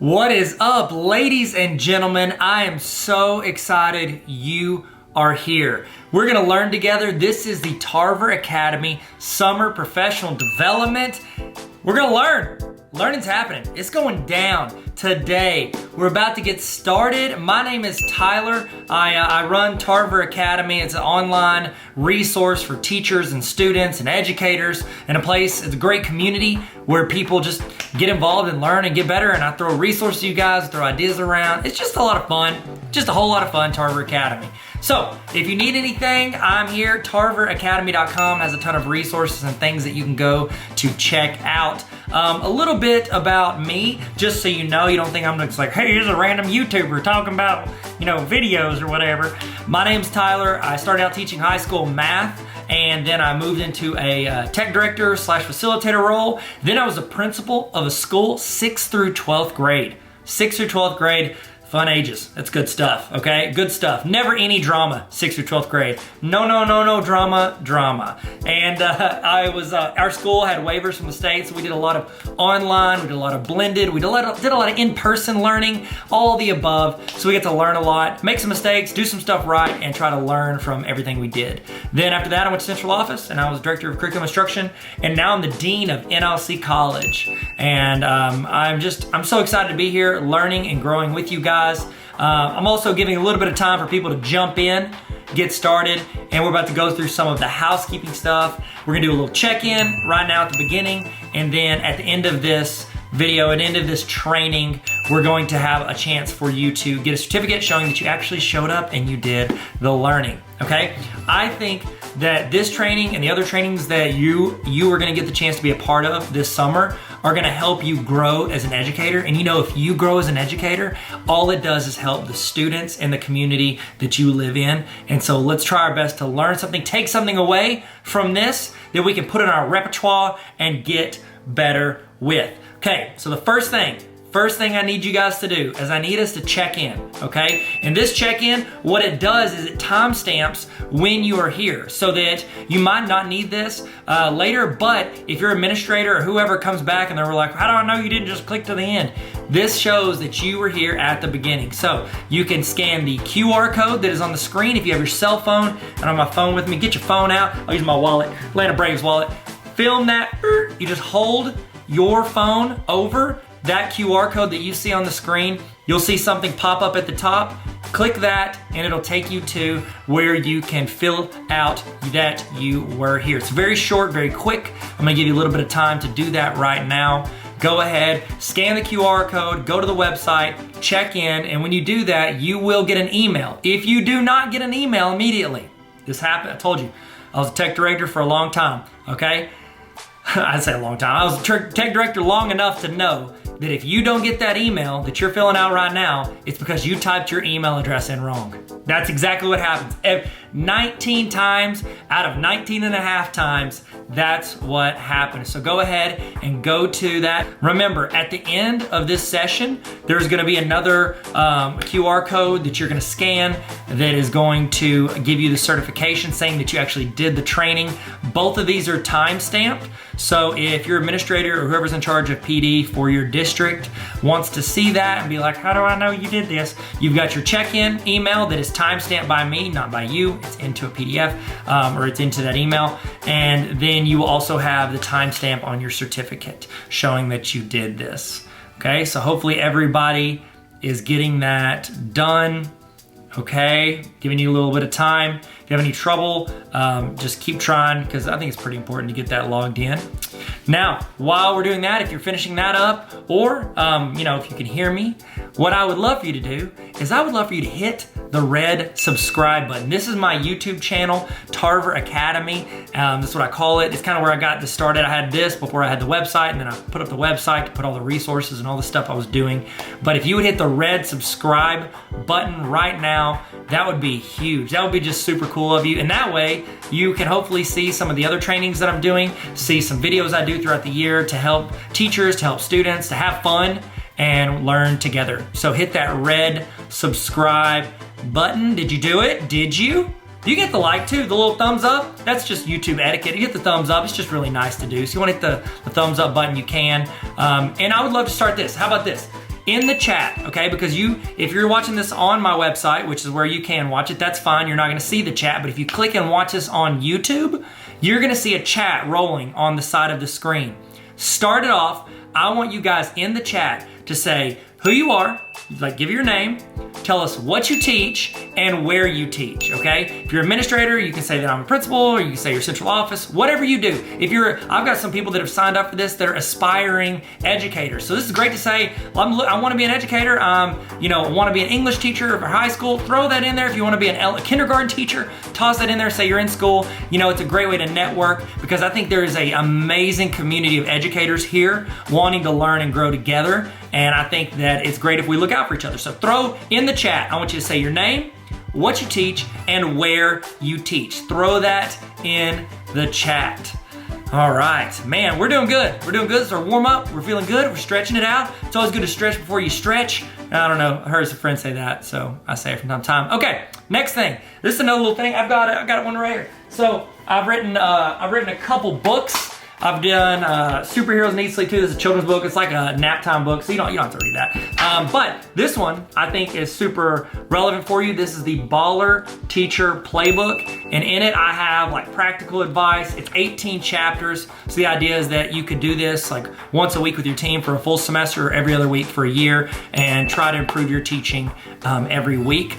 What is up, ladies and gentlemen? I am so excited you are here. We're gonna learn together. This is the Tarver Academy Summer Professional Development. We're gonna learn. Learning's happening. It's going down today. We're about to get started. My name is Tyler. I run Tarver Academy. It's an online resource for teachers and students and educators, and it's a great community where people just get involved and learn and get better. And I throw resources to you guys, throw ideas around. It's just a lot of fun. Just a whole lot of fun, Tarver Academy. So if you need anything, I'm here. TarverAcademy.com has a ton of resources and things that you can go to check out. A little bit about me, just so you know, you don't think I'm just like, hey, here's a random YouTuber talking about, videos or whatever. My name's Tyler. I started out teaching high school math, and then I moved into a tech director / facilitator role. Then I was a principal of a school, 6th through 12th grade. 6th through 12th grade. Fun ages. That's good stuff, okay? Good stuff. Never any drama, 6th through 12th grade. No drama. And our school had waivers from the state, so we did a lot of online, we did a lot of blended, we did a lot of in-person learning, all the above. So we get to learn a lot, make some mistakes, do some stuff right, and try to learn from everything we did. Then after that, I went to central office, and I was director of curriculum instruction, and now I'm the dean of NLC College. And I'm so excited to be here, learning and growing with you guys. I'm also giving a little bit of time for people to jump in, get started, and we're about to go through some of the housekeeping stuff. We're gonna do a little check-in right now at the beginning, and then at the end of this video, at the end of this training, we're going to have a chance for you to get a certificate showing that you actually showed up and you did the learning, okay? I think that this training and the other trainings that you are gonna get the chance to be a part of this summer are gonna help you grow as an educator. And if you grow as an educator, all it does is help the students and the community that you live in. And so let's try our best to learn something, take something away from this that we can put in our repertoire and get better with. Okay, so the first thing I need you guys to do is I need us to check in, okay? And this check-in, what it does is it timestamps when you are here so that you might not need this later, but if your administrator or whoever comes back and they're like, how do I know you didn't just click to the end? This shows that you were here at the beginning. So you can scan the QR code that is on the screen if you have your cell phone. And on my phone with me, get your phone out. I'll use my wallet, Atlanta Braves wallet. Film that, you just hold your phone over that QR code that you see on the screen. You'll see something pop up at the top. Click that and it'll take you to where you can fill out that you were here. It's very short, very quick. I'm gonna give you a little bit of time to do that right now. Go ahead, scan the QR code, go to the website, check in, and when you do that, you will get an email. If you do not get an email immediately, this happened, I told you, I was a tech director for a long time, okay? I'd say a long time. I was a tech director long enough to know that if you don't get that email that you're filling out right now, it's because you typed your email address in wrong. That's exactly what happens. 19 times out of 19 and a half times, that's what happens. So go ahead and go to that. Remember, at the end of this session, there's gonna be another QR code that you're gonna scan that is going to give you the certification saying that you actually did the training. Both of these are time-stamped. So if your administrator or whoever's in charge of PD for your district wants to see that and be like, how do I know you did this? You've got your check-in email that is time-stamped by me, not by you. It's into a PDF or it's into that email. And then you will also have the timestamp on your certificate showing that you did this. Okay, so hopefully everybody is getting that done. Okay, giving you a little bit of time. If you have any trouble, just keep trying because I think it's pretty important to get that logged in. Now, while we're doing that, if you're finishing that up, or if you can hear me, what I would love for you to do is I would love for you to hit the red subscribe button. This is my YouTube channel, Tarver Academy. That's what I call it. It's kind of where I got this started. I had this before I had the website, and then I put up the website to put all the resources and all the stuff I was doing. But if you would hit the red subscribe button right now, that would be huge. That would be just super cool of you. And that way, you can hopefully see some of the other trainings that I'm doing, see some videos I do throughout the year to help teachers, to help students, to have fun and learn together. So hit that red subscribe button. Did you do it? Did you? You get the like too, the little thumbs up. That's just YouTube etiquette. You get the thumbs up. It's just really nice to do. So you want to hit the thumbs up button, you can. And I would love to start this. How about this? in the chat, okay? Because if you're watching this on my website, which is where you can watch it, that's fine. You're not gonna see the chat, but if you click and watch this on YouTube, you're gonna see a chat rolling on the side of the screen. Start it off. I want you guys in the chat to say who you are, like give your name, tell us what you teach and where you teach, okay? If you're an administrator, you can say that I'm a principal, or you can say your central office, whatever you do. I've got some people that have signed up for this that are aspiring educators. So this is great to say, I wanna be an educator, I wanna be an English teacher for high school, throw that in there. If you wanna be a kindergarten teacher, toss that in there, say you're in school. It's a great way to network, because I think there is an amazing community of educators here wanting to learn and grow together. And I think that it's great if we look out for each other. So throw in the chat, I want you to say your name, what you teach, and where you teach. Throw that in the chat. All right, man, we're doing good. We're doing good. It's our warm up. We're feeling good. We're stretching it out. It's always good to stretch before you stretch. I don't know, I heard some friends say that, so I say it from time to time. Okay, next thing. This is another little thing. I've got one right here. So I've written a couple books. I've done Superheroes Need Sleep Too. This is a children's book. It's like a nap time book, so you don't have to read that. But this one I think is super relevant for you. This is the Baller Teacher Playbook, and in it I have like practical advice. It's 18 chapters. So the idea is that you could do this like once a week with your team for a full semester, or every other week for a year, and try to improve your teaching every week.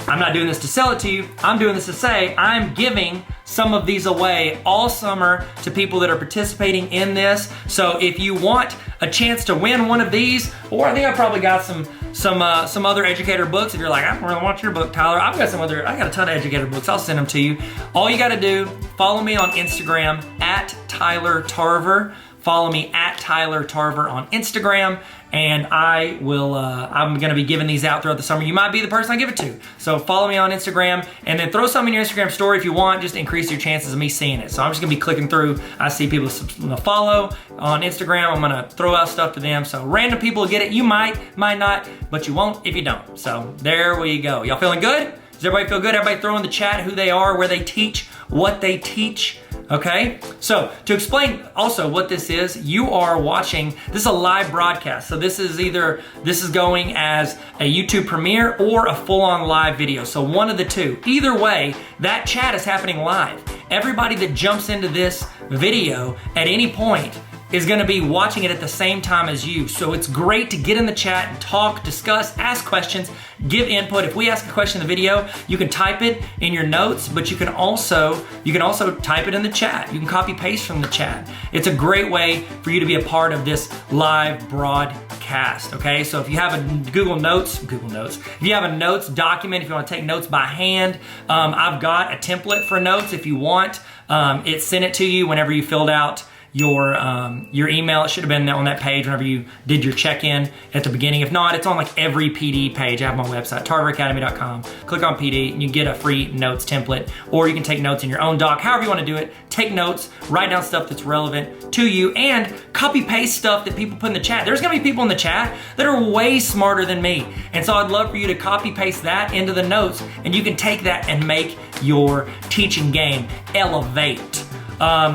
I'm not doing this to sell it to you. I'm doing this to say I'm giving some of these away all summer to people that are participating in this. So if you want a chance to win one of these, or I think I probably got some other educator books. If you're like, I don't really want your book, Tyler, I got a ton of educator books. I'll send them to you. All you got to do, follow me on Instagram at Tyler Tarver. Follow me at Tyler Tarver on Instagram, and I'm gonna be giving these out throughout the summer. You might be the person I give it to. So follow me on Instagram, and then throw something in your Instagram story if you want, just to increase your chances of me seeing it. So I'm just gonna be clicking through. I see people follow on Instagram. I'm gonna throw out stuff to them. So random people get it. You might not, but you won't if you don't. So there we go. Y'all feeling good? Does everybody feel good? Everybody throw in the chat who they are, where they teach, what they teach. Okay, so to explain also what this is, you are watching, this is a live broadcast. So this is going as a YouTube premiere or a full-on live video. So one of the two. Either way, that chat is happening live. Everybody that jumps into this video at any point is gonna be watching it at the same time as you. So it's great to get in the chat and talk, discuss, ask questions, give input. If we ask a question in the video, you can type it in your notes, but you can also type it in the chat. You can copy paste from the chat. It's a great way for you to be a part of this live broadcast, okay? So if you have a Google Notes, if you have a notes document, if you wanna take notes by hand, I've got a template for notes if you want. It sent it to you whenever you filled out your email. It should have been on that page whenever you did your check-in at the beginning. If not, it's on like every PD page. I have my website, tarveracademy.com. Click on PD and you get a free notes template, or you can take notes in your own doc. However you want to do it, take notes, write down stuff that's relevant to you, and copy paste stuff that people put in the chat. There's gonna be people in the chat that are way smarter than me. And so I'd love for you to copy paste that into the notes, and you can take that and make your teaching game elevate.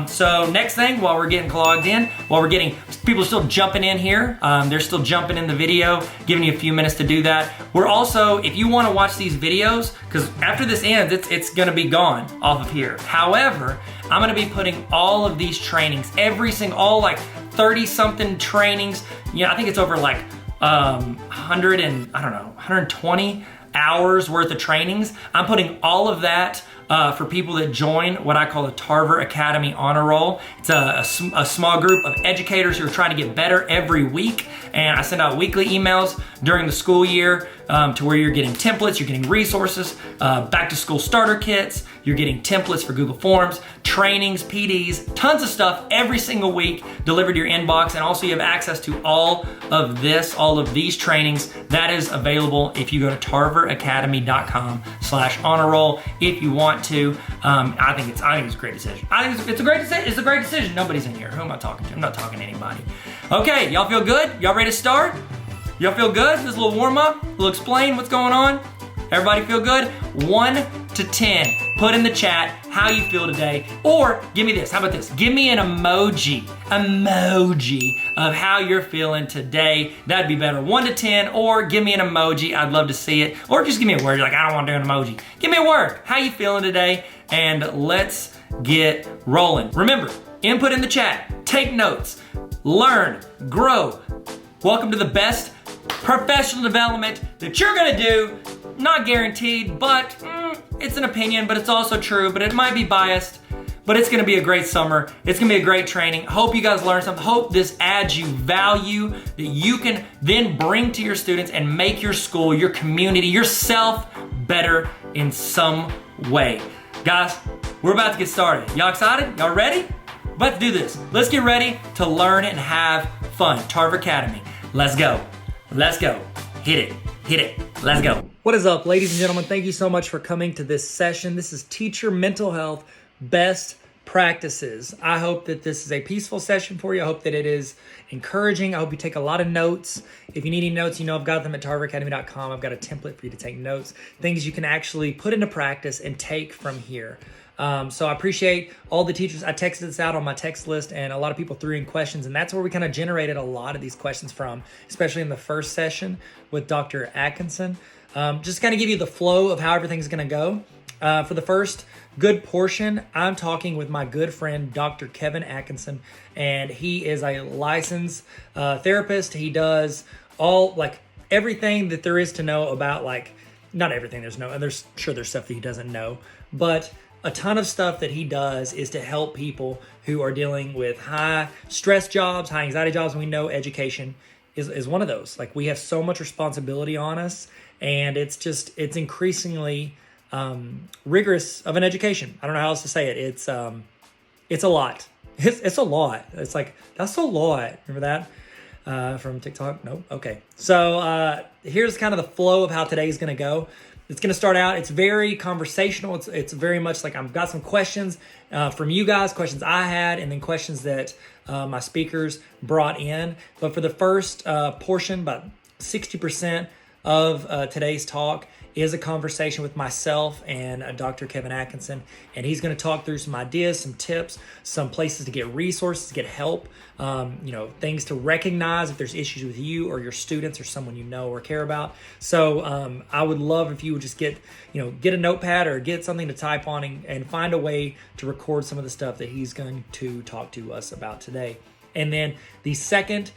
So next thing, while we're getting logged in, people are still jumping in here. They're still jumping in the video, giving you a few minutes to do that. We're also, if you want to watch these videos, because after this ends, it's going to be gone off of here. However, I'm going to be putting all of these trainings, all like 30 something trainings. I think it's over like 120 hours worth of trainings. I'm putting all of that for people that join what I call the Tarver Academy Honor Roll. It's a small group of educators who are trying to get better every week, and I send out weekly emails during the school year to where you're getting templates, you're getting resources, back to school starter kits, you're getting templates for Google Forms, trainings, PDs, tons of stuff every single week delivered to your inbox, and also you have access to all of these trainings. That is available if you go to tarveracademy.com/honor roll if you want to. I think it's a great decision. I think it's a great decision. Nobody's in here. Who am I talking to? I'm not talking to anybody. Okay, y'all feel good? Y'all ready to start? Y'all feel good? This is a little warm up. We'll explain what's going on. Everybody feel good? 1 to 10. Put in the chat how you feel today. Or give me this. How about this? Give me an emoji of how you're feeling today. That'd be better. 1 to 10, or give me an emoji. I'd love to see it. Or just give me a word. You're like, I don't want to do an emoji. Give me a word. How you feeling today? And let's get rolling. Remember, input in the chat. Take notes. Learn. Grow. Welcome to the best professional development that you're gonna do. Not guaranteed, but it's an opinion, but it's also true, but it might be biased, but it's gonna be a great summer. It's gonna be a great training. Hope you guys learn something. Hope this adds you value that you can then bring to your students and make your school, your community, yourself better in some way. Guys, we're about to get started. Y'all excited? Y'all ready? We're about to do this. Let's get ready to learn and have fun. Tarver Academy. Let's go. Let's go. Hit it. Let's go. What is up, ladies and gentlemen? Thank you so much for coming to this session. This is Teacher Mental Health Best Practices. I hope that this is a peaceful session for you. I hope that it is encouraging. I hope you take a lot of notes. If you need any notes, you know I've got them at tarveracademy.com. I've got a template for you to take notes, things you can actually put into practice and take from here. So I appreciate all the teachers. I texted this out on my text list, and a lot of people threw in questions, and that's where we kind of generated a lot of these questions from, especially in the first session with Dr. Atkinson. Just kind of give you the flow of how everything's going to go. For the first good portion, I'm talking with my good friend, Dr. Kevin Atkinson, and he is a licensed therapist. He does all, like, everything that there is to know about, like, not everything there's stuff that he doesn't know, but a ton of stuff that he does is to help people who are dealing with high stress jobs, high anxiety jobs. And we know education is one of those. Like, we have so much responsibility on us, and it's increasingly rigorous of an education. I don't know how else to say it. It's a lot. It's a lot. It's like, that's a lot. Remember that from TikTok? Nope. Okay. So here's kind of the flow of how today's going to go. It's going to start out, it's very conversational. It's very much like I've got some questions from you guys, questions I had, and then questions that my speakers brought in. But for the first portion, about 60% of today's talk is a conversation with myself and Dr. Kevin Atkinson. And he's going to talk through some ideas, some tips, some places to get resources, to get help, things to recognize if there's issues with you or your students or someone you know or care about. So I would love if you would just get a notepad or get something to type on and find a way to record some of the stuff that he's going to talk to us about today. And then the second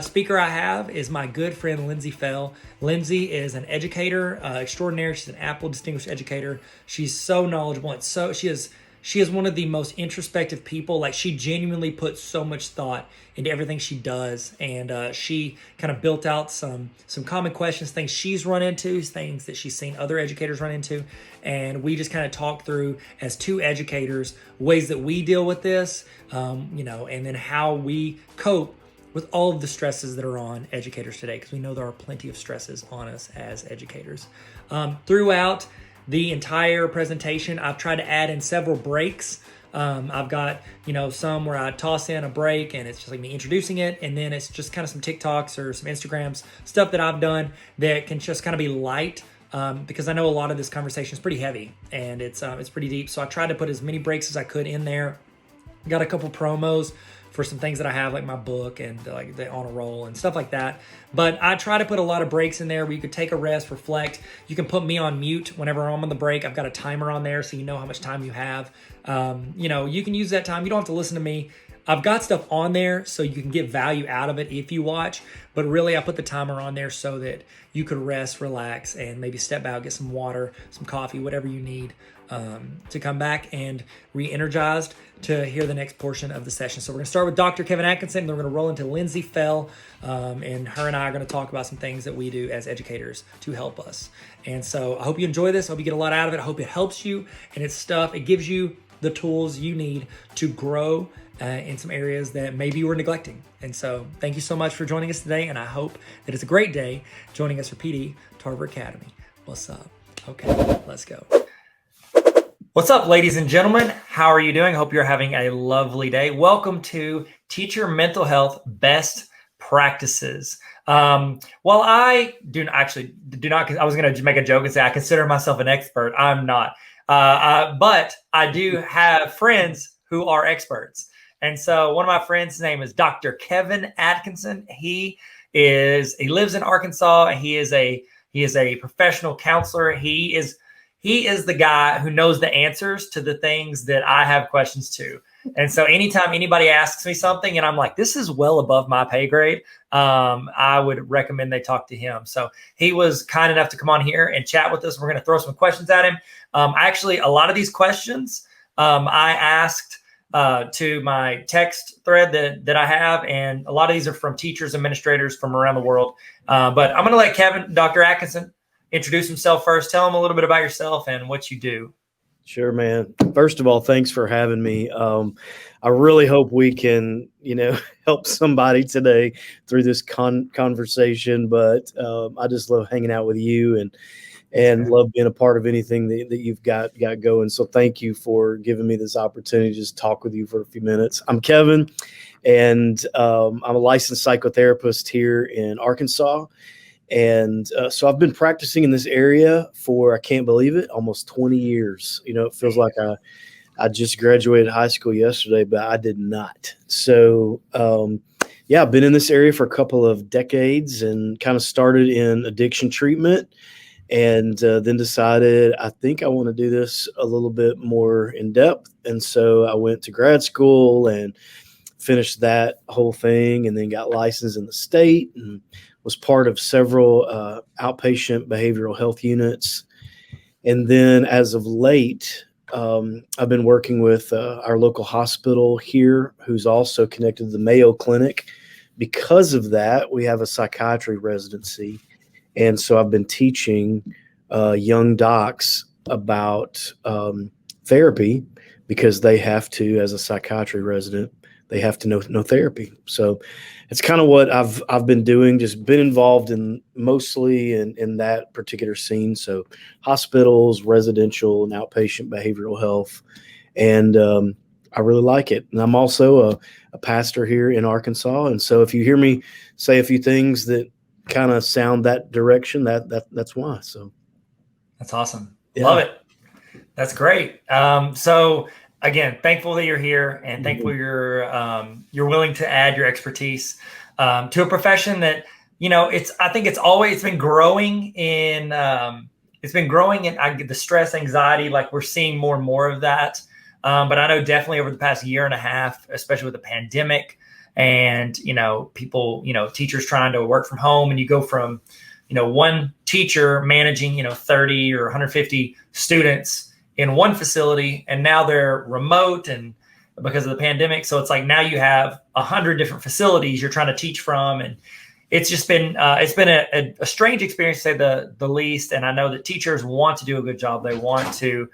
speaker I have is my good friend, Lindsay Fell. Lindsay is an educator extraordinaire. She's an Apple Distinguished Educator. She's so knowledgeable. And so she is one of the most introspective people. Like, she genuinely puts so much thought into everything she does. And she kind of built out some common questions, things she's run into, things that she's seen other educators run into. And we just kind of talk through, as two educators, ways that we deal with this, and then how we cope with all of the stresses that are on educators today, because we know there are plenty of stresses on us as educators. Throughout the entire presentation, I've tried to add in several breaks. I've got, some where I toss in a break and it's just like me introducing it. And then it's just kind of some TikToks or some Instagrams, stuff that I've done that can just kind of be light. Because I know a lot of this conversation is pretty heavy and it's pretty deep. So I tried to put as many breaks as I could in there. Got a couple promos for some things that I have, like my book and like the On a Roll and stuff like that. But I try to put a lot of breaks in there where you could take a rest, reflect. You can put me on mute whenever I'm on the break. I've got a timer on there so you know how much time you have. You can use that time. You don't have to listen to me. I've got stuff on there so you can get value out of it if you watch, but really I put the timer on there so that you could rest, relax, and maybe step out, get some water, some coffee, whatever you need to come back and re-energized to hear the next portion of the session. So we're going to start with Dr. Kevin Atkinson, and then we're going to roll into Lindsay Fell, and her and I are going to talk about some things that we do as educators to help us. And so I hope you enjoy this. I hope you get a lot out of it. I hope it helps you, and it's stuff, it gives you the tools you need to grow in some areas that maybe you were neglecting. And so thank you so much for joining us today, and I hope that it's a great day joining us for PD Tarver Academy. What's up? Okay, let's go. What's up, ladies and gentlemen? How are you doing? Hope you're having a lovely day. Welcome to Teacher Mental Health Best Practices. While I do not, I was going to make a joke and say I consider myself an expert. I'm not. But I do have friends who are experts. And so one of my friends' name is Dr. Kevin Atkinson. He lives in Arkansas. And he is a professional counselor. He is the guy who knows the answers to the things that I have questions to. And so anytime anybody asks me something and I'm like, this is well above my pay grade, I would recommend they talk to him. So he was kind enough to come on here and chat with us. We're going to throw some questions at him. Actually, a lot of these questions I asked to my text thread that I have, and a lot of these are from teachers, administrators from around the world. But I'm going to let Dr. Atkinson, introduce himself first. Tell him a little bit about yourself and what you do. Sure, man. First of all, thanks for having me. I really hope we can, help somebody today through this conversation. But I just love hanging out with you and love being a part of anything that you've got going. So thank you for giving me this opportunity to just talk with you for a few minutes. I'm Kevin, and I'm a licensed psychotherapist here in Arkansas. And so I've been practicing in this area for, I can't believe it, almost 20 years. It feels like I just graduated high school yesterday, but I did not. So, I've been in this area for a couple of decades and kind of started in addiction treatment, and then decided I think I want to do this a little bit more in depth. And so I went to grad school and finished that whole thing, and then got licensed in the state and was part of several outpatient behavioral health units. And then as of late, I've been working with our local hospital here, who's also connected to the Mayo Clinic. Because of that, we have a psychiatry residency. And so I've been teaching young docs about therapy, because they have to, as a psychiatry resident, they have to know therapy. So it's kind of what I've been doing, just been involved in mostly in that particular scene. So hospitals, residential, and outpatient behavioral health. And I really like it. And I'm also a pastor here in Arkansas. And so if you hear me say a few things that kind of sound that direction, that's why. So that's awesome. Yeah. Love it. That's great. So again, thankful that you're here, and thankful you're willing to add your expertise to a profession that, I think it's been growing in the stress, anxiety, like we're seeing more and more of that. But I know definitely over the past year and a half, especially with the pandemic and, people, teachers trying to work from home, and you go from, one teacher managing, 30 or 150 students in one facility, and now they're remote and because of the pandemic. So it's like now you have 100 different facilities you're trying to teach from. And it's just been, a strange experience, to say the least. And I know that teachers want to do a good job. They want to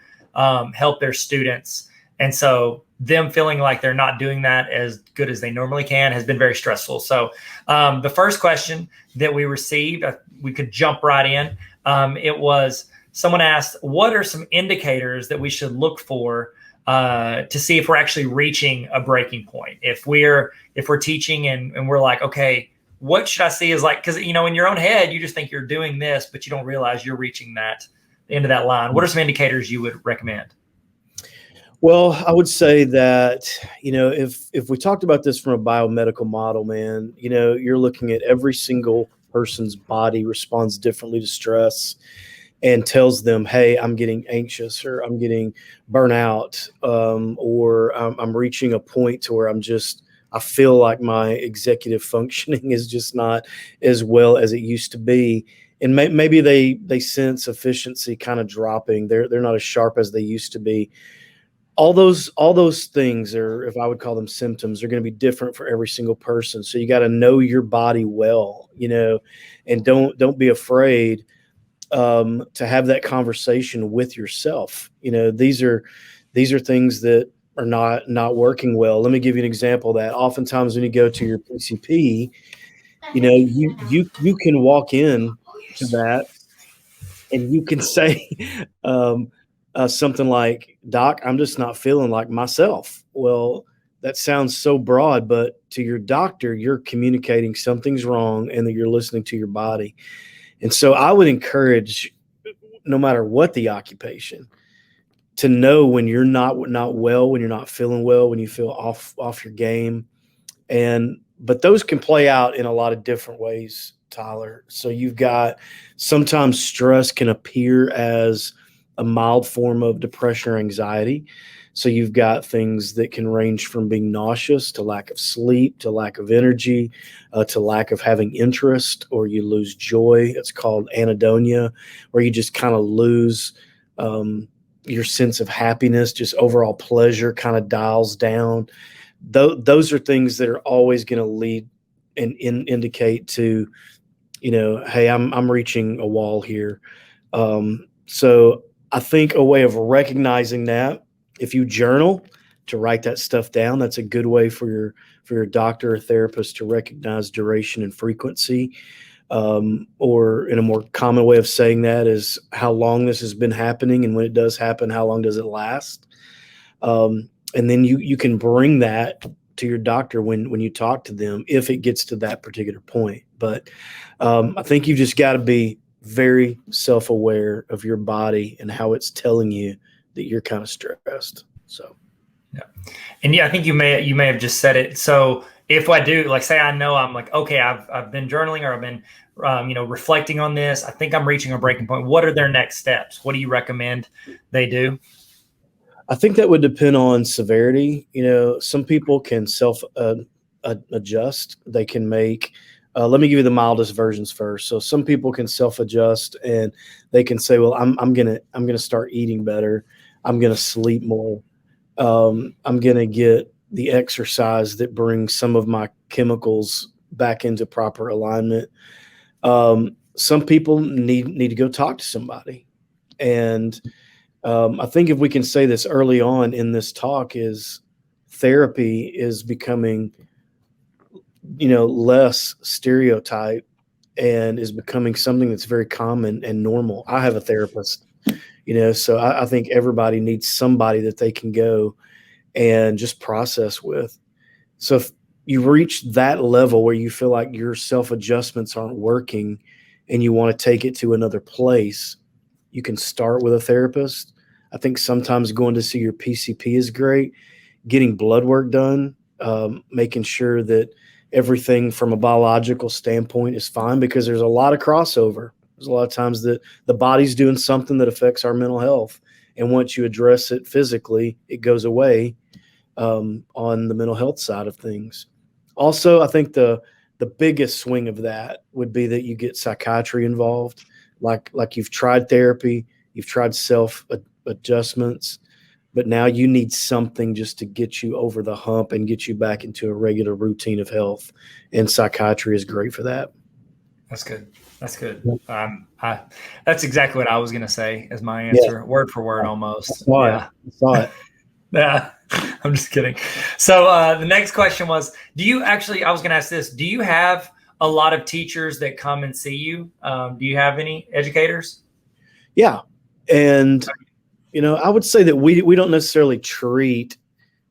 help their students. And so them feeling like they're not doing that as good as they normally can has been very stressful. So the first question that we received, we could jump right in. It was, someone asked, what are some indicators that we should look for to see if we're actually reaching a breaking point? If we're teaching and we're like, okay, what should I see is like, because, in your own head, you just think you're doing this, but you don't realize you're reaching the end of that line. What are some indicators you would recommend? Well, I would say that, if we talked about this from a biomedical model, man, you're looking at every single person's body responds differently to stress and tells them, hey, I'm getting anxious, or I'm getting burnout, or I'm reaching a point to where I feel like my executive functioning is just not as well as it used to be. And maybe they sense efficiency kind of dropping. They're not as sharp as they used to be. All those things, or if I would call them symptoms, are going to be different for every single person. So you got to know your body well, and don't be afraid to have that conversation with yourself. These are things that are not working well. Let me give you an example of that. Oftentimes when you go to your PCP, you can walk in to that and you can say something like, Doc, I'm just not feeling like myself. Well, that sounds so broad, but to your doctor, you're communicating something's wrong and that you're listening to your body. And so I would encourage, no matter what the occupation, to know when you're not well, when you're not feeling well, when you feel off your game. But those can play out in a lot of different ways, Tyler. So you've got, sometimes stress can appear as a mild form of depression or anxiety. So you've got things that can range from being nauseous to lack of sleep to lack of energy, to lack of having interest, or you lose joy. It's called anhedonia, where you just kind of lose your sense of happiness, just overall pleasure kind of dials down. Those are things that are always going to lead and indicate to, hey, I'm reaching a wall here. So I think a way of recognizing that, if you journal to write that stuff down, that's a good way for your doctor or therapist to recognize duration and frequency. Or in a more common way of saying that is how long this has been happening, and when it does happen, how long does it last? And then you can bring that to your doctor when you talk to them, if it gets to that particular point. But I think you just got to be very self-aware of your body and how it's telling you that you're kind of stressed. So, yeah. And yeah, I think you may have just said it. So if I do, like, say, I know I'm like, okay, I've been journaling, or I've been, reflecting on this. I think I'm reaching a breaking point. What are their next steps? What do you recommend they do? I think that would depend on severity. Some people can self adjust. They can make. Let me give you the mildest versions first. So some people can self adjust, and they can say, "Well, I'm gonna start eating better. I'm gonna sleep more. I'm gonna get the exercise that brings some of my chemicals back into proper alignment." Some people need to go talk to somebody, and I think if we can say this early on in this talk, is therapy is becoming, less stereotype, and is becoming something that's very common and normal. I have a therapist, so I think everybody needs somebody that they can go and just process with. So if you reach that level where you feel like your self-adjustments aren't working and you want to take it to another place, you can start with a therapist. I think sometimes going to see your PCP is great. Getting blood work done, making sure that everything from a biological standpoint is fine, because there's a lot of crossover. There's a lot of times that the body's doing something that affects our mental health. And once you address it physically, it goes away on the mental health side of things. Also, I think the biggest swing of that would be that you get psychiatry involved. Like you've tried therapy, you've tried self adjustments, but now you need something just to get you over the hump and get you back into a regular routine of health. And psychiatry is great for that. That's good. That's good. That's exactly what I was going to say as my answer, yeah. Word for word, almost. I saw it. Yeah, I'm just kidding. So the next question was, I was going to ask this, do you have a lot of teachers that come and see you? Do you have any educators? Yeah. And, I would say that we don't necessarily treat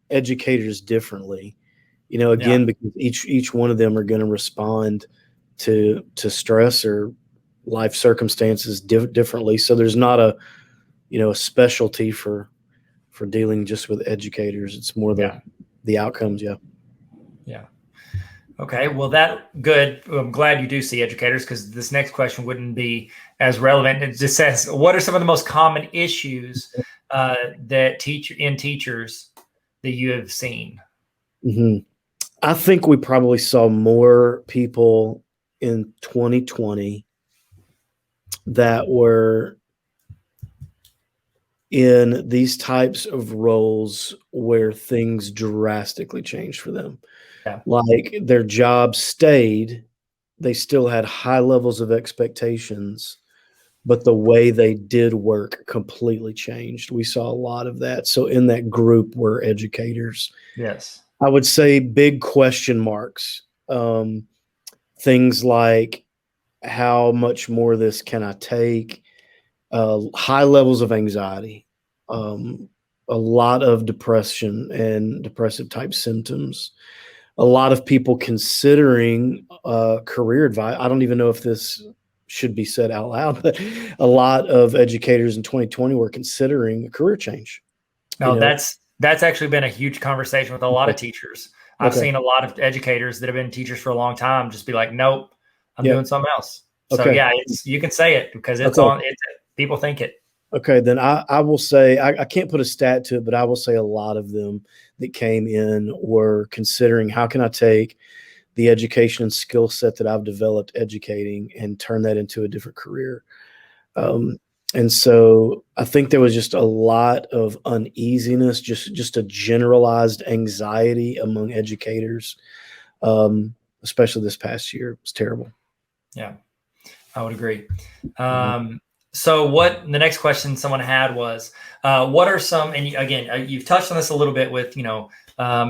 educators differently, again, because each one of them are going to respond to stress or life circumstances differently. So there's not a specialty for dealing just with educators. It's more the outcomes. Yeah. Yeah. Okay. Well, good. I'm glad you do see educators, because this next question wouldn't be as relevant. It just says, what are some of the most common issues that teachers that you have seen? Mm-hmm. I think we probably saw more people in 2020 that were in these types of roles where things drastically changed for them. Yeah. Like their job stayed, they still had high levels of expectations, but the way they did work completely changed. We saw a lot of that. So in that group were educators. Yes. I would say big question marks. Things like, how much more of this can I take? High levels of anxiety, a lot of depression and depressive type symptoms, a lot of people considering career advice. I don't even know if this should be said out loud, but a lot of educators in 2020 were considering a career change. No, that's actually been a huge conversation with a lot of teachers. I've Okay. seen a lot of educators that have been teachers for a long time just be like, nope, I'm Yeah. doing something else. So Okay. yeah, you can say it because Okay. people think it. Okay, then I will say I can't put a stat to it, but I will say a lot of them that came in were considering how can I take the education and skill set that I've developed educating and turn that into a different career. Um, and so I think there was just a lot of uneasiness, just a generalized anxiety among educators, especially this past year. It was terrible. Yeah, I would agree. So what the next question someone had was, what are some, and again, you've touched on this a little bit with,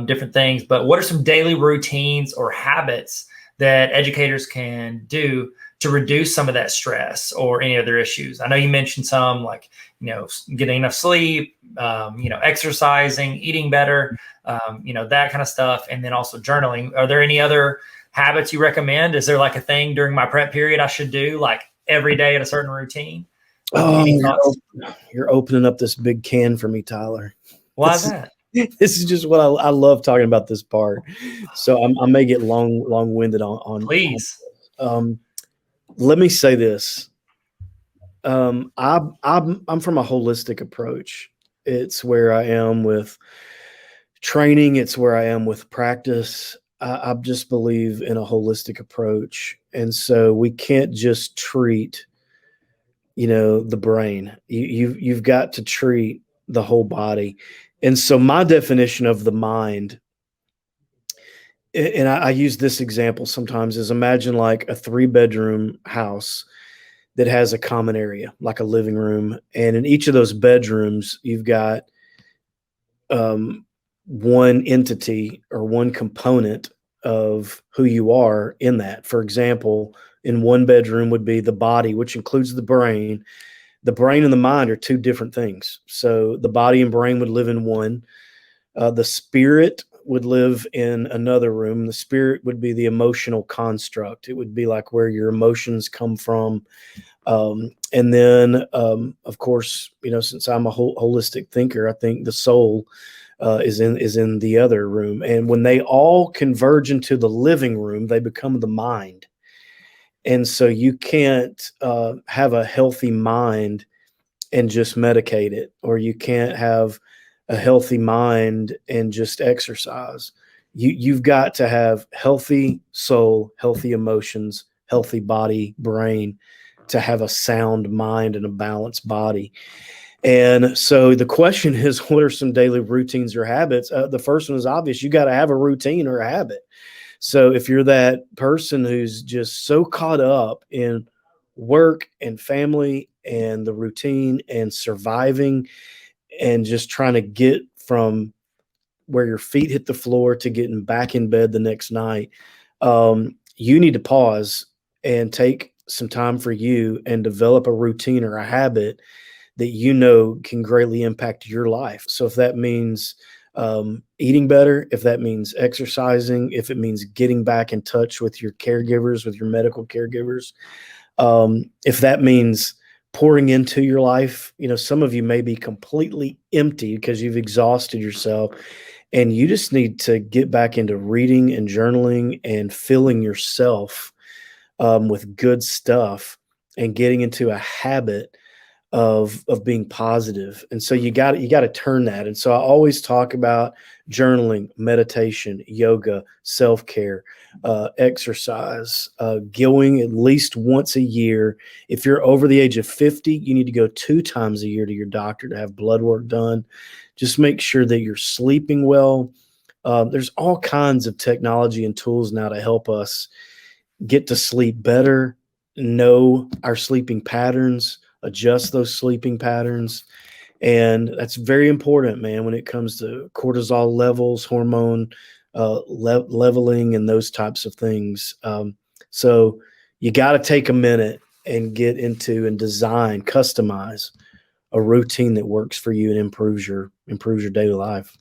different things, but what are some daily routines or habits that educators can do to reduce some of that stress or any other issues? I know you mentioned some like, getting enough sleep, exercising, eating better, that kind of stuff. And then also journaling. Are there any other habits you recommend? Is there like a thing during my prep period I should do like every day at a certain routine? Oh, Any thoughts? you're opening up this big can for me, Tyler. Why is that? This is just what I love talking about this part. So I may get long-winded on. Please. Let me say this. I'm from a holistic approach. It's where I am with training. It's where I am with practice. I just believe in a holistic approach, and so we can't just treat, the brain. You've got to treat the whole body. And so my definition of the mind, and I use this example sometimes, is imagine like a 3-bedroom house that has a common area, like a living room. And in each of those bedrooms, you've got one entity or one component of who you are in that. For example, in one bedroom would be the body, which includes the brain. The brain and the mind are two different things. So the body and brain would live in one. The spirit would live in another room. The spirit would be the emotional construct. It would be like where your emotions come from. And then, of course, since I'm a holistic thinker, I think the soul is in the other room. And when they all converge into the living room, they become the mind. And so you can't have a healthy mind and just medicate it, or you can't have a healthy mind and just exercise. You've got to have healthy soul, healthy emotions, healthy body, brain to have a sound mind and a balanced body. And so the question is, what are some daily routines or habits? The first one is obvious. You got to have a routine or a habit. So if you're that person who's just so caught up in work and family and the routine and surviving and just trying to get from where your feet hit the floor to getting back in bed the next night, you need to pause and take some time for you and develop a routine or a habit that can greatly impact your life. So if that means eating better, if that means exercising, if it means getting back in touch with your caregivers, with your medical caregivers, if that means pouring into your life, some of you may be completely empty because you've exhausted yourself and you just need to get back into reading and journaling and filling yourself with good stuff and getting into a habit of being positive. And so you got to turn that. And so I always talk about journaling, meditation, yoga, self-care, exercise, going at least once a year. If you're over the age of 50, you need to go 2 times a year to your doctor to have blood work done. Just make sure that you're sleeping well. There's all kinds of technology and tools now to help us get to sleep better, know our sleeping patterns, adjust those sleeping patterns. And that's very important, man, when it comes to cortisol levels, hormone leveling, and those types of things. So you got to take a minute and get into and design, customize a routine that works for you and improves your daily life.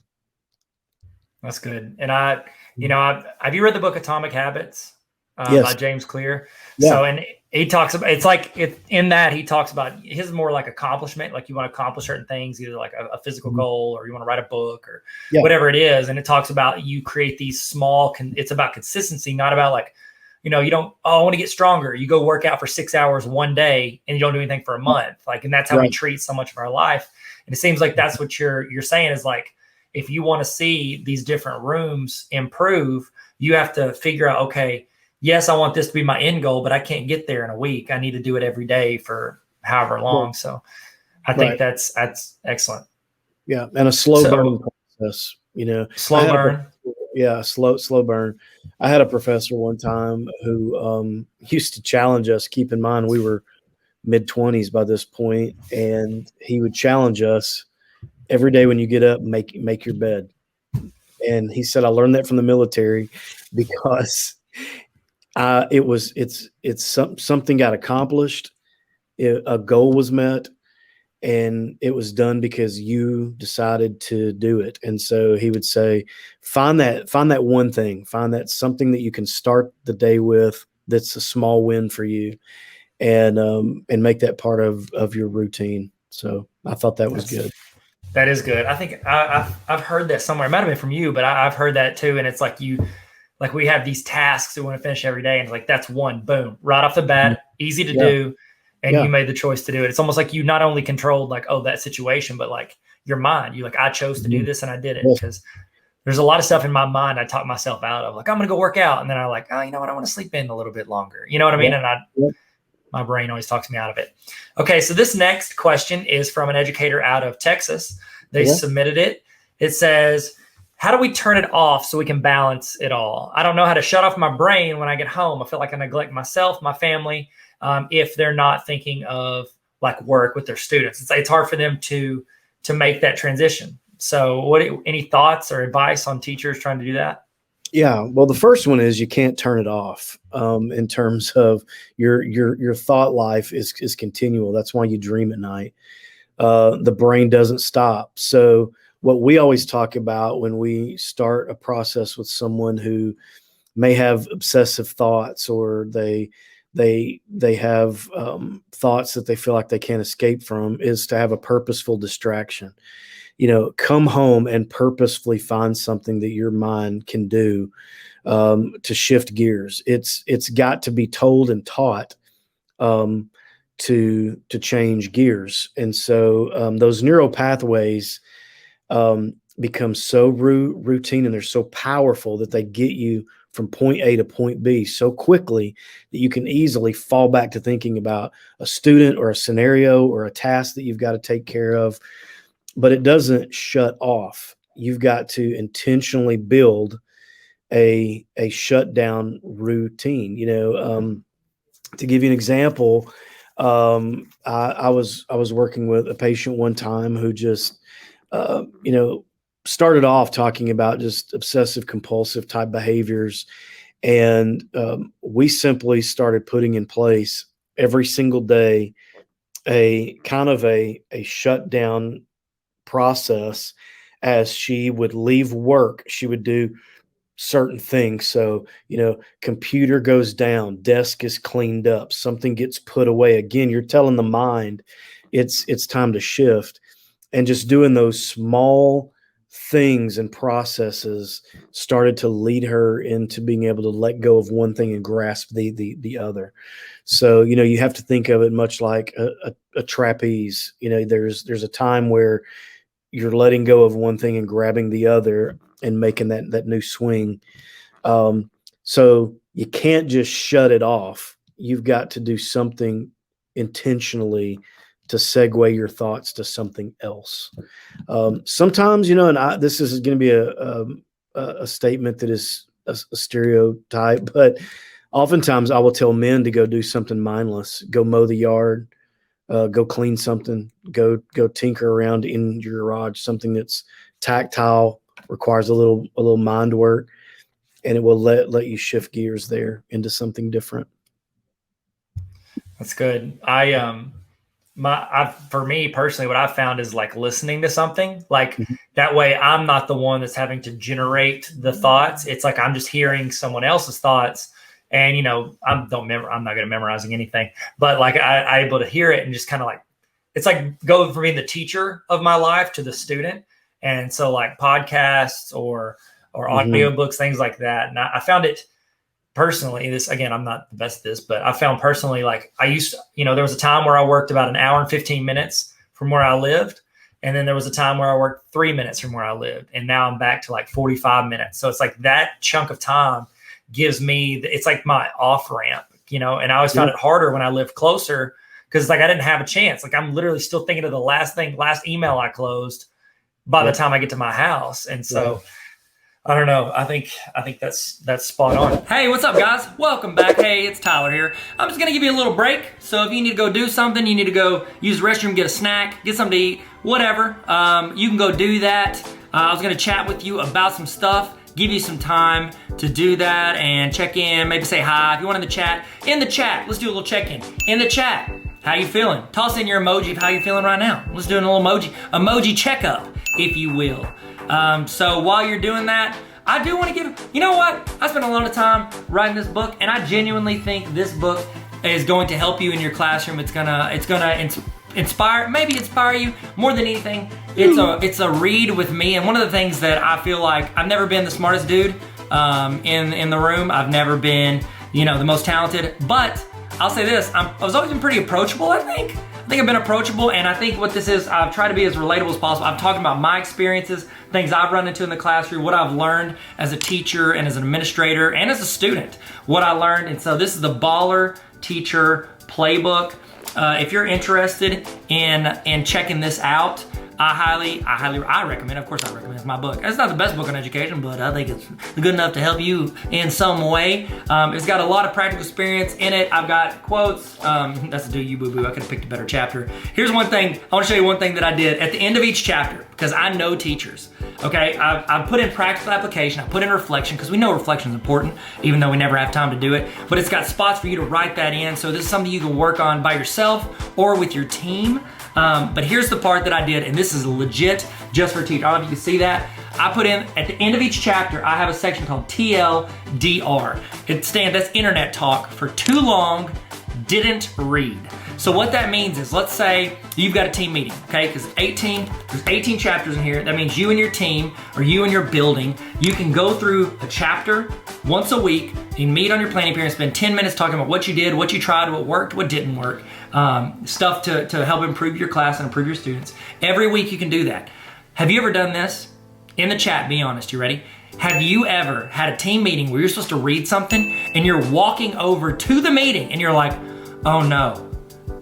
That's good. And have you read the book Atomic Habits? by Yes. James Clear. Yeah. So, and he talks about, it's like in that he talks about his more like accomplishment, like you want to accomplish certain things, either like a physical goal or you want to write a book or whatever it is. And it talks about you create these small, it's about consistency, not about like, you don't, I want to get stronger. You go work out for 6 hours one day and you don't do anything for a month. Like, and that's how we treat so much of our life. And it seems like that's what you're saying is like, if you want to see these different rooms improve, you have to figure out, okay, yes, I want this to be my end goal, but I can't get there in a week. I need to do it every day for however long. So I think that's excellent. Yeah. And a slow burn process, slow burn. Slow burn. I had a professor one time who used to challenge us. Keep in mind, we were mid-20s by this point, and he would challenge us every day when you get up, make your bed. And he said, I learned that from the military because something got accomplished, a goal was met, and it was done because you decided to do it. And so he would say, find that one thing, find that something that you can start the day with that's a small win for you, and make that part of your routine. So I thought that was good. That is good. I think I've heard that somewhere. It might have been from you, but I've heard that too. And it's like we have these tasks we want to finish every day, and it's like that's one, boom, right off the bat, easy to do. And you made the choice to do it. It's almost like you not only controlled like, that situation, but like your mind. You like, I chose to do this and I did it, because there's a lot of stuff in my mind I talk myself out of. Like, I'm going to go work out. And then I like, oh, you know what? I want to sleep in a little bit longer. You know what I mean? And my brain always talks me out of it. Okay. So this next question is from an educator out of Texas. They submitted it. It says, how do we turn it off so we can balance it all? I don't know how to shut off my brain when I get home. I feel like I neglect myself, my family, if they're not thinking of like work with their students. It's hard for them to make that transition. So any thoughts or advice on teachers trying to do that? Yeah. Well, the first one is you can't turn it off. In terms of your thought life is continual. That's why you dream at night. The brain doesn't stop. So what we always talk about when we start a process with someone who may have obsessive thoughts, or they have thoughts that they feel like they can't escape from, is to have a purposeful distraction. Come home and purposefully find something that your mind can do to shift gears. It's got to be told and taught to change gears. And so those neural pathways become so routine, and they're so powerful that they get you from point A to point B so quickly that you can easily fall back to thinking about a student or a scenario or a task that you've got to take care of. But it doesn't shut off. You've got to intentionally build a shutdown routine. To give you an example, I was working with a patient one time who just started off talking about just obsessive compulsive type behaviors. And we simply started putting in place every single day a kind of a shutdown process. As she would leave work, she would do certain things. So, computer goes down, desk is cleaned up, something gets put away. Again, you're telling the mind it's time to shift. And just doing those small things and processes started to lead her into being able to let go of one thing and grasp the other. So, you have to think of it much like a trapeze. There's a time where you're letting go of one thing and grabbing the other and making that new swing. So you can't just shut it off. You've got to do something intentionally to segue your thoughts to something else. Sometimes, and this is going to be a statement that is a stereotype, but oftentimes I will tell men to go do something mindless, go mow the yard, go clean something, go tinker around in your garage, something that's tactile, requires a little mind work, and it will let you shift gears there into something different. That's good. For me personally, what I've found is like listening to something like that way. I'm not the one that's having to generate the thoughts. It's like I'm just hearing someone else's thoughts And, I'm not good at memorizing anything, but like I able to hear it and just kind of like, it's like going from being the teacher of my life to the student. And so like podcasts or audiobooks, things like that. And I found it personally, this, again, I'm not the best at this, but I found personally, like I used to, there was a time where I worked about an hour and 15 minutes from where I lived. And then there was a time where I worked 3 minutes from where I lived. And now I'm back to like 45 minutes. So it's like that chunk of time gives me, it's like my off ramp, and I always found it harder when I lived closer because like I didn't have a chance. Like I'm literally still thinking of the last email I closed by the time I get to my house. And so I don't know. I think that's spot on. Hey, what's up, guys? Welcome back. Hey, it's Tyler here. I'm just gonna give you a little break. So if you need to go do something, you need to go use the restroom, get a snack, get something to eat, whatever, you can go do that. I was gonna chat with you about some stuff, give you some time to do that and check in, maybe say hi. If you want in the chat, let's do a little check-in. In the chat, how you feeling? Toss in your emoji of how you feeling right now. Let's do a little emoji checkup, if you will. So while you're doing that, I do want to give, you know what? I spent a lot of time writing this book, and I genuinely think this book is going to help you in your classroom. It's gonna inspire you more than anything. It's a read with me, and one of the things that I feel like I've never been the smartest dude in the room. I've never been, the most talented, but I'll say this: I was always been pretty approachable. I think I've been approachable, and I think what this is, I've tried to be as relatable as possible. I'm talking about my experiences, things I've run into in the classroom, what I've learned as a teacher and as an administrator and as a student, what I learned. And so this is the Baller Teacher Playbook. If you're interested in checking this out, I recommend. Of course, I recommend. It's my book. It's not the best book on education, but I think it's good enough to help you in some way. It's got a lot of practical experience in it. I've got quotes. That's a do you boo boo. I could have picked a better chapter. Here's one thing. I want to show you one thing that I did at the end of each chapter because I know teachers. Okay, I put in practical application. I put in reflection because we know reflection is important, even though we never have time to do it. But it's got spots for you to write that in. So this is something you can work on by yourself or with your team. But here's the part that I did, and this is legit just for teachers. I don't know if you can see that. I put in, at the end of each chapter, I have a section called TLDR. That's internet talk for too long, didn't read. So what that means is, let's say you've got a team meeting, okay? Because there's 18 chapters in here. That means you and your team, or you and your building, you can go through a chapter once a week. You meet on your planning period, spend 10 minutes talking about what you did, what you tried, what worked, what didn't work, stuff to help improve your class and improve your students. Every week you can do that. Have you ever done this? In the chat, be honest, you ready? Have you ever had a team meeting where you're supposed to read something and you're walking over to the meeting and you're like, oh no,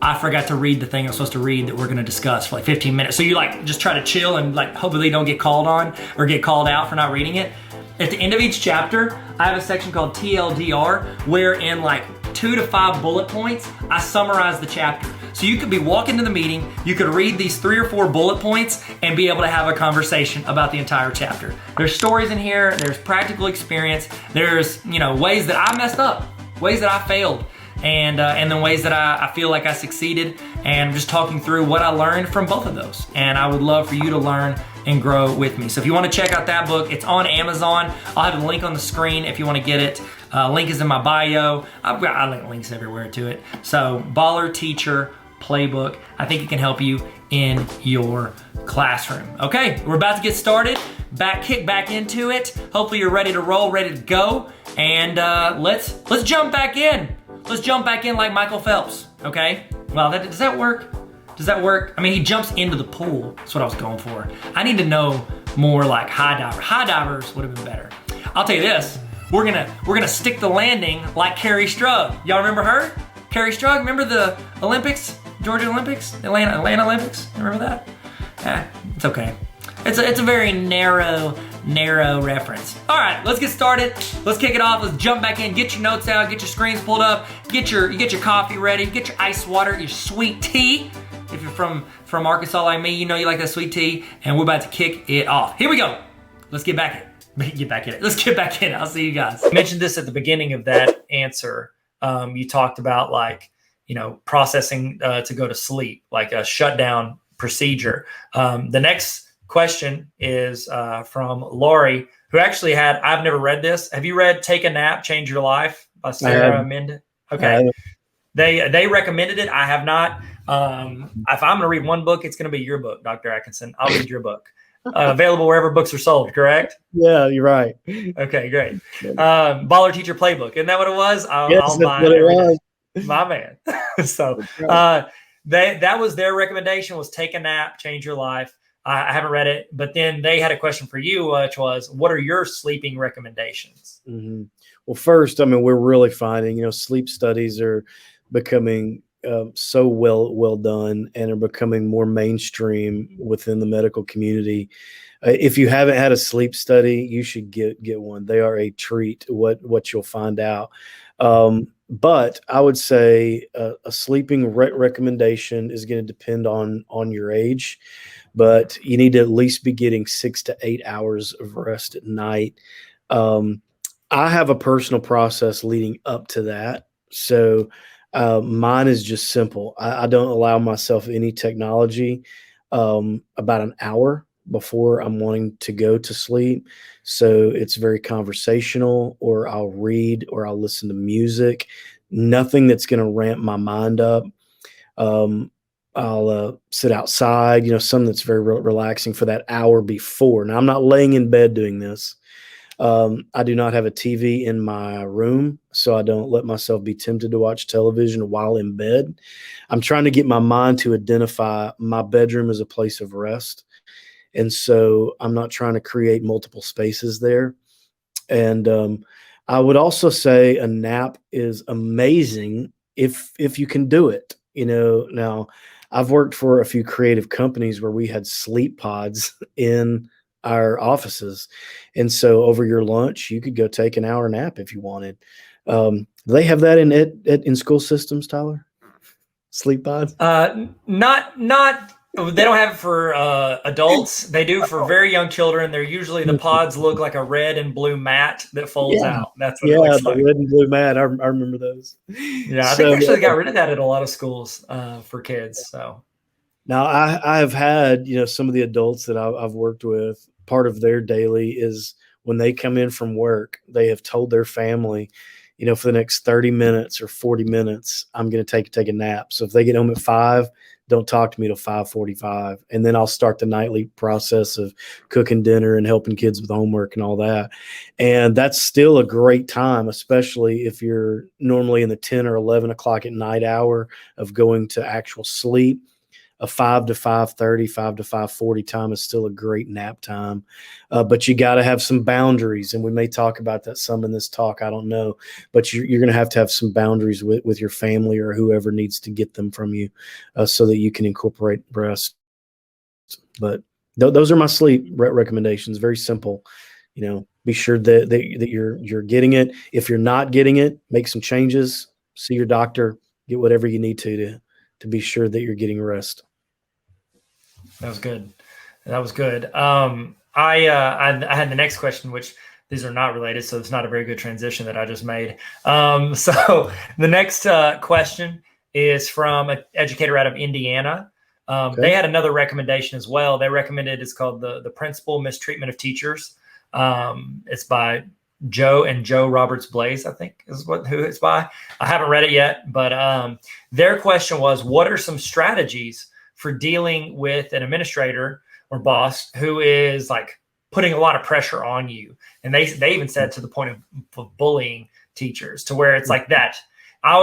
I forgot to read the thing I'm supposed to read that we're gonna discuss for like 15 minutes. So you like just try to chill and like hopefully don't get called on or get called out for not reading it. At the end of each chapter, I have a section called TLDR where in like 2 to 5 bullet points, I summarize the chapter. So you could be walking to the meeting, you could read these 3 or 4 bullet points and be able to have a conversation about the entire chapter. There's stories in here, there's practical experience, there's ways that I messed up, ways that I failed, and then ways that I feel like I succeeded, and just talking through what I learned from both of those. And I would love for you to learn and grow with me. So if you want to check out that book, it's on Amazon. I'll have a link on the screen if you want to get it. Link is in my bio. I link links everywhere to it. So Baller Teacher Playbook. I think it can help you in your classroom. Okay, we're about to get started. Kick back into it. Hopefully you're ready to roll, ready to go. And let's jump back in. Let's jump back in like Michael Phelps, okay? Well, does that work? Does that work? I mean, he jumps into the pool. That's what I was going for. I need to know more like high diver. High divers would have been better. I'll tell you this. We're gonna stick the landing like Carrie Strug. Y'all remember her? Carrie Strug, remember the Olympics? Georgia Olympics? Atlanta Olympics? Remember that? It's okay. It's a very narrow reference. All right, let's get started. Let's kick it off. Let's jump back in. Get your notes out. Get your screens pulled up. Get your coffee ready. Get your ice water. Your sweet tea. If you're from Arkansas like me, you know you like that sweet tea. And we're about to kick it off. Here we go. Let's get back in it. Let's get back in it. I'll see you guys. I mentioned this at the beginning of that answer. You talked about processing to go to sleep, like a shutdown procedure. The next question is from Laurie, who actually I've never read this. Have you read Take a Nap, Change Your Life by I have, Sarah Mendon? I Okay. have, They recommended it. I have not. If I'm going to read one book, it's going to be your book, Dr. Atkinson. I'll read your book. Available wherever books are sold, correct? yeah, you're right. Okay, great. Baller Teacher Playbook. Isn't that what it was? Yes, I'll that's buy what it it every day. was. My man. So That's right. that was their recommendation, was take a nap, change your life. I haven't read it, but then they had a question for you, which was, what are your sleeping recommendations? Mm-hmm. Well, first, I mean, we're really finding, sleep studies are becoming so well done and are becoming more mainstream within the medical community. If you haven't had a sleep study, you should get one. They are a treat. What you'll find out. But I would say a sleeping recommendation is going to depend on your age, but you need to at least be getting 6 to 8 hours of rest at night. Um, I have a personal process leading up to that. So mine is just simple. I don't allow myself any technology about an hour before I'm wanting to go to sleep. So it's very conversational, or I'll read, or I'll listen to music. Nothing that's going to ramp my mind up. Um, I'll sit outside, something that's very relaxing for that hour before. Now, I'm not laying in bed doing this. I do not have a TV in my room, so I don't let myself be tempted to watch television while in bed. I'm trying to get my mind to identify my bedroom as a place of rest. And so I'm not trying to create multiple spaces there. And I would also say a nap is amazing if you can do it. Now I've worked for a few creative companies where we had sleep pods in our offices, and so over your lunch you could go take an hour nap if you wanted. Do they have that in school systems, Tyler? Sleep pods? Not they don't have it for adults. They do for very young children. They're usually, the pods look like a red and blue mat that folds Yeah, out. That's what it yeah, looks the like. red and blue mat. I remember those. Yeah, I think So actually they got rid of that at a lot of schools for kids. So now I have had, some of the adults that I've worked with, part of their daily is when they come in from work, they have told their family, for the next 30 minutes or 40 minutes, I'm going to take a nap. So if they get home at 5, don't talk to me till 5:45. And then I'll start the nightly process of cooking dinner and helping kids with homework and all that. And that's still a great time, especially if you're normally in the 10 or 11 o'clock at night hour of going to actual sleep. A 5 to 5:30, 5 to 5:40 time is still a great nap time. But you got to have some boundaries. And we may talk about that some in this talk. I don't know. But you're going to have some boundaries with your family or whoever needs to get them from you so that you can incorporate rest. But those are my sleep recommendations. Very simple. Be sure that you're getting it. If you're not getting it, make some changes. See your doctor. Get whatever you need to be sure that you're getting rest. that was good. That was good. I had the next question, which these are not related, so it's not a very good transition that I just made. So the next question is from an educator out of Indiana. Okay. They had another recommendation as well. They recommended, it's called the Principal Mistreatment of Teachers. It's by Joe and Joe Roberts Blaze, I think is who it's by. I haven't read it yet, but their question was, what are some strategies for dealing with an administrator or boss who is like putting a lot of pressure on you? And they even said to the point of bullying teachers, to where it's like that. I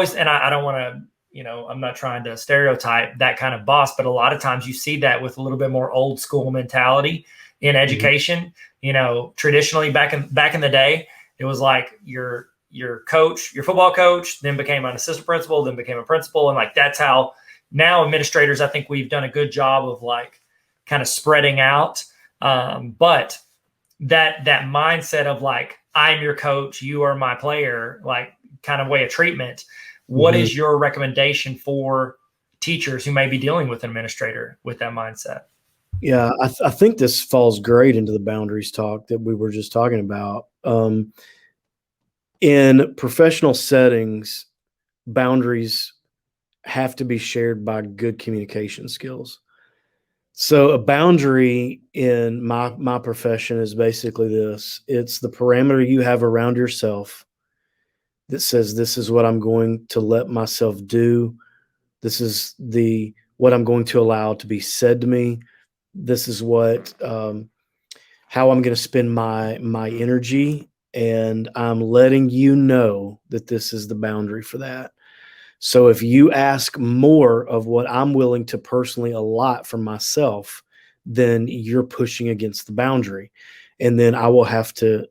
don't want to, I'm not trying to stereotype that kind of boss, but a lot of times you see that with a little bit more old school mentality in education. Traditionally back in the day, it was like your coach, your football coach, then became an assistant principal, then became a principal. And like, that's how now administrators, I think we've done a good job of like kind of spreading out. But that mindset of like, I'm your coach, you are my player, like kind of way of treatment. What is your recommendation for teachers who may be dealing with an administrator with that mindset? Yeah, I think this falls great into the boundaries talk that we were just talking about. In professional settings, boundaries have to be shared by good communication skills. So a boundary in my profession is basically this. It's the parameter you have around yourself that says, this is what I'm going to let myself do. This is what I'm going to allow to be said to me. This is how I'm going to spend my energy. And I'm letting you know that this is the boundary for that. So if you ask more of what I'm willing to personally allot from myself, then you're pushing against the boundary. And then I will have to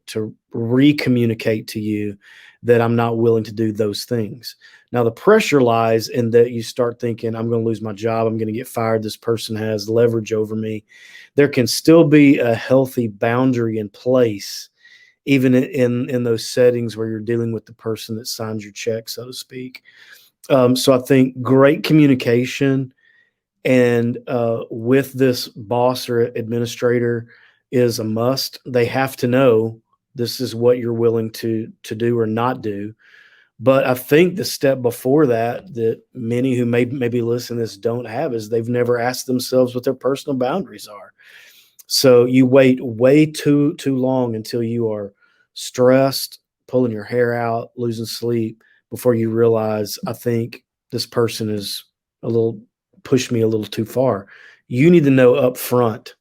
re-communicate to you that I'm not willing to do those things. Now the pressure lies in that you start thinking, I'm going to lose my job, I'm going to get fired, this person has leverage over me. There can still be a healthy boundary in place, even in those settings where you're dealing with the person that signs your check, so to speak. So I think great communication and with this boss or administrator is a must. They have to know this is what you're willing to do or not do. But I think the step before that many who maybe listen to this don't have is they've never asked themselves what their personal boundaries are. So you wait way too long until you are stressed, pulling your hair out, losing sleep before you realize, I think this person is pushed me a little too far. You need to know up front,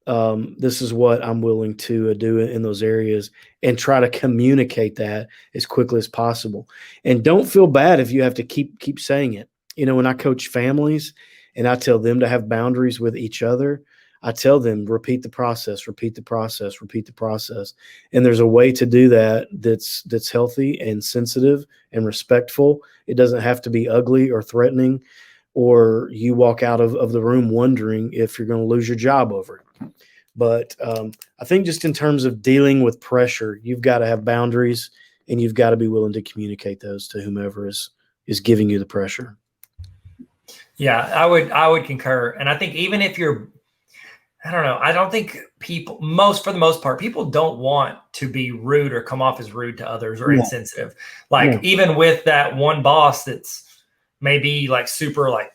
this is what I'm willing to do in those areas, and try to communicate that as quickly as possible. And don't feel bad if you have to keep saying it. When I coach families and I tell them to have boundaries with each other, I tell them, repeat the process, repeat the process, repeat the process. And there's a way to do that that's healthy and sensitive and respectful. It doesn't have to be ugly or threatening, or you walk out of the room wondering if you're going to lose your job over it. But I think just in terms of dealing with pressure, you've got to have boundaries, and you've got to be willing to communicate those to whomever is giving you the pressure. Yeah, I would concur. And I think even if I don't know, I don't think for the most part, people don't want to be rude or come off as rude to others or insensitive. Like even with that one boss that's maybe like super like,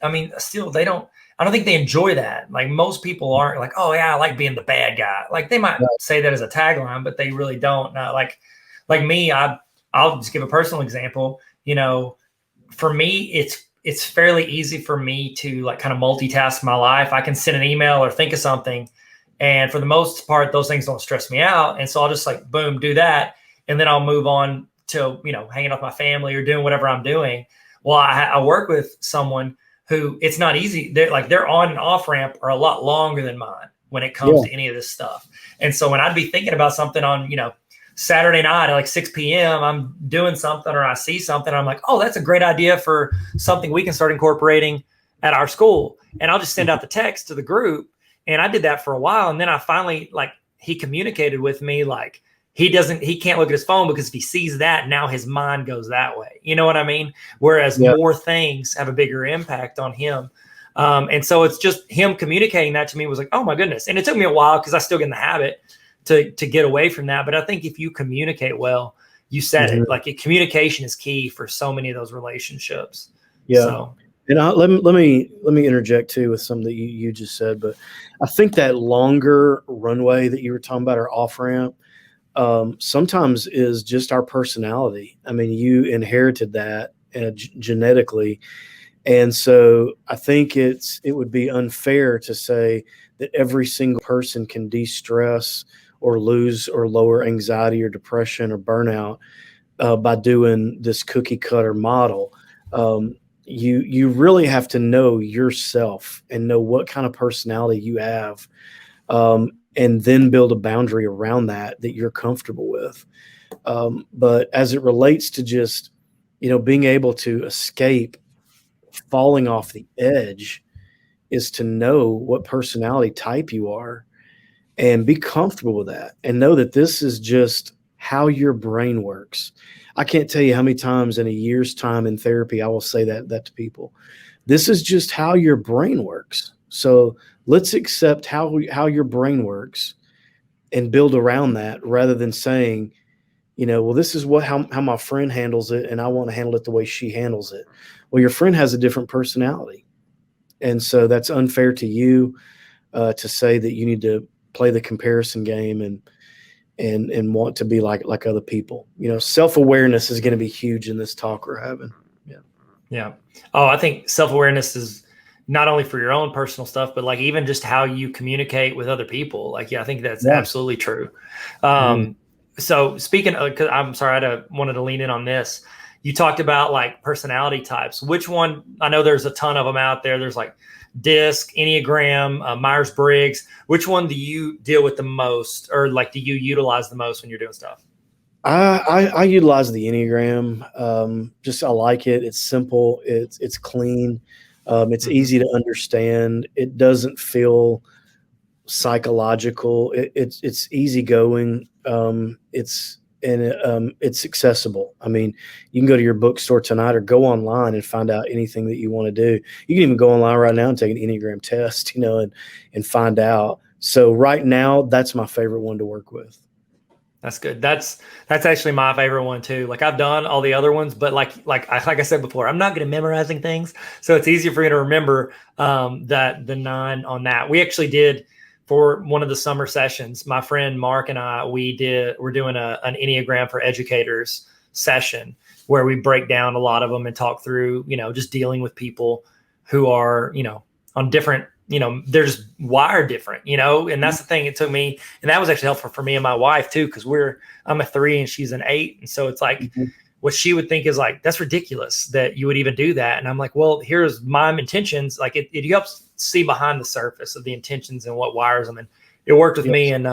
I mean, still I don't think they enjoy that. Like most people aren't like, oh yeah, I like being the bad guy. Like they might say that as a tagline, but they really don't. Like me, I'll just give a personal example. For me, it's fairly easy for me to like kind of multitask my life. I can send an email or think of something. And for the most part, those things don't stress me out. And so I'll just like, boom, do that. And then I'll move on to, hanging out with my family or doing whatever I'm doing. Well, I work with someone who it's not easy. Their on and off ramp are a lot longer than mine when it comes to any of this stuff. And so when I'd be thinking about something on, Saturday night at like 6 p.m., I'm doing something or I see something. I'm like, oh, that's a great idea for something we can start incorporating at our school. And I'll just send out the text to the group. And I did that for a while. And then I finally, he communicated with me, like, he can't look at his phone because if he sees that, now his mind goes that way. You know what I mean? Whereas more things have a bigger impact on him. And so it's just him communicating that to me was like, oh my goodness. And it took me a while because I still get in the habit to get away from that. But I think if you communicate well, you said it, like communication is key for so many of those relationships. Yeah. So. And let me interject too with something that you just said, but I think that longer runway that you were talking about, or off ramp, sometimes is just our personality. I mean, you inherited that genetically. And so I think it would be unfair to say that every single person can de-stress or lose or lower anxiety or depression or burnout by doing this cookie cutter model. You really have to know yourself and know what kind of personality you have, and then build a boundary around that you're comfortable with. But as it relates to just, being able to escape falling off the edge, is to know what personality type you are and be comfortable with that and know that this is just how your brain works. I can't tell you how many times in a year's time in therapy I will say that to people. This is just how your brain works. So let's accept how your brain works and build around that, rather than saying, well, this is how my friend handles it, and I want to handle it the way she handles it. Well, your friend has a different personality. And so that's unfair to you to say that you need to play the comparison game. And and want to be like other people. Self-awareness is going to be huge in this talk we're having. Yeah. Oh, I think self-awareness is not only for your own personal stuff, but like even just how you communicate with other people. Like, I think that's absolutely true. So speaking of, 'cause I'm sorry, wanted to lean in on this. You talked about like personality types. Which one? I know there's a ton of them out there. There's like DISC, Enneagram, Myers-Briggs. Which one do you deal with the most, or like do you utilize the most when you're doing stuff? I utilize the Enneagram. I like it. It's simple. It's clean. It's easy to understand. It doesn't feel psychological. It's easygoing. It's accessible. I mean, you can go to your bookstore tonight or go online and find out anything that you want to do. You can even go online right now and take an Enneagram test, and find out. So right now, that's my favorite one to work with. That's good. That's actually my favorite one too. Like I've done all the other ones, but like I said before, I'm not good at memorizing things, so it's easier for me to remember that the 9 on that. We actually did for one of the summer sessions. My friend Mark and I, we're doing an Enneagram for Educators session where we break down a lot of them and talk through, just dealing with people who are, on different. They're just wired different, and that's the thing. It took me, and that was actually helpful for me and my wife too, because I'm a 3 and she's an 8. And so it's like what she would think is like, that's ridiculous that you would even do that. And I'm like, well, here's my intentions. Like it helps see behind the surface of the intentions and what wires them. And it worked with me. And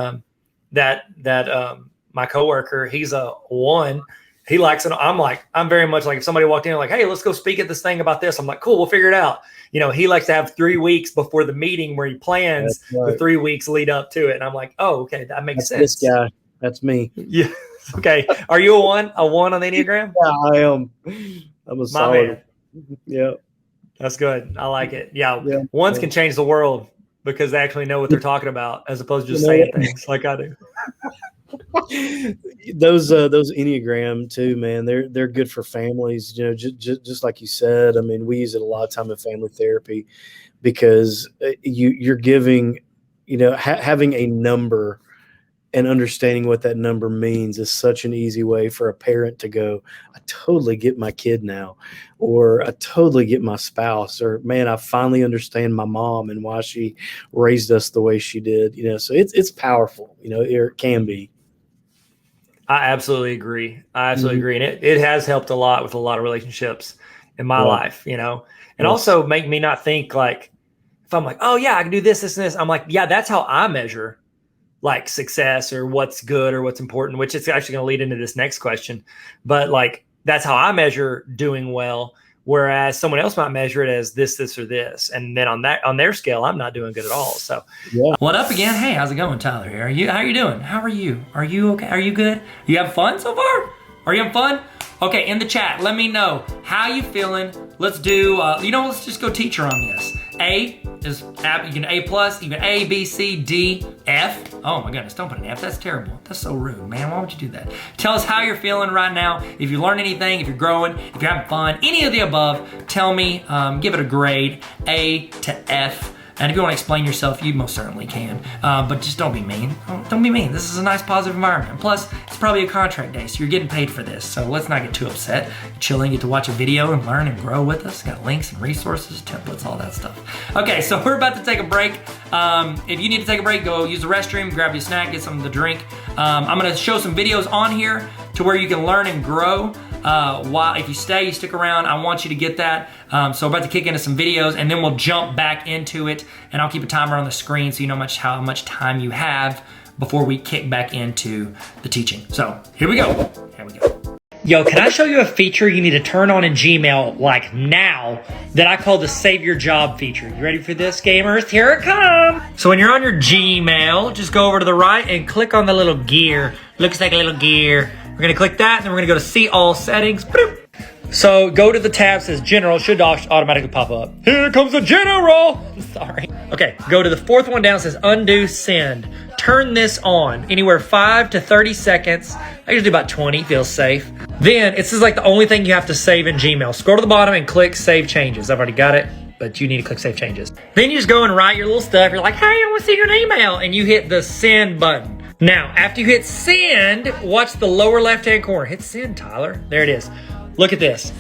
my coworker, he's a 1. He likes it. I'm very much like, if somebody walked in like, hey, let's go speak at this thing about this. I'm like, cool, we'll figure it out. He likes to have 3 weeks before the meeting where he plans the 3 weeks lead up to it. And I'm like, oh, okay, that makes sense. This guy, that's me. Yeah. Okay. Are you a 1 on the Enneagram? Yeah, I am. I'm a solid. Man. Yeah. That's good. I like it. Yeah. 1s can change the world because they actually know what they're talking about as opposed to just saying things like I do. Those Enneagram too, man, they're good for families, just like you said. I mean, we use it a lot of time in family therapy because you're giving, having a number and understanding what that number means is such an easy way for a parent to go, I totally get my kid now, or I totally get my spouse, or man, I finally understand my mom and why she raised us the way she did, so it's powerful, it can be. I absolutely agree. And it has helped a lot with a lot of relationships in my life, and also make me not think like, if I'm like, oh yeah, I can do this, and this. I'm like, yeah, that's how I measure like success or what's good or what's important, which is actually going to lead into this next question. But like, that's how I measure doing well. Whereas someone else might measure it as this, or this. And then on their scale, I'm not doing good at all. So What up again? Hey, how's it going, Tyler here? How are you doing? How are you? Are you okay? Are you good? You having fun so far? Are you having fun? Okay, in the chat, let me know how you feeling. Let's do, let's just go teacher on this. A is, you can A+, you can A, B, C, D, F. Oh my goodness, don't put an F, that's terrible. That's so rude, man, why would you do that? Tell us how you're feeling right now. If you learned anything, if you're growing, if you're having fun, any of the above, tell me, give it a grade, A to F. And if you want to explain yourself, you most certainly can. But just don't be mean. Don't be mean. This is a nice, positive environment. Plus, it's probably a contract day, so you're getting paid for this. So let's not get too upset. You're chilling, get to watch a video and learn and grow with us. Got links and resources, templates, all that stuff. Okay, so we're about to take a break. If you need to take a break, go use the restroom, grab you a snack, get something to drink. I'm going to show some videos on here to where you can learn and grow. If you stick around, I want you to get that. So we're about to kick into some videos and then we'll jump back into it, and I'll keep a timer on the screen so you know how much time you have before we kick back into the teaching. So here we go. Yo, can I show you a feature you need to turn on in Gmail like now that I call the Save Your Job feature? You ready for this, gamers? Here it comes. So when you're on your Gmail, just go over to the right and click on the little gear. Looks like a little gear. We're gonna click that, and then we're gonna go to see all settings. Boop. So go to the tab that says general, should automatically pop up. Here comes the general. Sorry. Okay, go to the fourth one down, it says undo send. Turn this on anywhere 5 to 30 seconds. I usually do about 20, feels safe. Then this is like the only thing you have to save in Gmail. Scroll to the bottom and click save changes. I've already got it, but you need to click save changes. Then you just go and write your little stuff. You're like, hey, I want to see your email. And you hit the send button. Now, after you hit send, watch the lower left-hand corner. Hit send, Tyler. There it is. Look at this.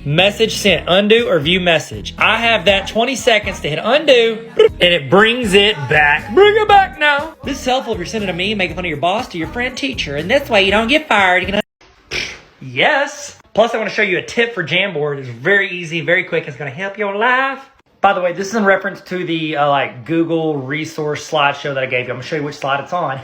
Message sent, undo or view message. I have that 20 seconds to hit undo, and it brings it back. Bring it back now. This is helpful if you're sending a meme, making fun of your boss to your friend teacher, and this way you don't get fired. You can yes. Plus, I want to show you a tip for Jamboard. It's very easy, very quick. It's going to help your life. By the way, this is in reference to the Google resource slideshow that I gave you. I'm going to show you which slide it's on.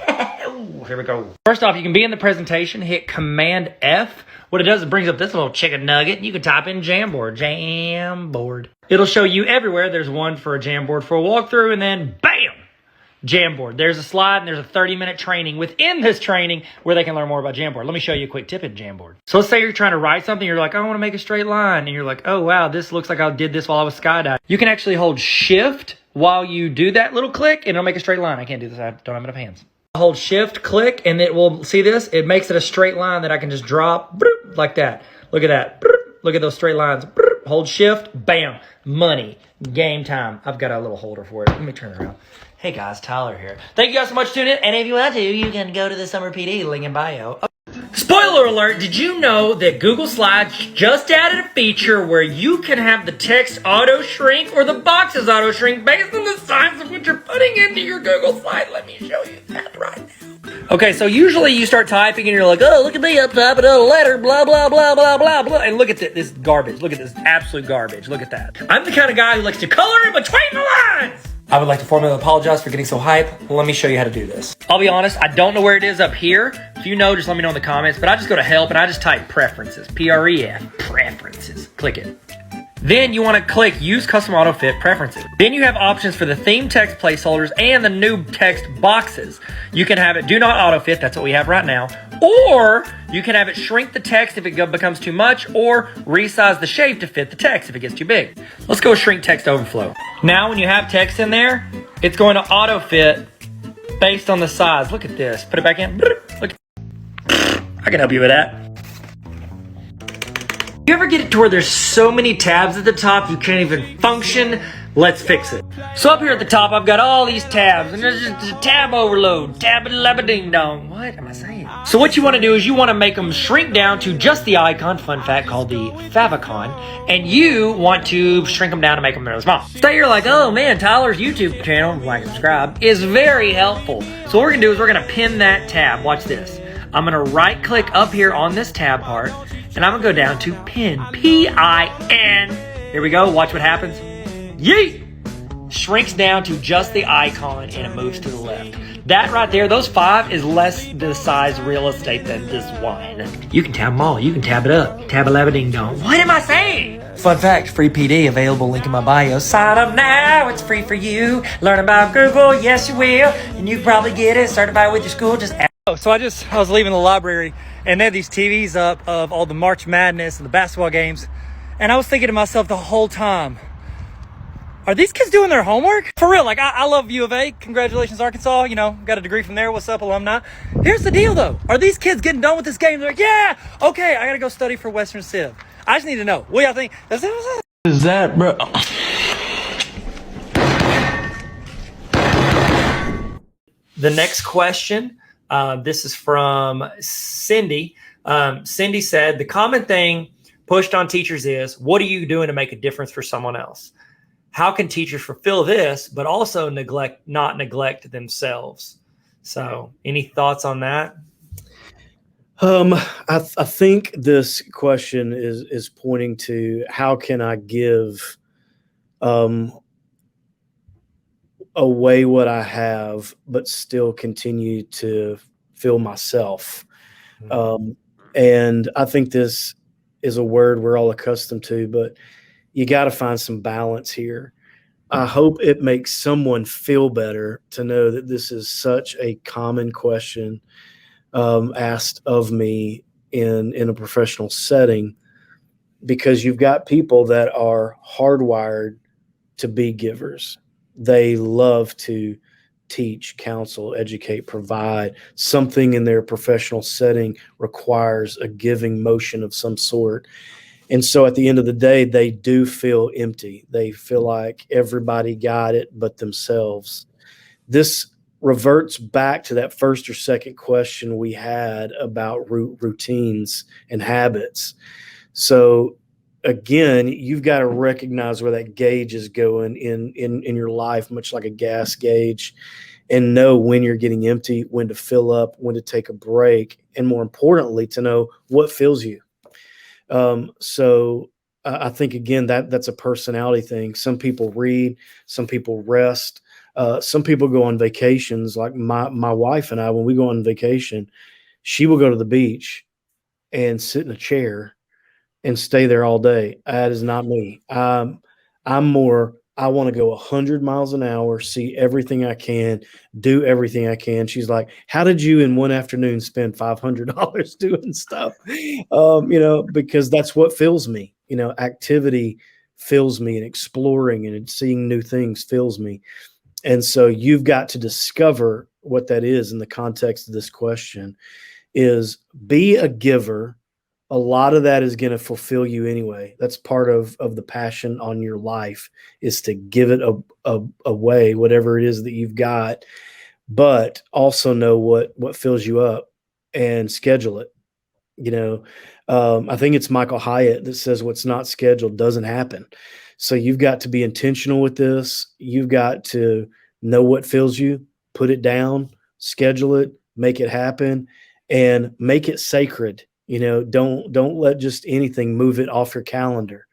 Ooh, here we go. First off, you can be in the presentation, hit Command F. What it does is it brings up this little chicken nugget. You can type in Jamboard. Jamboard. It'll show you everywhere. There's one for a Jamboard for a walkthrough, and then bam! Jamboard. There's a slide, and there's a 30-minute training within this training where they can learn more about Jamboard. Let me show you a quick tip in Jamboard. So let's say you're trying to write something. You're like, I want to make a straight line. And you're like, oh, wow, this looks like I did this while I was skydiving. You can actually hold Shift while you do that little click, and it'll make a straight line. I can't do this. I don't have enough hands. Hold Shift, click, and it will, see this? It makes it a straight line that I can just drop like that. Look at that. Look at those straight lines. Hold Shift, bam, money, game time. I've got a little holder for it. Let me turn it around. Hey guys, Tyler here. Thank you guys so much for tuning in. And if you want to, you can go to the Summer PD link in bio. Spoiler alert, did you know that Google Slides just added a feature where you can have the text auto shrink or the boxes auto shrink based on the size of what you're putting into your Google Slide? Let me show you that right now. Okay, so usually you start typing and you're like, oh, look at me up top and a letter, blah, blah, blah, blah, blah, blah. And look at this garbage. Look at this absolute garbage. Look at that. I'm the kind of guy who likes to color in between the lines. I would like to formally apologize for getting so hype. Let me show you how to do this. I'll be honest, I don't know where it is up here. If you know, just let me know in the comments. But I just go to help and I just type preferences. P-R-E-F, preferences. Click it. Then you want to click use custom auto fit preferences. Then you have options for the theme text placeholders and the new text boxes. You can have it do not auto fit. That's what we have right now. Or you can have it shrink the text if it becomes too much, or resize the shape to fit the text if it gets too big. Let's go shrink text overflow. Now when you have text in there, it's going to auto fit based on the size. Look at this. Put it back in. Look. I can help you with that. You ever get it to where there's so many tabs at the top you can't even function? Let's fix it. So up here at the top, I've got all these tabs, and there's just a tab overload, tab-a-labba-ding-dong. What am I saying? So what you want to do is you want to make them shrink down to just the icon, fun fact, called the favicon, and you want to shrink them down to make them really small. So you're like, oh man, Tyler's YouTube channel, like and subscribe, is very helpful. So what we're going to do is we're going to pin that tab. Watch this. I'm going to right click up here on this tab part, and I'm going to go down to pin, P-I-N. Here we go. Watch what happens. Yeet! Shrinks down to just the icon and it moves to the left. That right there, those 5 is less the size real estate than this one. You can tab them all. You can tab it up. Tab-a-labba-ding-dong. What am I saying? Fun fact, free PD available, link in my bio. Sign up now, it's free for you. Learn about Google, yes you will. And you can probably get it certified with your school. Just ask. Oh, so I was leaving the library and they had these TVs up of all the March Madness and the basketball games. And I was thinking to myself the whole time, are these kids doing their homework? For real, like I love U of A. Congratulations, Arkansas. You know, got a degree from there. What's up, alumni? Here's the deal though. Are these kids getting done with this game? They're like, yeah, okay, I gotta go study for Western Civ. I just need to know. What y'all think? What is that, bro? The next question, this is from Cindy. Cindy said, the common thing pushed on teachers is, what are you doing to make a difference for someone else? How can teachers fulfill this, but also not neglect themselves? So any thoughts on that? I think this question is pointing to how can I give away what I have, but still continue to feel myself. And I think this is a word we're all accustomed to, but you got to find some balance here. I hope it makes someone feel better to know that this is such a common question asked of me in a professional setting, because you've got people that are hardwired to be givers. They love to teach, counsel, educate, provide. Something in their professional setting requires a giving motion of some sort. And so at the end of the day, they do feel empty. They feel like everybody got it but themselves. This reverts back to that first or second question we had about routines and habits. So again, you've got to recognize where that gauge is going in your life, much like a gas gauge, and know when you're getting empty, when to fill up, when to take a break, and more importantly, to know what fills you. So I think again that's a personality thing. Some people read, some people rest, some people go on vacations. Like my wife and I, when we go on vacation, she will go to the beach and sit in a chair and stay there all day. That is not me. I'm more, I want to go 100 miles an hour, see everything I can, do everything I can. She's like, how did you in one afternoon spend $500 doing stuff? Because that's what fills me. Activity fills me, and exploring and seeing new things fills me. And so you've got to discover what that is in the context of this question. Is be a giver. A lot of that is going to fulfill you anyway. That's part of the passion on your life, is to give it away, whatever it is that you've got, but also know what fills you up and schedule it. I think it's Michael Hyatt that says what's not scheduled doesn't happen. So you've got to be intentional with this. You've got to know what fills you, put it down, schedule it, make it happen, and make it sacred. Don't let just anything move it off your calendar.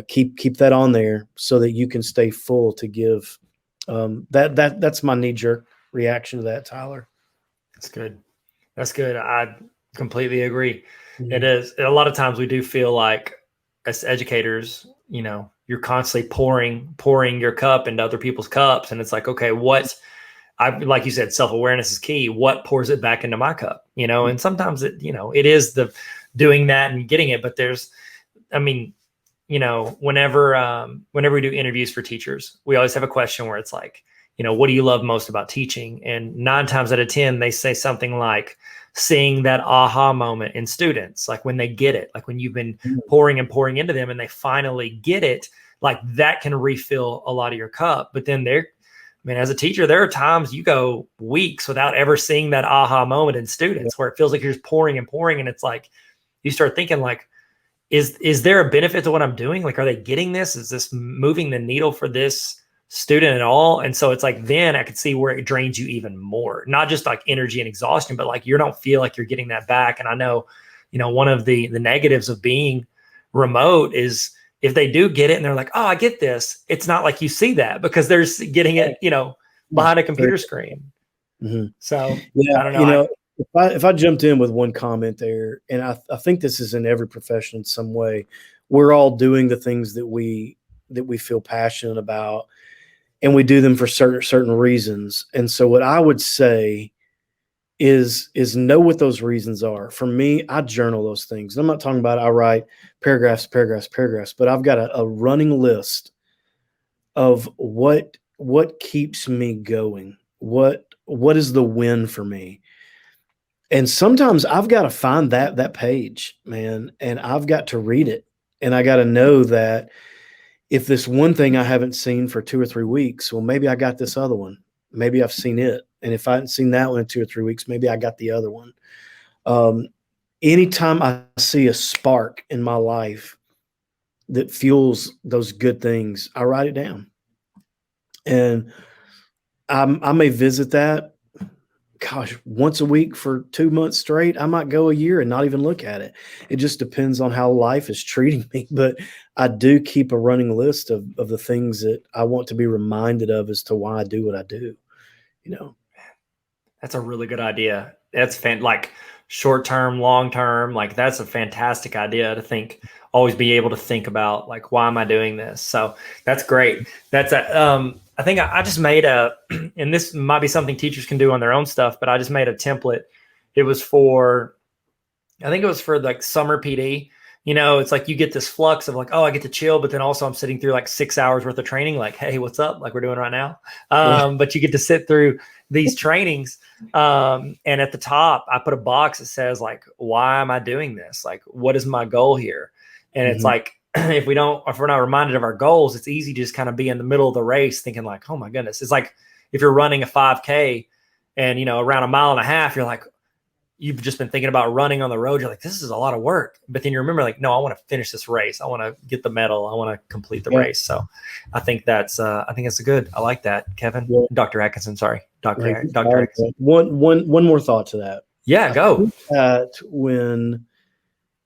Keep that on there so that you can stay full to give. That's my knee-jerk reaction to that, Tyler. That's good. That's good. I completely agree. Mm-hmm. It is. A lot of times we do feel like, as educators, you're constantly pouring your cup into other people's cups, and it's like, okay, like you said, self-awareness is key. What pours it back into my cup, and sometimes it is the doing that and getting it. But whenever we do interviews for teachers, we always have a question where it's like, what do you love most about teaching? And 9 times out of 10, they say something like seeing that aha moment in students, like when they get it, like when you've been pouring and pouring into them and they finally get it, like that can refill a lot of your cup. But then as a teacher, there are times you go weeks without ever seeing that aha moment in students, where it feels like you're just pouring and pouring. And it's like, you start thinking like, is there a benefit to what I'm doing? Like, are they getting this? Is this moving the needle for this student at all? And so it's like, then I could see where it drains you even more, not just like energy and exhaustion, but like you don't feel like you're getting that back. And I know, one of the negatives of being remote is, if they do get it and they're like, oh, I get this, it's not like you see that because they're getting it, behind a computer screen. Mm-hmm. So yeah, I don't know. If I jumped in with one comment there, and I think this is in every profession in some way, we're all doing the things that we feel passionate about, and we do them for certain reasons. And so what I would say is know what those reasons are. For me, I journal those things. I'm not talking about I write paragraphs, but I've got a running list of what keeps me going. What is the win for me? And sometimes I've got to find that page, man, and I've got to read it. And I got to know that if this one thing I haven't seen for 2 or 3 weeks, well, maybe I got this other one. Maybe I've seen it. And if I hadn't seen that one in 2 or 3 weeks, maybe I got the other one. Anytime I see a spark in my life that fuels those good things, I write it down. And I may visit that, once a week for 2 months straight. I might go a year and not even look at it. It just depends on how life is treating me. But I do keep a running list of the things that I want to be reminded of as to why I do what I do. That's a really good idea. That's like short-term, long-term, like that's a fantastic idea to think, always be able to think about like, why am I doing this? So that's great. That's I think I just made and this might be something teachers can do on their own stuff, but I just made a template. It was for like summer PD. It's like you get this flux of like, oh, I get to chill, but then also I'm sitting through like 6 hours worth of training. Like, hey, what's up? Like we're doing right now. But you get to sit through these trainings. And at the top, I put a box that says like, why am I doing this? Like, what is my goal here? And it's like, if we're not reminded of our goals, it's easy to just kind of be in the middle of the race thinking like, oh my goodness. It's like if you're running a 5K and, you know, around a mile and a half, you're like, you've just been thinking about running on the road. You're like, this is a lot of work. But then you remember, like, no, I want to finish this race. I want to get the medal. I want to complete the race. So I think that's a good. I like that, Kevin. Yeah. Dr. Atkinson, sorry. Dr. Atkinson. Atkinson. One more thought to that. Yeah, go. That when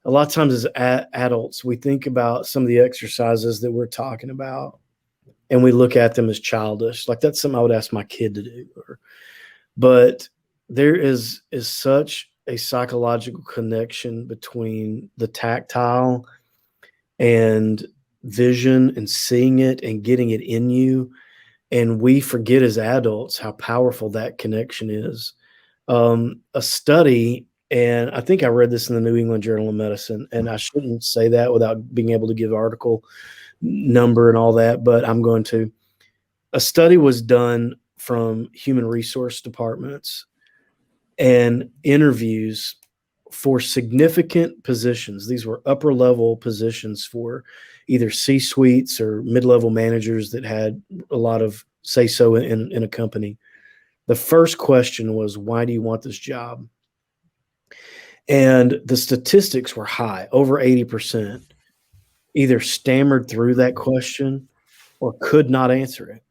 a lot of times as adults, we think about some of the exercises that we're talking about and we look at them as childish. Like that's something I would ask my kid to do. But there is such a psychological connection between the tactile and vision and seeing it and getting it in you. And we forget as adults how powerful that connection is. A study, and I think I read this in the New England Journal of Medicine, and I shouldn't say that without being able to give article number and all that, but I'm going to. A study was done from human resource departments and interviews for significant positions. These were upper level positions for either C-suites or mid-level managers that had a lot of say-so in a company. The first question was, why do you want this job? And the statistics were high, over 80%, either stammered through that question or could not answer it.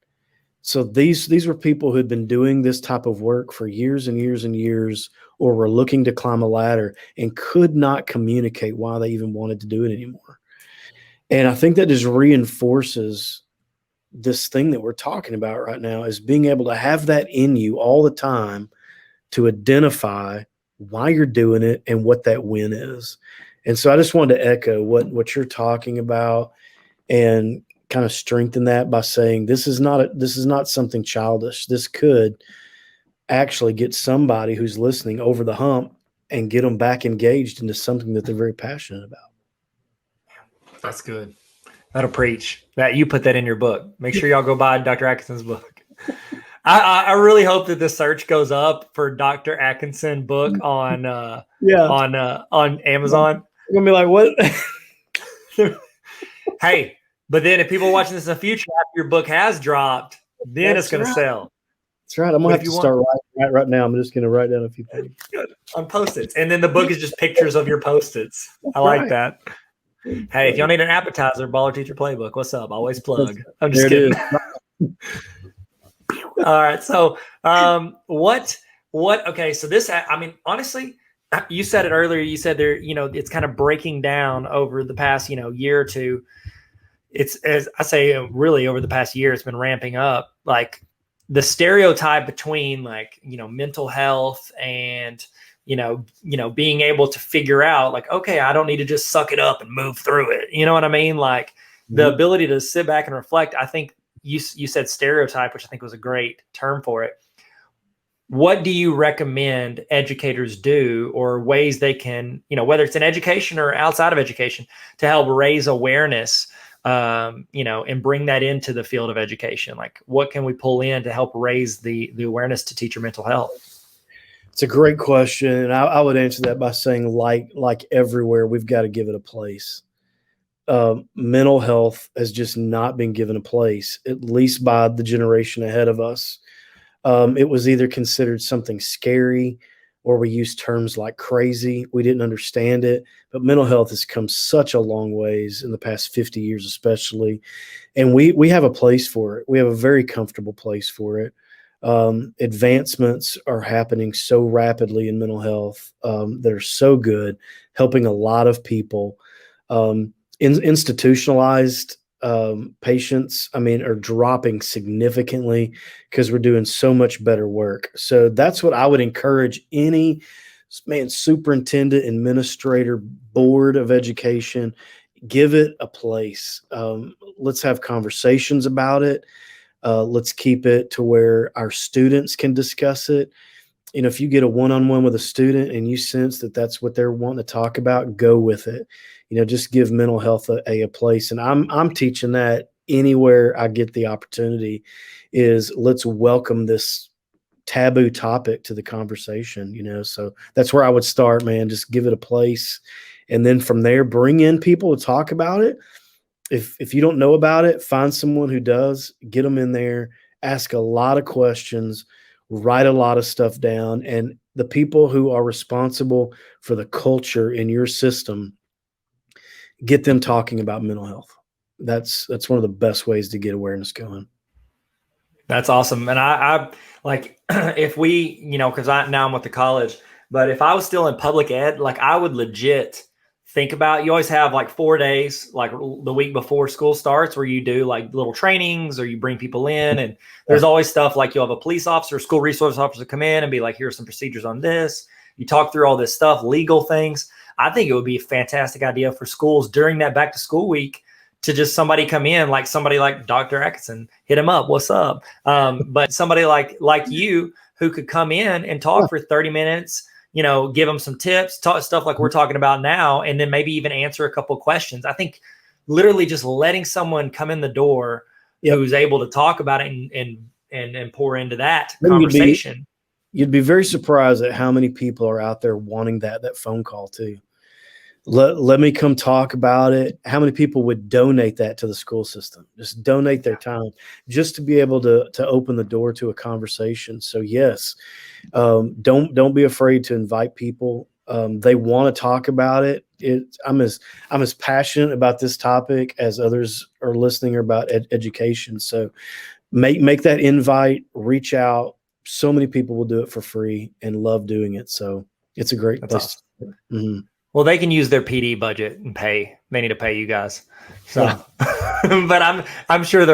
So these were people who had been doing this type of work for years and years and years, or were looking to climb a ladder and could not communicate why they even wanted to do it anymore. And I think that just reinforces this thing that we're talking about right now, is being able to have that in you all the time to identify why you're doing it and what that win is. And so I just wanted to echo what you're talking about and kind of strengthen that by saying this is not something childish. This could actually get somebody who's listening over the hump and get them back engaged into something that they're very passionate about. That's good. That'll preach. That you put that in your book. Make sure y'all go buy Dr. Atkinson's book. I really hope that the search goes up for Dr. Atkinson book on Amazon. You're gonna be like, what? Hey, but then if people are watching this in the future after your book has dropped, then it's going to sell. That's right. I'm gonna have to start writing right now. I'm just gonna write down a few things on Post-its, and then the book is just pictures of your Post-its. I like that. Hey, if y'all need an appetizer, Baller Teacher Playbook, what's up? Always plug. I'm just kidding. All right. So, okay. So this, I mean, honestly, you said it earlier. You said there, it's kind of breaking down over the past, year or two. It's, as I say, really over the past year, it's been ramping up. Like the stereotype between mental health and, being able to figure out like, okay, I don't need to just suck it up and move through it. You know what I mean? Like the ability to sit back and reflect. I think you said stereotype, which I think was a great term for it. What do you recommend educators do, or ways they can, whether it's in education or outside of education, to help raise awareness, and bring that into the field of education? Like what can we pull in to help raise the awareness to teacher mental health? It's a great question. And I would answer that by saying, like everywhere, we've got to give it a place. Mental health has just not been given a place, at least by the generation ahead of us. It was either considered something scary, or we used terms like crazy. We didn't understand it. But mental health has come such a long ways in the past 50 years, especially. And we have a place for it. We have a very comfortable place for it. Advancements are happening so rapidly in mental health that are so good, helping a lot of people. Institutionalized patients, are dropping significantly because we're doing so much better work. So that's what I would encourage any superintendent, administrator, board of education, give it a place. Let's have conversations about it. Let's keep it to where our students can discuss it. If you get a one-on-one with a student and you sense that that's what they're wanting to talk about, go with it. Just give mental health a place. And I'm teaching that anywhere I get the opportunity, is let's welcome this taboo topic to the conversation, so that's where I would start, man. Just give it a place. And then from there, bring in people to talk about it. If you don't know about it, find someone who does, get them in there, ask a lot of questions, write a lot of stuff down, and the people who are responsible for the culture in your system, get them talking about mental health. That's one of the best ways to get awareness going. That's awesome. And I like, if we, cause now I'm with the college, but if I was still in public ed, like I would legit think about, you always have like 4 days, like the week before school starts, where you do like little trainings or you bring people in, and there's always stuff like you'll have a police officer, school resource officer come in and be like, here's some procedures on this. You talk through all this stuff, legal things. I think it would be a fantastic idea for schools during that back to school week to just somebody come in, like somebody like Dr. Atkinson, hit him up. What's up? But somebody like you who could come in and talk for 30 minutes, give them some tips, talk stuff like we're talking about now, and then maybe even answer a couple of questions. I think literally just letting someone come in the door who's able to talk about it and pour into that conversation. You'd be very surprised at how many people are out there wanting that phone call too. Let me come talk about it. How many people would donate that to the school system? Just donate their time just to be able to open the door to a conversation. So yes, don't be afraid to invite people. They want to talk about it. I'm as passionate about this topic as others are listening about education. So make that invite, reach out. So many people will do it for free and love doing it. So it's a great place. Awesome. Mm-hmm. Well, they can use their PD budget and pay. They need to pay you guys. So, but I'm sure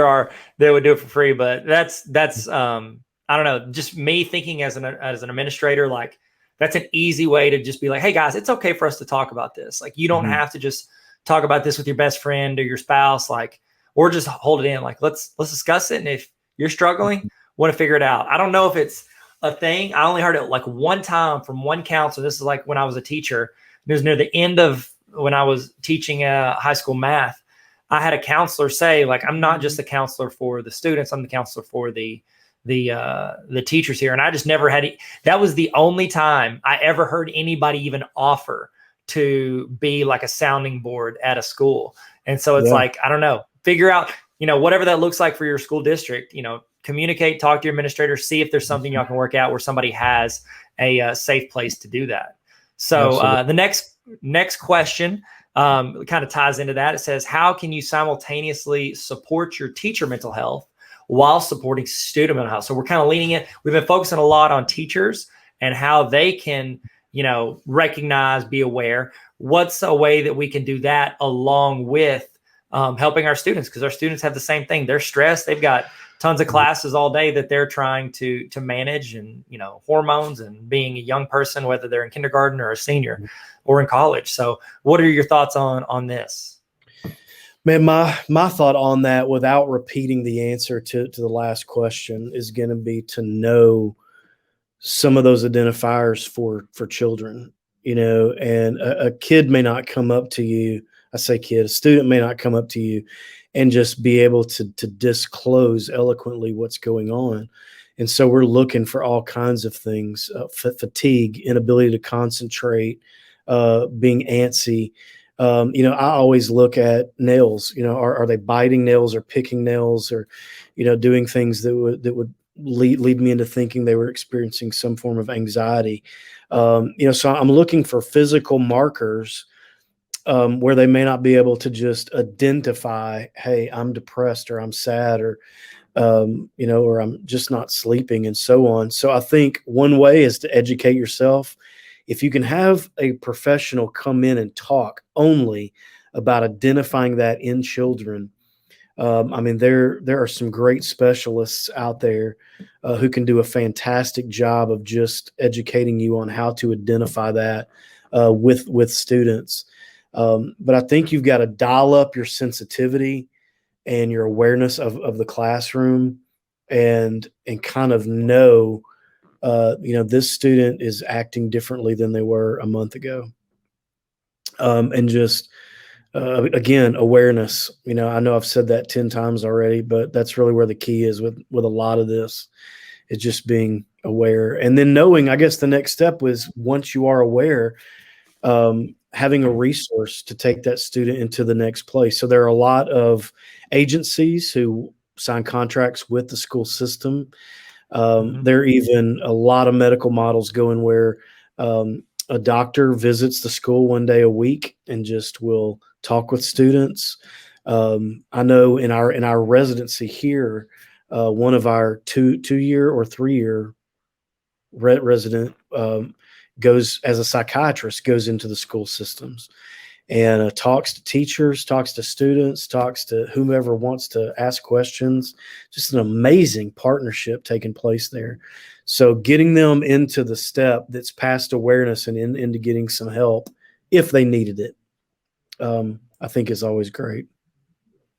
they would do it for free. But that's I don't know. Just me thinking as an administrator, like that's an easy way to just be like, hey guys, it's okay for us to talk about this. Like you don't have to just talk about this with your best friend or your spouse, like, or just hold it in. Like let's discuss it. And if you're struggling, want to figure it out. I don't know if it's a thing. I only heard it like one time from one counselor. This is like when I was a teacher. It was near the end of when I was teaching high school math. I had a counselor say, like, I'm not just the counselor for the students. I'm the counselor for the teachers here. And I just never had that was the only time I ever heard anybody even offer to be like a sounding board at a school. And so it's like, I don't know, figure out, whatever that looks like for your school district, communicate, talk to your administrator, see if there's something y'all can work out where somebody has a safe place to do that. So the next question kind of ties into that. It says, how can you simultaneously support your teacher mental health while supporting student mental health? So we're kind of leaning in. We've been focusing a lot on teachers and how they can, recognize, be aware. What's a way that we can do that along with helping our students? Because our students have the same thing. They're stressed. They've got tons of classes all day that they're trying to manage, and hormones and being a young person, whether they're in kindergarten or a senior or in college. So what are your thoughts on this? Man, my thought on that, without repeating the answer to the last question, is going to be to know some of those identifiers for children, and a kid may not come up to you. I say kid, a student may not come up to you and just be able to disclose eloquently what's going on. And so we're looking for all kinds of things, fatigue, inability to concentrate, being antsy. I always look at nails, are they biting nails or picking nails, or, doing things that would lead me into thinking they were experiencing some form of anxiety. So I'm looking for physical markers where they may not be able to just identify, hey, I'm depressed, or I'm sad, or, or I'm just not sleeping, and so on. So I think one way is to educate yourself. If you can have a professional come in and talk only about identifying that in children, there are some great specialists out there who can do a fantastic job of just educating you on how to identify that with students. But I think you've got to dial up your sensitivity and your awareness of the classroom, and kind of know, this student is acting differently than they were a month ago. And just, again, awareness. I know I've said that 10 times already, but that's really where the key is with a lot of this, is just being aware. And then knowing, I guess the next step was, once you are aware, having a resource to take that student into the next place. So there are a lot of agencies who sign contracts with the school system. Mhm. There are even a lot of medical models going where a doctor visits the school one day a week and just will talk with students. I know in our residency here, one of our two-year or 3-year resident goes as a psychiatrist, goes into the school systems and talks to teachers, talks to students, talks to whomever wants to ask questions. Just an amazing partnership taking place there. So getting them into the step that's past awareness and into getting some help if they needed it, I think is always great.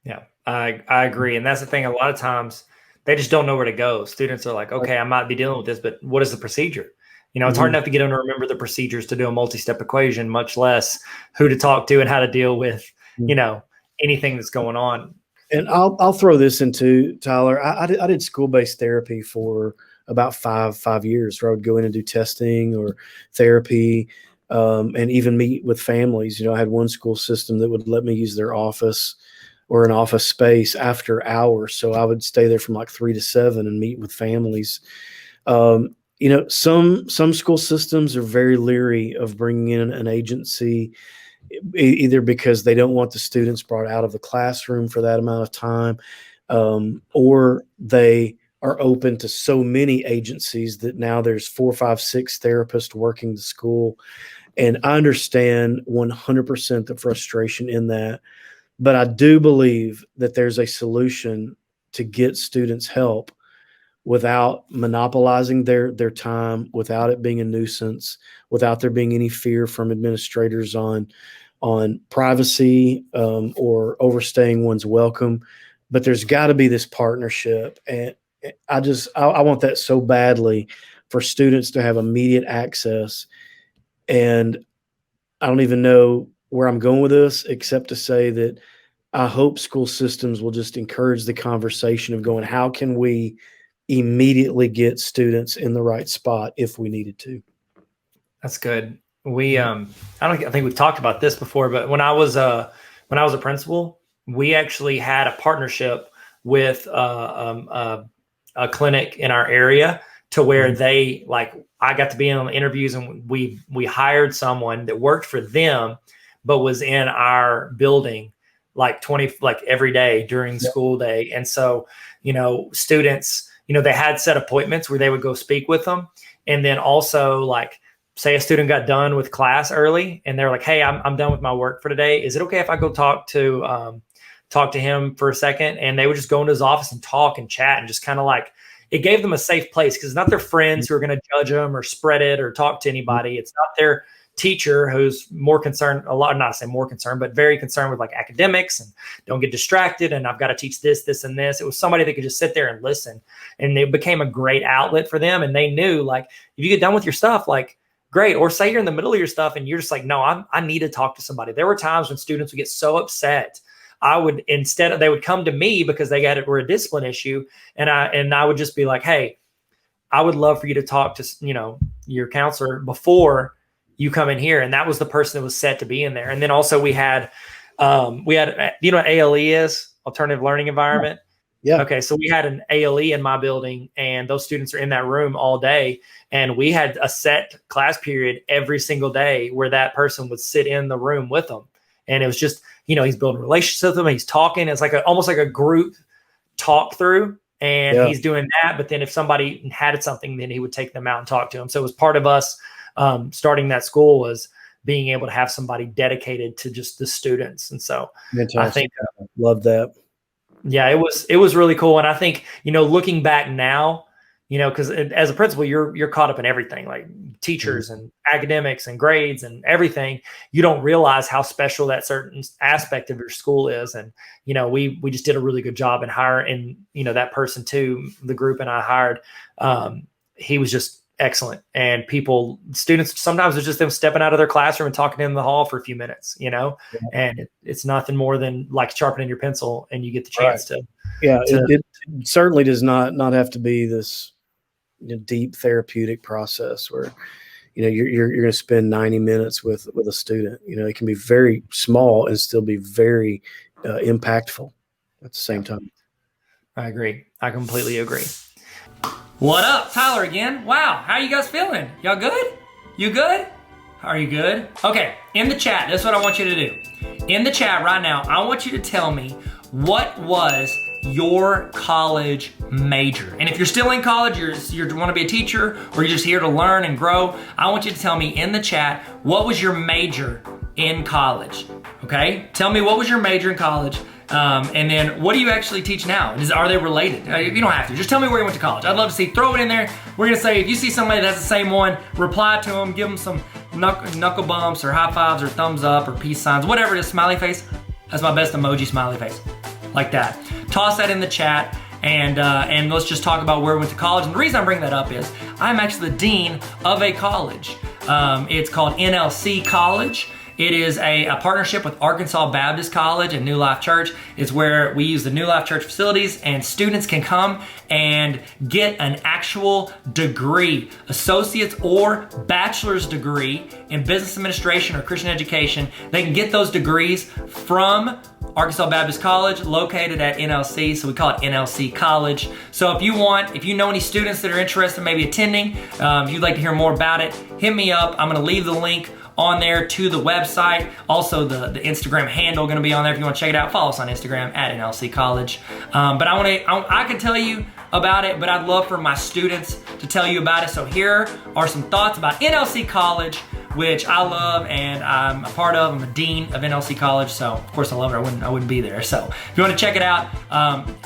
Yeah, I agree. And that's the thing. A lot of times they just don't know where to go. Students are like, okay, I might be dealing with this, but what is the procedure? It's hard Mhm. enough to get them to remember the procedures to do a multi-step equation, much less who to talk to and how to deal with, Mhm. anything that's going on. And I'll throw this into Tyler. I did school-based therapy for about five years, where I would go in and do testing or therapy, and even meet with families. I had one school system that would let me use their office or an office space after hours, so I would stay there from like 3 to 7 and meet with families. Some school systems are very leery of bringing in an agency, either because they don't want the students brought out of the classroom for that amount of time, or they are open to so many agencies that now there's 4, 5, 6 therapists working the school. And I understand 100% the frustration in that, but I do believe that there's a solution to get students help without monopolizing their time, without it being a nuisance, without there being any fear from administrators on privacy, or overstaying one's welcome. But there's got to be this partnership, and I want that so badly for students to have immediate access. And I don't even know where I'm going with this, except to say that I hope school systems will just encourage the conversation of going, how can we immediately get students in the right spot if we needed to? That's good. I think we've talked about this before, but when I was a principal, we actually had a partnership with a clinic in our area to where I got to be in interviews, and we hired someone that worked for them, but was in our building like every day during the school day. And so, students, they had set appointments where they would go speak with them. And then also, like, say a student got done with class early and they're like, hey, I'm done with my work for today. Is it okay if I go talk to him for a second? And they would just go into his office and talk and chat, and just kind of like, it gave them a safe place, because it's not their friends who are going to judge them or spread it or talk to anybody. It's not their teacher who's more concerned, not to say more concerned, but very concerned with like academics and don't get distracted. And I've got to teach this, this, and this. It was somebody that could just sit there and listen, and it became a great outlet for them. And they knew, like, if you get done with your stuff, like, great. Or say you're in the middle of your stuff and you're just like, no, I need to talk to somebody. There were times when students would get so upset. They would come to me because were a discipline issue. And I would just be like, hey, I would love for you to talk to, your counselor before you come in here. And that was the person that was set to be in there. And then also we had, you know what ALE is? Alternative Learning Environment. Yeah. Okay. So we had an ALE in my building, and those students are in that room all day. And we had a set class period every single day where that person would sit in the room with them. And it was just, he's building relationships with them. He's talking. It's like almost like a group talk through, and he's doing that. But then if somebody had something, then he would take them out and talk to them. So it was part of us starting that school, was being able to have somebody dedicated to just the students. And so Fantastic. I think, love that. yeah, it was really cool. And I think, looking back now, because as a principal, you're caught up in everything, like teachers and academics and grades and everything. You don't realize how special that certain aspect of your school is. And, we just did a really good job in hiring, that person too, the group and I hired, he was just excellent. And students, sometimes it's just them stepping out of their classroom and talking in the hall for a few minutes, and it's nothing more than like sharpening your pencil, and you get the chance to. Yeah. It certainly does not have to be this deep therapeutic process where, you're going to spend 90 minutes with a student. It can be very small and still be very impactful at the same time. I agree. I completely agree. What up, Tyler again? Wow, how you guys feeling? Y'all good? You good? Are you good? Okay, in the chat, this is what I want you to do. In the chat right now, I want you to tell me what was your college major. And if you're still in college, you want to be a teacher, or you're just here to learn and grow, I want you to tell me in the chat, what was your major in college? Okay, tell me what was your major in college. And then what do you actually teach now? Are they related? You don't have to. Just tell me where you went to college. I'd love to see. Throw it in there. We're going to say, if you see somebody that's the same one, reply to them. Give them some knuckle bumps or high fives or thumbs up or peace signs, whatever it is, smiley face. That's my best emoji, smiley face. Like that. Toss that in the chat. And let's just talk about where we went to college. And the reason I'm bringing that up is I'm actually the dean of a college. It's called NLC College. It is a partnership with Arkansas Baptist College and New Life Church. It's where we use the New Life Church facilities, and students can come and get an actual degree, associate's or bachelor's degree in business administration or Christian education. They can get those degrees from Arkansas Baptist College, located at NLC, so we call it NLC College. So if you know any students that are interested in maybe attending, if you'd like to hear more about it, hit me up. I'm gonna leave the link on there to the website. Also, the Instagram handle gonna be on there if you wanna check it out. Follow us on Instagram at NLC College. But I can tell you about it, but I'd love for my students to tell you about it. So here are some thoughts about NLC College, which I love and I'm a part of. I'm a dean of NLC College, so of course I love it. I wouldn't be there. So if you want to check it out,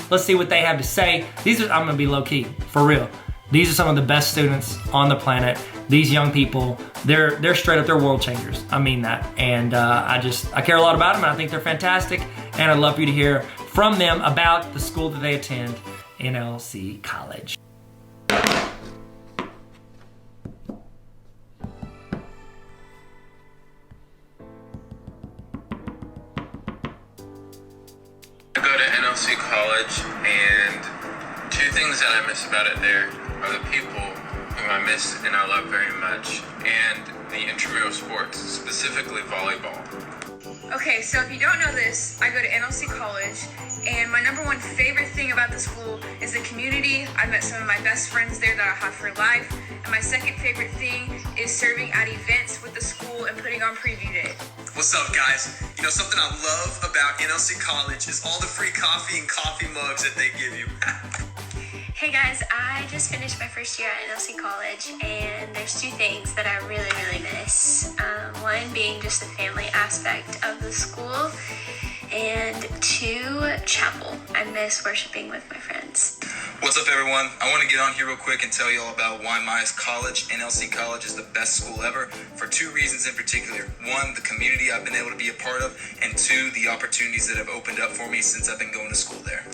let's see what they have to say. I'm gonna be low key, for real. These are some of the best students on the planet. These young people, they're straight up, they're world changers. I mean that. And I care a lot about them, and I think they're fantastic. And I'd love for you to hear from them about the school that they attend, NLC College. I go to NLC College, and two things that I miss about it there are the people whom I miss and I love very much, and the intramural sports, specifically volleyball. Okay, so if you don't know this, I go to NLC College, and my number one favorite thing about the school is the community. I've met some of my best friends there that I have for life, and my second favorite thing is serving at events with the school and putting on preview day. What's up, guys? You know, something I love about NLC College is all the free coffee and coffee mugs that they give you. Hey guys, I just finished my first year at NLC College, and there's two things that I really, really miss. One being just the family aspect of the school, and two, chapel. I miss worshiping with my friends. What's up, everyone? I want to get on here real quick and tell you all about why my college, NLC College, is the best school ever for two reasons in particular. One, the community I've been able to be a part of, and two, the opportunities that have opened up for me since I've been going to school there.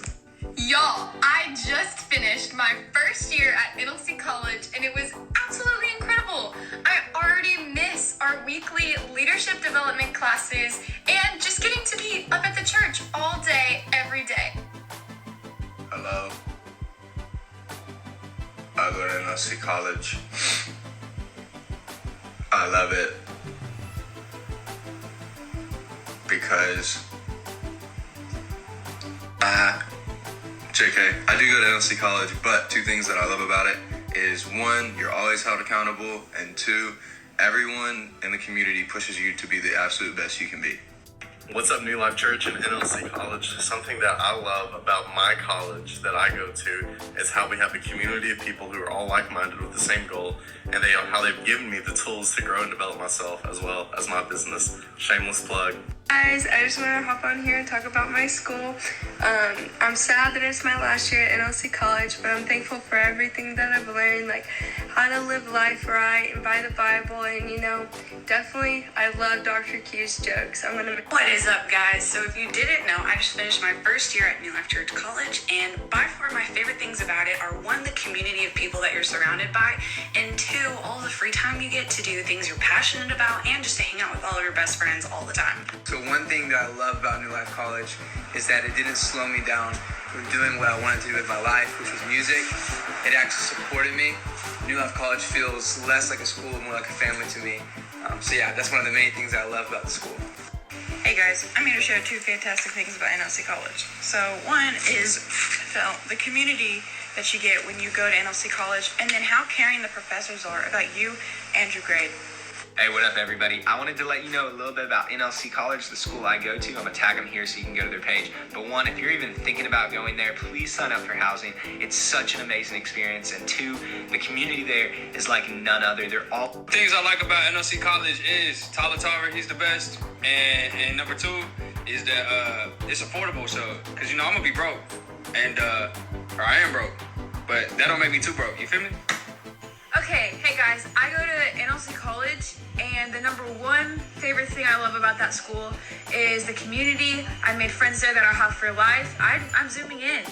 Y'all, I just finished my first year at NLC College, and it was absolutely incredible. I already miss our weekly leadership development classes and just getting to be up at the church all day, every day. Hello. I go to NLC College. I love it because JK, I do go to NLC College, but two things that I love about it is one, you're always held accountable, and two, everyone in the community pushes you to be the absolute best you can be. What's up, New Life Church and NLC College? Something that I love about my college that I go to is how we have a community of people who are all like-minded with the same goal, and how they've given me the tools to grow and develop myself as well as my business. Shameless plug. Guys, I just want to hop on here and talk about my school. I'm sad that it's my last year at NLC College, but I'm thankful for everything that I've learned, like how to live life right and by the Bible, and definitely I love Dr. Q's jokes. What is up, guys? So if you didn't know, I just finished my first year at New Life Church College, and by far my favorite things about it are one, the community of people that you're surrounded by, and two, all the free time you get to do the things you're passionate about and just to hang out with all of your best friends all the time. So one thing that I love about New Life College is that it didn't slow me down from doing what I wanted to do with my life, which was music. It actually supported me. New Life College feels less like a school, more like a family to me. So yeah, that's one of the main things I love about the school. Hey Hey guys, I'm here to share two fantastic things about NLC College. So one is the community that you get when you go to NLC College, and then how caring the professors are about you and your grade. Hey, what up everybody? I wanted to let you know a little bit about NLC College, the school I go to. I'm gonna tag them here so you can go to their page. But one, if you're even thinking about going there, please sign up for housing. It's such an amazing experience. And two, the community there is like none other. They're all... Things I like about NLC College is Tyler Tarver, he's the best. And number two is that it's affordable, so, cause you know, I'm gonna be broke. And, or I am broke, but that don't make me too broke, you feel me? Okay, hey guys, I go to NLC College, and the number one favorite thing I love about that school is the community. I made friends there that I'll have for life. I'm zooming in.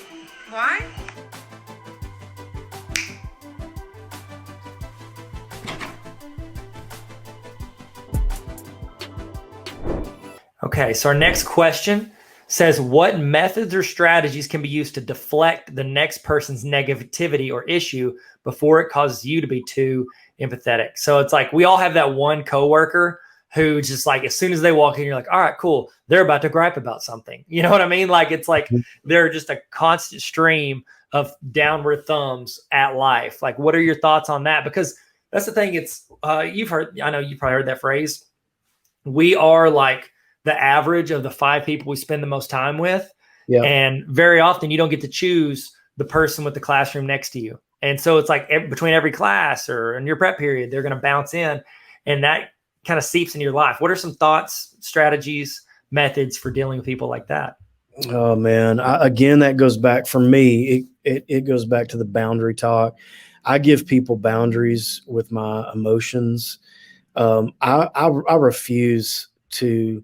Why? Okay, so our next question says, what methods or strategies can be used to deflect the next person's negativity or issue before it causes you to be too empathetic? So it's like we all have that one coworker who just like, as soon as they walk in, you're like, all right, cool. They're about to gripe about something. You know what I mean? Like, it's like they're just a constant stream of downward thumbs at life. Like, what are your thoughts on that? Because that's the thing. It's, I know you probably heard that phrase. We are like the average of the 5 people we spend the most time with. Yeah. And very often you don't get to choose the person with the classroom next to you. And so it's like between every class or in your prep period, they're going to bounce in, and that kind of seeps into your life. What are some thoughts, strategies, methods for dealing with people like that? Oh man. Again, that goes back for me. It goes back to the boundary talk. I give people boundaries with my emotions. I refuse to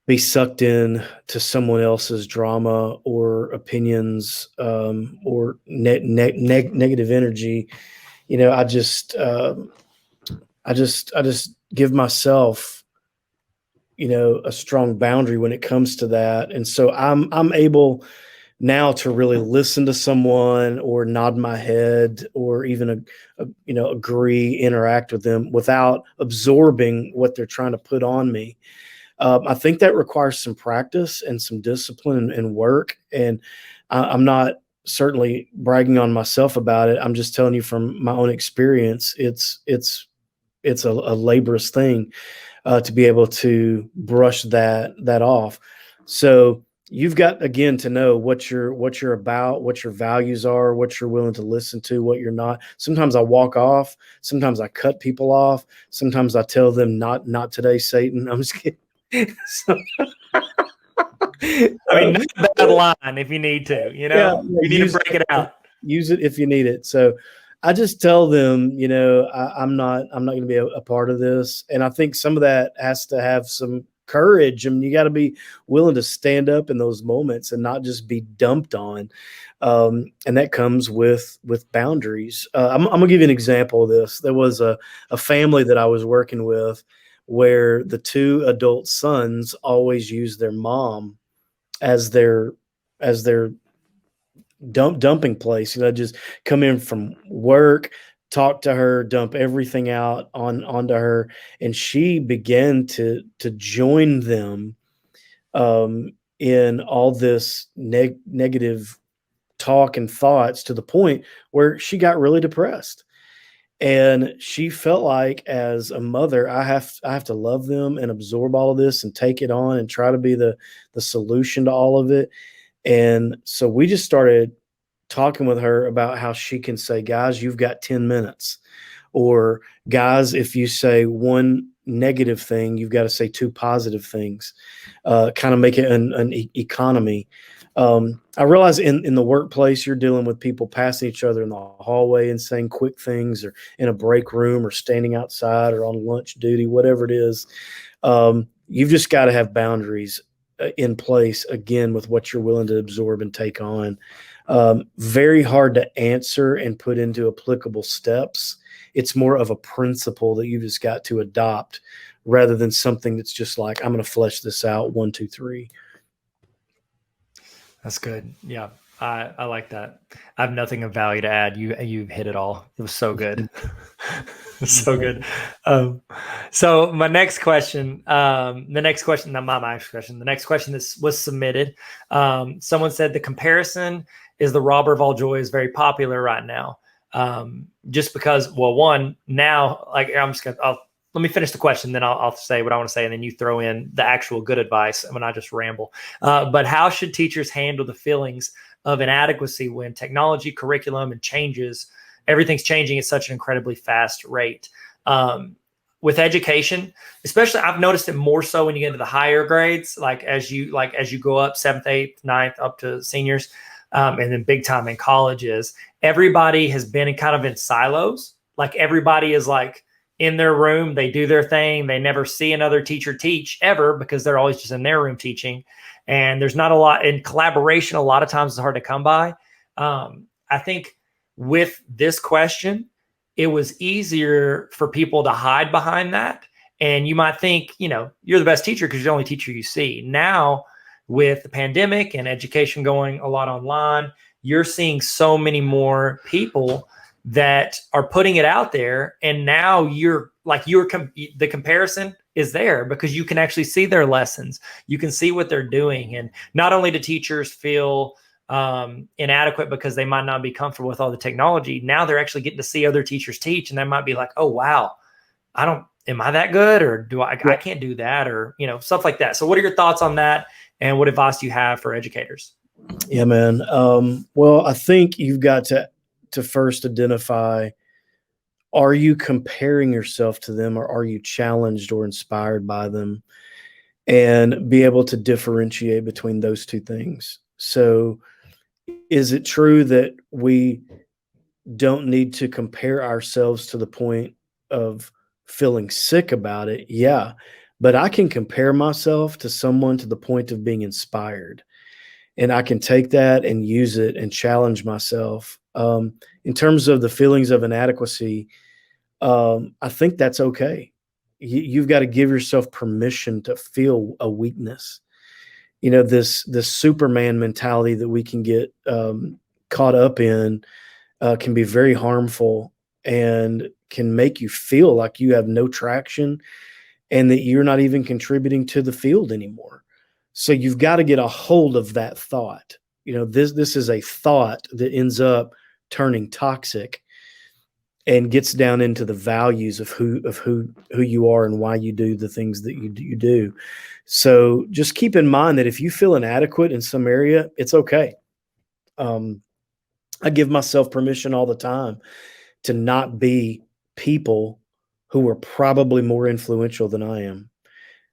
be sucked in to someone else's drama or opinions, or negative energy. You know, I just give myself, you know, a strong boundary when it comes to that. And so I'm able now to really listen to someone or nod my head or even, agree, interact with them without absorbing what they're trying to put on me. I think that requires some practice and some discipline and work. And I'm not certainly bragging on myself about it. I'm just telling you from my own experience, it's a laborious thing to be able to brush that off. So you've got, again, to know what you're about, what your values are, what you're willing to listen to, what you're not. Sometimes I walk off. Sometimes I cut people off. Sometimes I tell them, not today, Satan. I'm just kidding. So, I mean, not a bad line if you need to, you need to break it out. Use it if you need it. So I just tell them, I'm not going to be a part of this. And I think some of that has to have some courage. I mean, you got to be willing to stand up in those moments and not just be dumped on. And that comes with boundaries. I'm going to give you an example of this. There was a family that I was working with where the 2 adult sons always use their mom as their dumping place. Just come in from work, talk to her, dump everything out onto her, and she began to join them in all this negative talk and thoughts, to the point where she got really depressed. And she felt like, as a mother, I have to love them and absorb all of this and take it on and try to be the solution to all of it. And so we just started talking with her about how she can say, guys, you've got 10 minutes. Or guys, if you say one negative thing, you've got to say 2 positive things, kind of make it an economy. I realize in the workplace, you're dealing with people passing each other in the hallway and saying quick things, or in a break room, or standing outside, or on lunch duty, whatever it is. You've just got to have boundaries in place, again, with what you're willing to absorb and take on. Very hard to answer and put into applicable steps. It's more of a principle that you've just got to adopt, rather than something that's just like, I'm going to flesh this out 1, 2, 3. That's good. Yeah, I like that. I have nothing of value to add. You hit it all. It was so good. So good. So my next question, not my next question. The next question that was submitted. Someone said the comparison is the robber of all joy is very popular right now. Just because, well, one, now, like, let me finish the question, then I'll say what I want to say, and then you throw in the actual good advice when I just ramble. But how should teachers handle the feelings of inadequacy when technology, curriculum, and everything's changing at such an incredibly fast rate? With education, especially, I've noticed it more so when you get into the higher grades, like as you go up 7th, 8th, 9th, up to seniors, and then big time in colleges. Everybody has been in silos. Like everybody is like in their room, they do their thing. They never see another teacher teach ever because they're always just in their room teaching. And there's not a lot in collaboration. A lot of times it's hard to come by. I think with this question, it was easier for people to hide behind that. And you might think, you're the best teacher because you're the only teacher you see. Now, with the pandemic and education going a lot online, you're seeing so many more people that are putting it out there. And now the comparison is there because you can actually see their lessons. You can see what they're doing. And not only do teachers feel inadequate because they might not be comfortable with all the technology, now they're actually getting to see other teachers teach. And they might be like, oh, wow, am I that good? Or I can't do that, or, stuff like that. So what are your thoughts on that? And what advice do you have for educators? Yeah, man. Well, I think you've got to first identify, are you comparing yourself to them, or are you challenged or inspired by them? And be able to differentiate between those two things. So is it true that we don't need to compare ourselves to the point of feeling sick about it? Yeah. But I can compare myself to someone to the point of being inspired. And I can take that and use it and challenge myself. In terms of the feelings of inadequacy, I think that's okay. You've got to give yourself permission to feel a weakness. This Superman mentality that we can get caught up in can be very harmful and can make you feel like you have no traction and that you're not even contributing to the field anymore. So you've got to get a hold of that thought. This is a thought that ends up turning toxic and gets down into the values of who you are and why you do the things that you do. So just keep in mind that if you feel inadequate in some area, it's okay. I give myself permission all the time to not be people who are probably more influential than I am,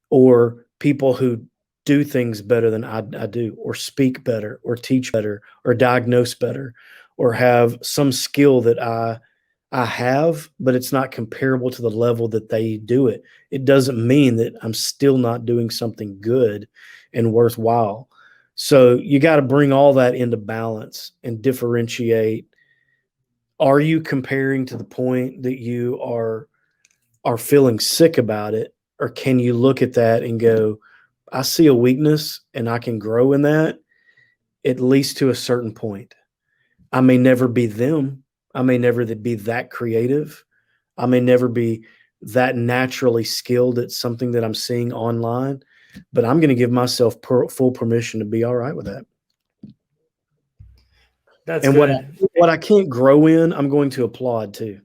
or people who do things better than I do, or speak better, or teach better, or diagnose better, or have some skill that I have, but it's not comparable to the level that they do it. It doesn't mean that I'm still not doing something good and worthwhile. So you got to bring all that into balance and differentiate. Are you comparing to the point that you are feeling sick about it? Or can you look at that and go, I see a weakness and I can grow in that, at least to a certain point. I may never be them. I may never be that creative. I may never be that naturally skilled at something that I'm seeing online, but I'm going to give myself full permission to be all right with that. That's and good. what I can't grow in, I'm going to applaud too.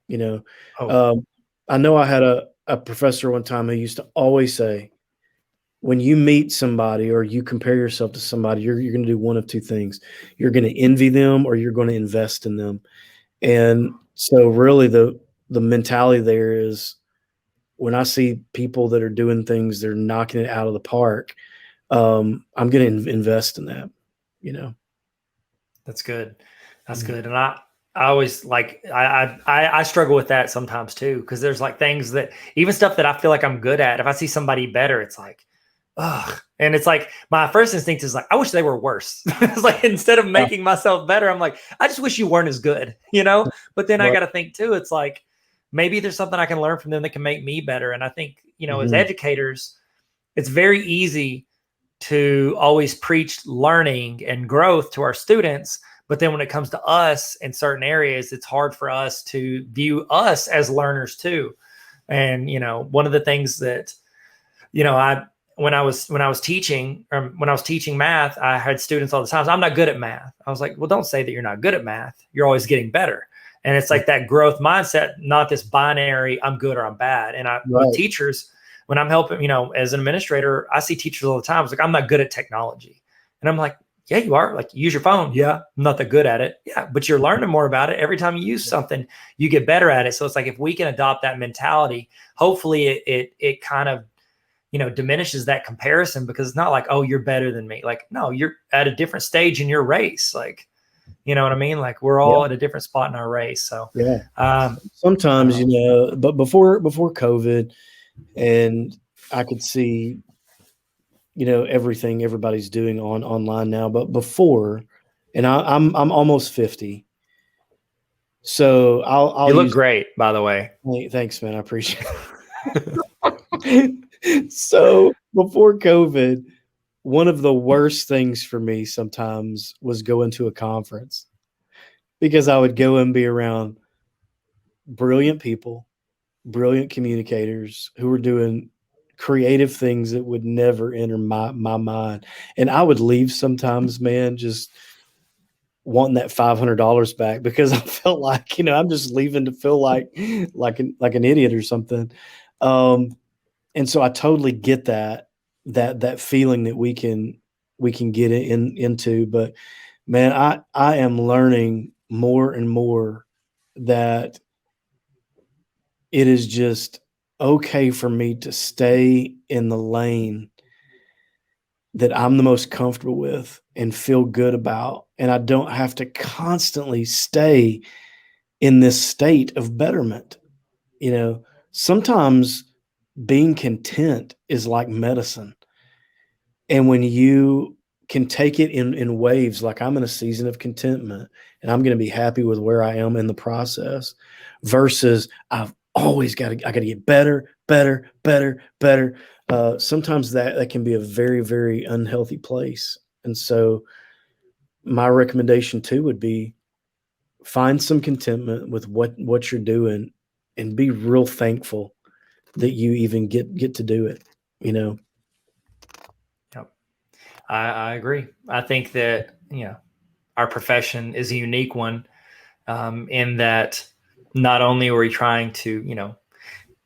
I know I had a professor one time who used to always say, when you meet somebody or you compare yourself to somebody, you're going to do one of two things. You're going to envy them or you're going to invest in them. And so really the mentality there is, when I see people that are doing things, they're knocking it out of the park, I'm going to invest in that, That's good. That's good. And I always I struggle with that sometimes too, because there's like things that, even stuff that I feel like I'm good at, if I see somebody better, it's like, ugh. And it's like, my first instinct is like, I wish they were worse. It's like, instead of making myself better, I'm like, I just wish you weren't as good, But then I got to think too, it's like, maybe there's something I can learn from them that can make me better. And I think, as educators, it's very easy to always preach learning and growth to our students, But then when it comes to us in certain areas, it's hard for us to view us as learners too. And, one of the things that, when I was teaching, when I was teaching math, I had students all the time. So I'm not good at math. I was like, well, don't say that you're not good at math. You're always getting better. And it's like that growth mindset, not this binary, I'm good or I'm bad. And with teachers, when I'm helping, as an administrator, I see teachers all the time. It's like, I'm not good at technology. And I'm like, yeah, you are. Like, use your phone. Yeah, I'm not that good at it. Yeah, but you're learning more about it. Every time you use something, you get better at it. So it's like, if we can adopt that mentality, hopefully it kind of, diminishes that comparison, because it's not like, oh, you're better than me. Like, no, you're at a different stage in your race. Like, you know what I mean? Like, we're all at a different spot in our race. So sometimes, but before COVID, and I could see, everything everybody's doing online now, but before, and I'm almost 50. So I'll you look great, by the way. Thanks, man. I appreciate it. So before COVID, one of the worst things for me sometimes was going to a conference, because I would go and be around brilliant people, brilliant communicators who were doing creative things that would never enter my mind. And I would leave sometimes, man, just wanting that $500 back, because I felt like, I'm just leaving to feel like an idiot or something. And so I totally get that feeling that we can get into, but man, I am learning more and more that it is just okay for me to stay in the lane that I'm the most comfortable with and feel good about. And I don't have to constantly stay in this state of betterment. Sometimes being content is like medicine. And when you can take it in waves, like I'm in a season of contentment and I'm going to be happy with where I am in the process, versus I've always I got to get better. Sometimes that can be a very, very unhealthy place. And so my recommendation too would be, find some contentment with what you're doing, and be real thankful that you even get to do it. Yep. I agree. I think that, our profession is a unique one, in that not only are we trying to,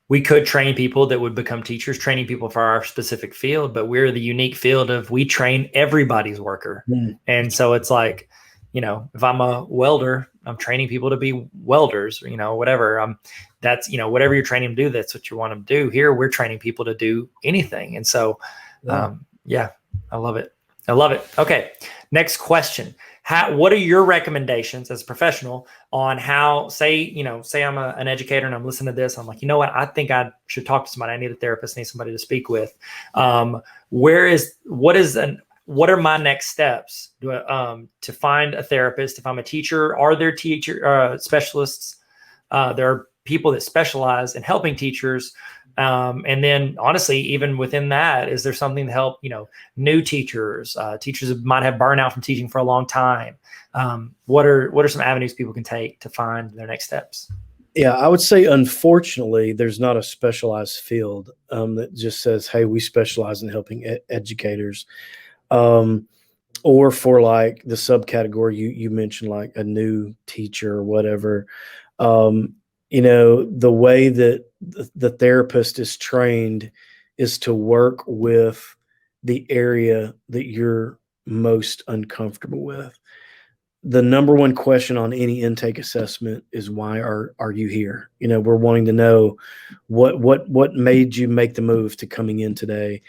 we could train people that would become teachers, training people for our specific field, but we're the unique field of, we train everybody's worker. And so it's like, if I'm a welder, I'm training people to be welders, whatever. That's, whatever you're training them to do, that's what you want them to do. Here, we're training people to do anything. And so, yeah, I love it. I love it. Okay. Next question. What are your recommendations as a professional on how, say I'm an educator and I'm listening to this. I'm like, I think I should talk to somebody. I need a therapist, I need somebody to speak with. What are my next steps to find a therapist? If I'm a teacher, are there teacher specialists? There are people that specialize in helping teachers. And then honestly, even within that, is there something to help, new teachers, teachers that might have burnout from teaching for a long time? What are some avenues people can take to find their next steps? Yeah, I would say, unfortunately, there's not a specialized field that just says, hey, we specialize in helping educators. Or for like the subcategory you mentioned, like a new teacher or whatever. The way that the therapist is trained is to work with the area that you're most uncomfortable with. The number one question on any intake assessment is, why are you here? We're wanting to know what made you make the move to coming in today,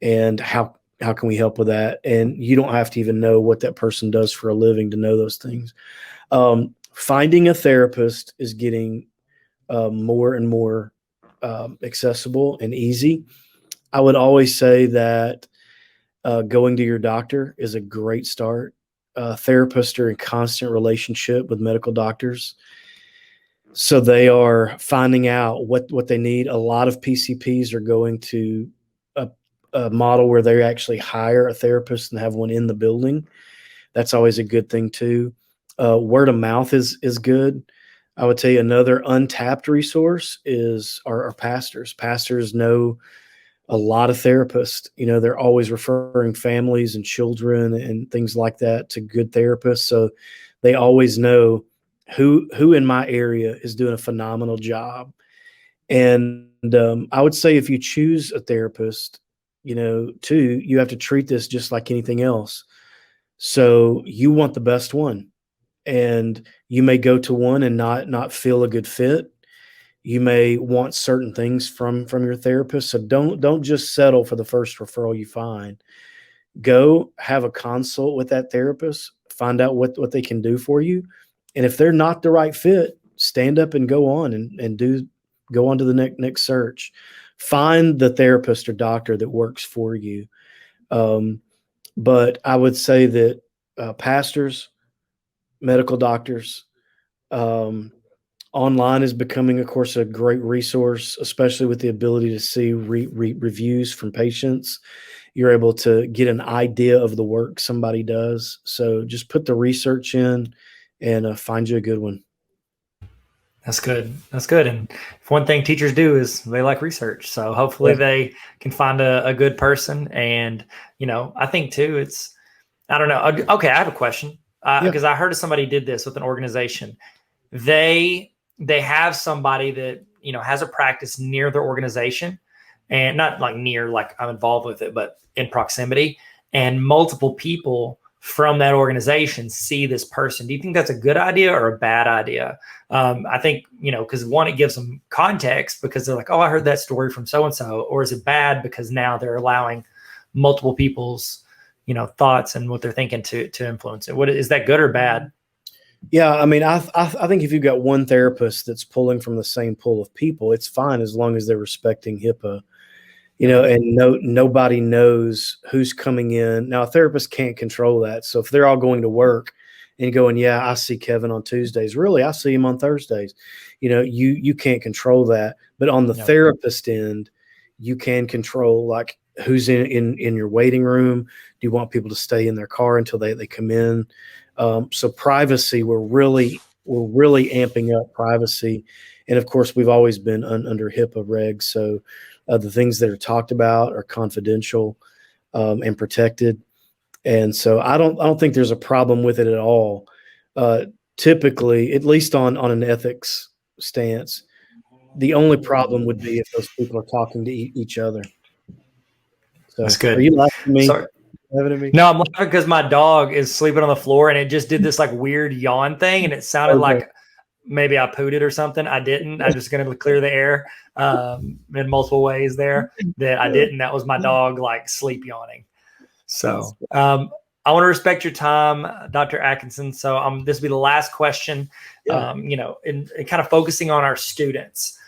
and how can we help with that? And you don't have to even know what that person does for a living to know those things. Finding a therapist is getting more and more accessible and easy. I would always say that going to your doctor is a great start. Therapists are in constant relationship with medical doctors, so they are finding out what they need. A lot of PCPs are going to a model where they actually hire a therapist and have one in the building. That's always a good thing too. Word of mouth is good. I would tell you another untapped resource is our pastors. Pastors know a lot of therapists. They're always referring families and children and things like that to good therapists. So they always know who in my area is doing a phenomenal job. And I would say if you choose a therapist, too, you have to treat this just like anything else. So you want the best one, and you may go to one and not feel a good fit. You may want certain things from your therapist. So don't just settle for the first referral you find. Go have a consult with that therapist, find out what they can do for you. And if they're not the right fit, stand up and go on and go on to the next search. Find the therapist or doctor that works for you. But I would say that pastors, medical doctors, online is becoming, of course, a great resource, especially with the ability to see reviews from patients. You're able to get an idea of the work somebody does. So just put the research in and find you a good one. That's good. That's good. And if one thing teachers do is they like research. So hopefully they can find a good person. And, I think too, I don't know. Okay. I have a question because I heard somebody did this with an organization. They have somebody that, has a practice near their organization, and not like near, like I'm involved with it, but in proximity, and multiple people from that organization see this person. Do you think that's a good idea or a bad idea? I think, because one, it gives them context because they're like, oh, I heard that story from so-and-so. Or is it bad because now they're allowing multiple people's, thoughts and what they're thinking to influence it? What is that, good or bad? Yeah, I mean, I think if you've got one therapist that's pulling from the same pool of people, it's fine as long as they're respecting HIPAA. And nobody knows who's coming in. Now, a therapist can't control that. So if they're all going to work and going, yeah, I see Kevin on Tuesdays. Really, I see him on Thursdays. You can't control that. But on the therapist end, you can control like who's in your waiting room. Do you want people to stay in their car until they come in? So privacy, we're really amping up privacy. And of course, we've always been under HIPAA regs. So the things that are talked about are confidential and protected. And so I don't think there's a problem with it at all. Typically, at least on an ethics stance, the only problem would be if those people are talking to each other. So, that's good. Are you laughing at me? Sorry. No, I'm laughing because my dog is sleeping on the floor and it just did this like weird yawn thing, and it sounded like maybe I pooed it or something. I didn't. I'm just going to clear the air in multiple ways there that I didn't. That was my dog like sleep yawning. So I want to respect your time, Dr. Atkinson. So this will be the last question, in kind of focusing on our students.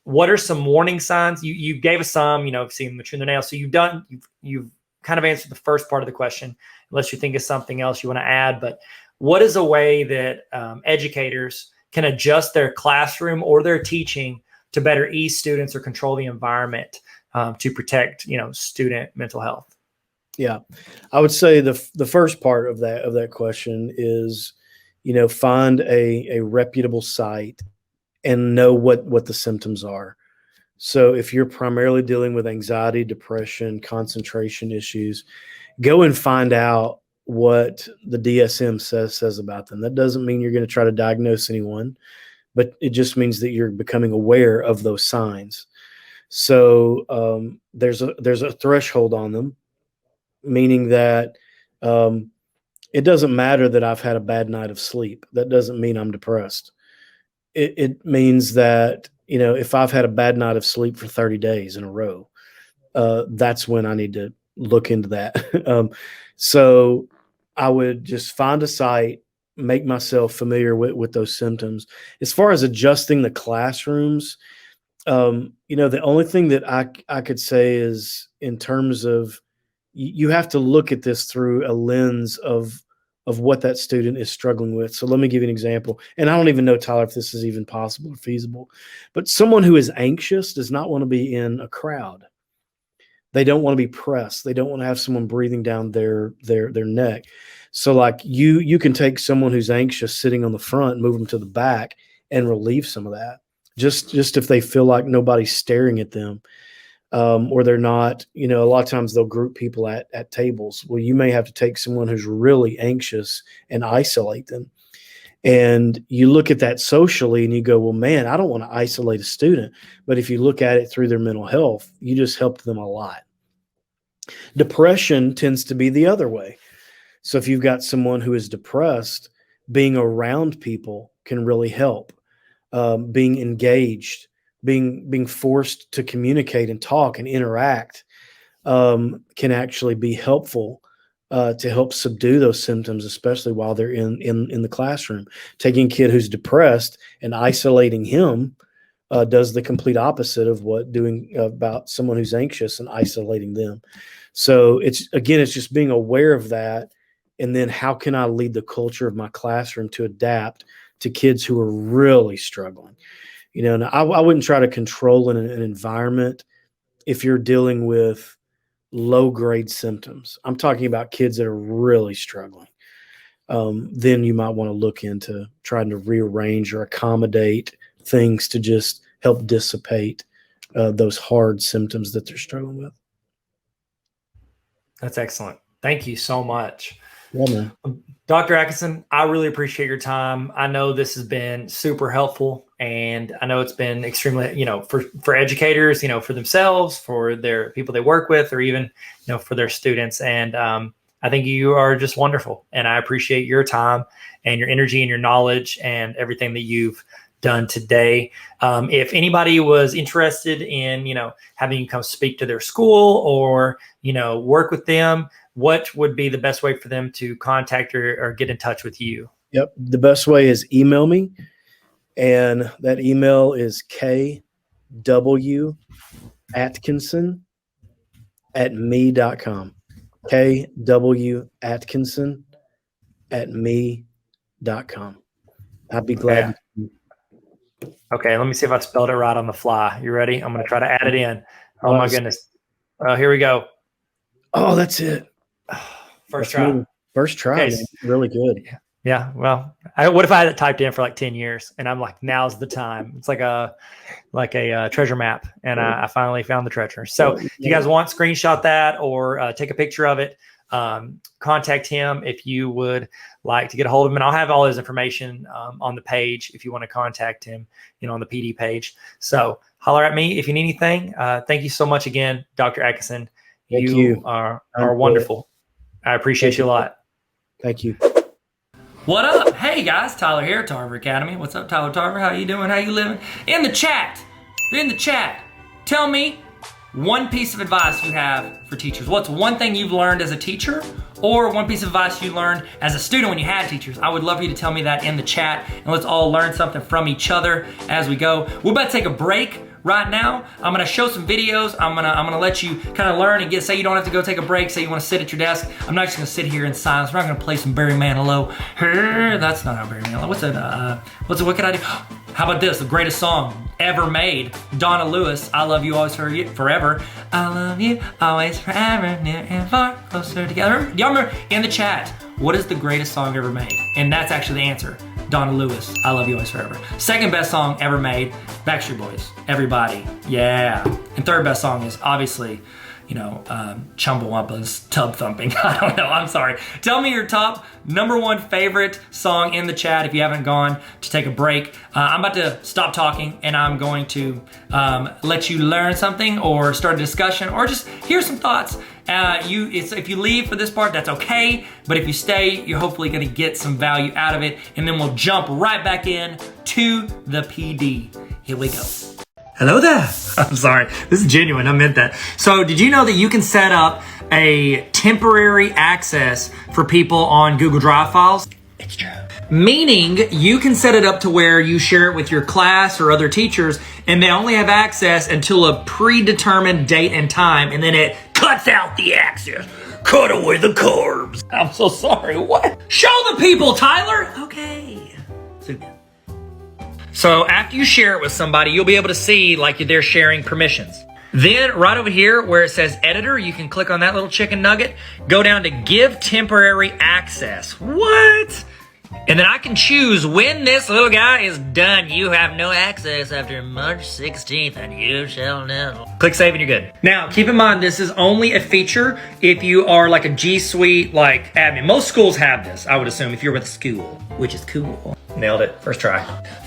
What are some warning signs? You gave us some, seeing mature in the nails. So you've kind of answered the first part of the question, unless you think of something else you want to add. But what is a way that educators can adjust their classroom or their teaching to better ease students or control the environment to protect, student mental health? Yeah, I would say the first part of that question is, find a reputable site and know what the symptoms are. So if you're primarily dealing with anxiety, depression, concentration issues, go and find out what the DSM says about them. That doesn't mean you're going to try to diagnose anyone, but it just means that you're becoming aware of those signs. So there's a threshold on them, meaning that it doesn't matter that I've had a bad night of sleep. That doesn't mean I'm depressed. It means that, if I've had a bad night of sleep for 30 days in a row, that's when I need to look into that. So I would just find a site, make myself familiar with those symptoms. As far as adjusting the classrooms, the only thing that I could say is in terms of you have to look at this through a lens of what that student is struggling with. So let me give you an example. And I don't even know, Tyler, if this is even possible or feasible, but someone who is anxious does not want to be in a crowd. They don't want to be pressed. They don't want to have someone breathing down their neck. So like you can take someone who's anxious sitting on the front and move them to the back and relieve some of that. Just if they feel like nobody's staring at them, or they're not, a lot of times they'll group people at tables. Well, you may have to take someone who's really anxious and isolate them. And you look at that socially and you go, well, man, I don't want to isolate a student. But if you look at it through their mental health, you just helped them a lot. Depression tends to be the other way. So if you've got someone who is depressed, being around people can really help. Being engaged, being forced to communicate and talk and interact can actually be helpful to help subdue those symptoms, especially while they're in the classroom. Taking a kid who's depressed and isolating him does the complete opposite of what doing about someone who's anxious and isolating them. So it's just being aware of that. And then how can I lead the culture of my classroom to adapt to kids who are really struggling? And I wouldn't try to control an environment if you're dealing with low grade symptoms. I'm talking about kids that are really struggling. Then you might want to look into trying to rearrange or accommodate things to just help dissipate those hard symptoms that they're struggling with. That's excellent. Thank you so much. Yeah, man. Dr. Atkinson, I really appreciate your time. I know this has been super helpful, and I know it's been extremely, for educators, for themselves, for their people they work with, or even, for their students. And I think you are just wonderful, and I appreciate your time and your energy and your knowledge and everything that you've done today. If anybody was interested in, having you come speak to their school or, work with them, what would be the best way for them to contact or get in touch with you? Yep. The best way is email me. And that email is kwatkinson@me.com. kwatkinson@me.com. I'd be glad. Okay. Let me see if I spelled it right on the fly. You ready? I'm going to try to add it in. Oh my goodness. Here we go. Oh, that's it. First try. First try. Okay. Really good. Yeah. Well, what if I had it typed in for like 10 years and I'm like, now's the time. It's like a treasure map. And I finally found the treasure. So if you guys want, screenshot that or take a picture of it. Contact him if you would like to get a hold of him. And I'll have all his information on the page if you want to contact him, on the PD page. So holler at me if you need anything. Thank you so much again, Dr. Atkinson. You are wonderful. I appreciate you a lot. Thank you. What up? Hey guys, Tyler here, Tarver Academy. What's up, Tyler Tarver? How you doing? How you living? In the chat, tell me one piece of advice you have for teachers. What's one thing you've learned as a teacher or one piece of advice you learned as a student when you had teachers? I would love for you to tell me that in the chat, and let's all learn something from each other as we go. We're about to take a break right now. I'm gonna show some videos. I'm gonna let you kind of learn and say you don't have to go take a break. Say you want to sit at your desk. I'm not just gonna sit here in silence. We're not gonna play some Barry Manilow. That's not how Barry Manilow. What could I do? How about this? The greatest song ever made. Donna Lewis. I love you always forever. I love you always forever, near and far, closer together. Y'all remember in the chat? What is the greatest song ever made? And that's actually the answer. Donna Lewis, I Love You Always Forever. Second best song ever made, Backstreet Boys, Everybody, yeah. And third best song is obviously, Chumbawamba's Tub Thumping. I don't know, I'm sorry. Tell me your top #1 favorite song in the chat if you haven't gone to take a break. I'm about to stop talking and I'm going to let you learn something or start a discussion or just hear some thoughts. If you leave for this part, that's okay. But if you stay, you're hopefully gonna get some value out of it. And then we'll jump right back in to the PD. Here we go. Hello there. I'm sorry, this is genuine, I meant that. So did you know that you can set up a temporary access for people on Google Drive files? It's true. Meaning you can set it up to where you share it with your class or other teachers and they only have access until a predetermined date and time, and then it cuts out the access. Cut away the carbs. I'm so sorry, what? Show the people, Tyler! Okay. So after you share it with somebody, you'll be able to see like they're sharing permissions. Then right over here where it says editor, you can click on that little chicken nugget, go down to give temporary access. What? And then I can choose when this little guy is done. You have no access after March 16th, and you shall know. Click save and you're good. Now, keep in mind, this is only a feature if you are like a G Suite like admin. Most schools have this, I would assume, if you're with a school, which is cool. Nailed it, first try.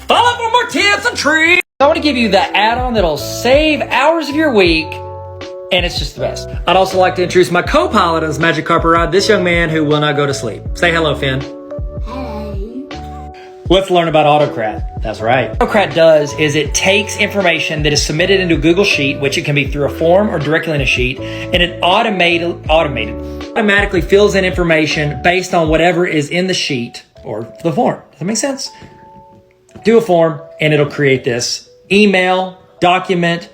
Follow for more tips and tricks. I want to give you the add-on that'll save hours of your week, and it's just the best. I'd also like to introduce my co-pilot on this magic carpet ride, this young man who will not go to sleep. Say hello, Finn. Let's learn about Autocrat. That's right. What Autocrat does is it takes information that is submitted into a Google Sheet, which it can be through a form or directly in a sheet, and it automatically fills in information based on whatever is in the sheet or the form. Does that make sense? Do a form, and it'll create this email, document,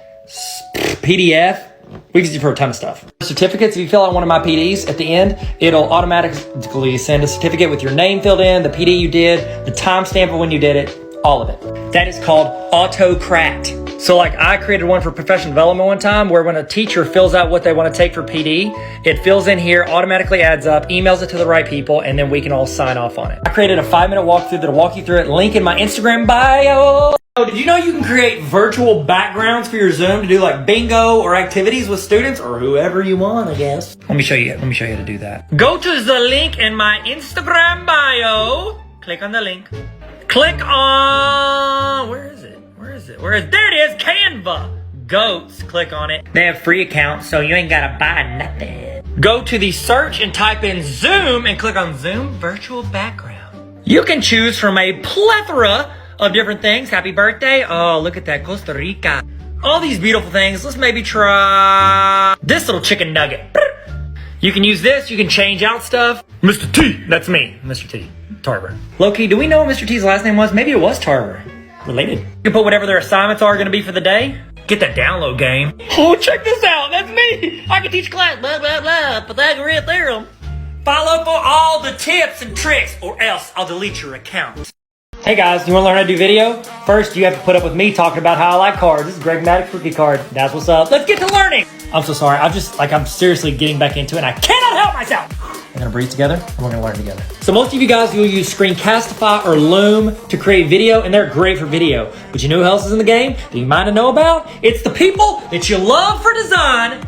PDF. We can use it for a ton of stuff. Certificates, if you fill out one of my PDs, at the end, it'll automatically send a certificate with your name filled in, the PD you did, the timestamp of when you did it, all of it. That is called Autocrat. So like I created one for professional development one time where when a teacher fills out what they want to take for PD, it fills in here, automatically adds up, emails it to the right people, and then we can all sign off on it. I created a 5-minute walkthrough that'll walk you through it. Link in my Instagram bio. Oh, did you know you can create virtual backgrounds for your Zoom to do like bingo or activities with students or whoever you want, I guess? Let me show you how to do that. Go to the link in my Instagram bio. Click on the link. Click on, where is it? There it is, Canva. Goats, click on it. They have free accounts, so you ain't gotta buy nothing. Go to the search and type in Zoom and click on Zoom Virtual Background. You can choose from a plethora of different things. Happy birthday. Oh, look at that, Costa Rica. All these beautiful things. Let's maybe try this little chicken nugget. You can use this, you can change out stuff. Mr. T, that's me, Mr. T, Tarver. Low-key, do we know what Mr. T's last name was? Maybe it was Tarver. Related. You can put whatever their assignments are gonna be for the day. Get that download game. Oh, check this out, that's me. I can teach class, blah, blah, blah, Pythagorean theorem. Follow for all the tips and tricks or else I'll delete your account. Hey guys, you want to learn how to do video? First, you have to put up with me talking about how I like cards. This is Greg Maddox rookie card. That's what's up. Let's get to learning. I'm so sorry. I'm seriously getting back into it and I cannot help myself. We're gonna breathe together and we're gonna learn together. So most of you guys will use Screencastify or Loom to create video, and they're great for video. But you know who else is in the game that you might not know about? It's the people that you love for design.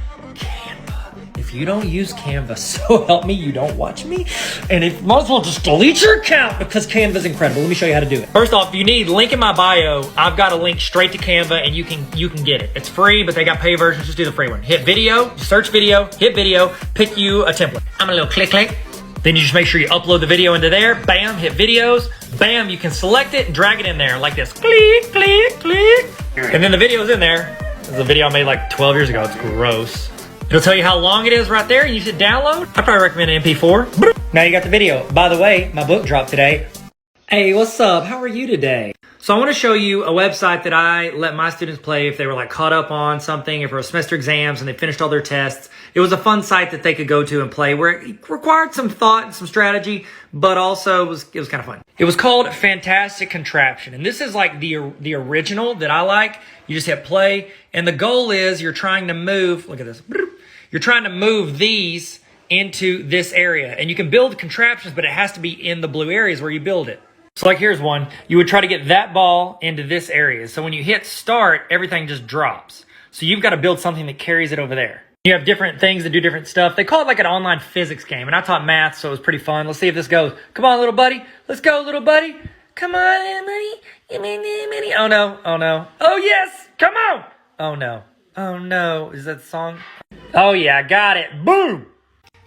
If you don't use Canva, so help me, you don't watch me. And if might as well just delete your account because Canva's incredible. Let me show you how to do it. First off, if you need link in my bio, I've got a link straight to Canva and you can get it. It's free, but they got pay versions. Just do the free one. Hit video, search video, hit video, pick you a template. I'm a little click. Then you just make sure you upload the video into there. Bam, hit videos. Bam, you can select it and drag it in there like this. Click. And then the video's in there. This is a video I made like 12 years ago. It's gross. It'll tell you how long it is right there, and you should download. I probably recommend an MP4. Now you got the video. By the way, my book dropped today. Hey, what's up? How are you today? So I want to show you a website that I let my students play if they were like caught up on something, if it was semester exams and they finished all their tests. It was a fun site that they could go to and play where it required some thought and some strategy, but also it was kind of fun. It was called Fantastic Contraption, and this is like the original that I like. You just hit play, and the goal is you're trying to move, look at this, you're trying to move these into this area, and you can build contraptions, but it has to be in the blue areas where you build it. So like here's one, you would try to get that ball into this area. So when you hit start, everything just drops. So you've got to build something that carries it over there. You have different things that do different stuff. They call it like an online physics game, and I taught math, so it was pretty fun. Let's see if this goes. Come on, little buddy. Let's go, little buddy. Come on, buddy. Oh no, oh no. Oh yes, come on. Oh no, oh no. Is that the song? Oh yeah, I got it. Boom.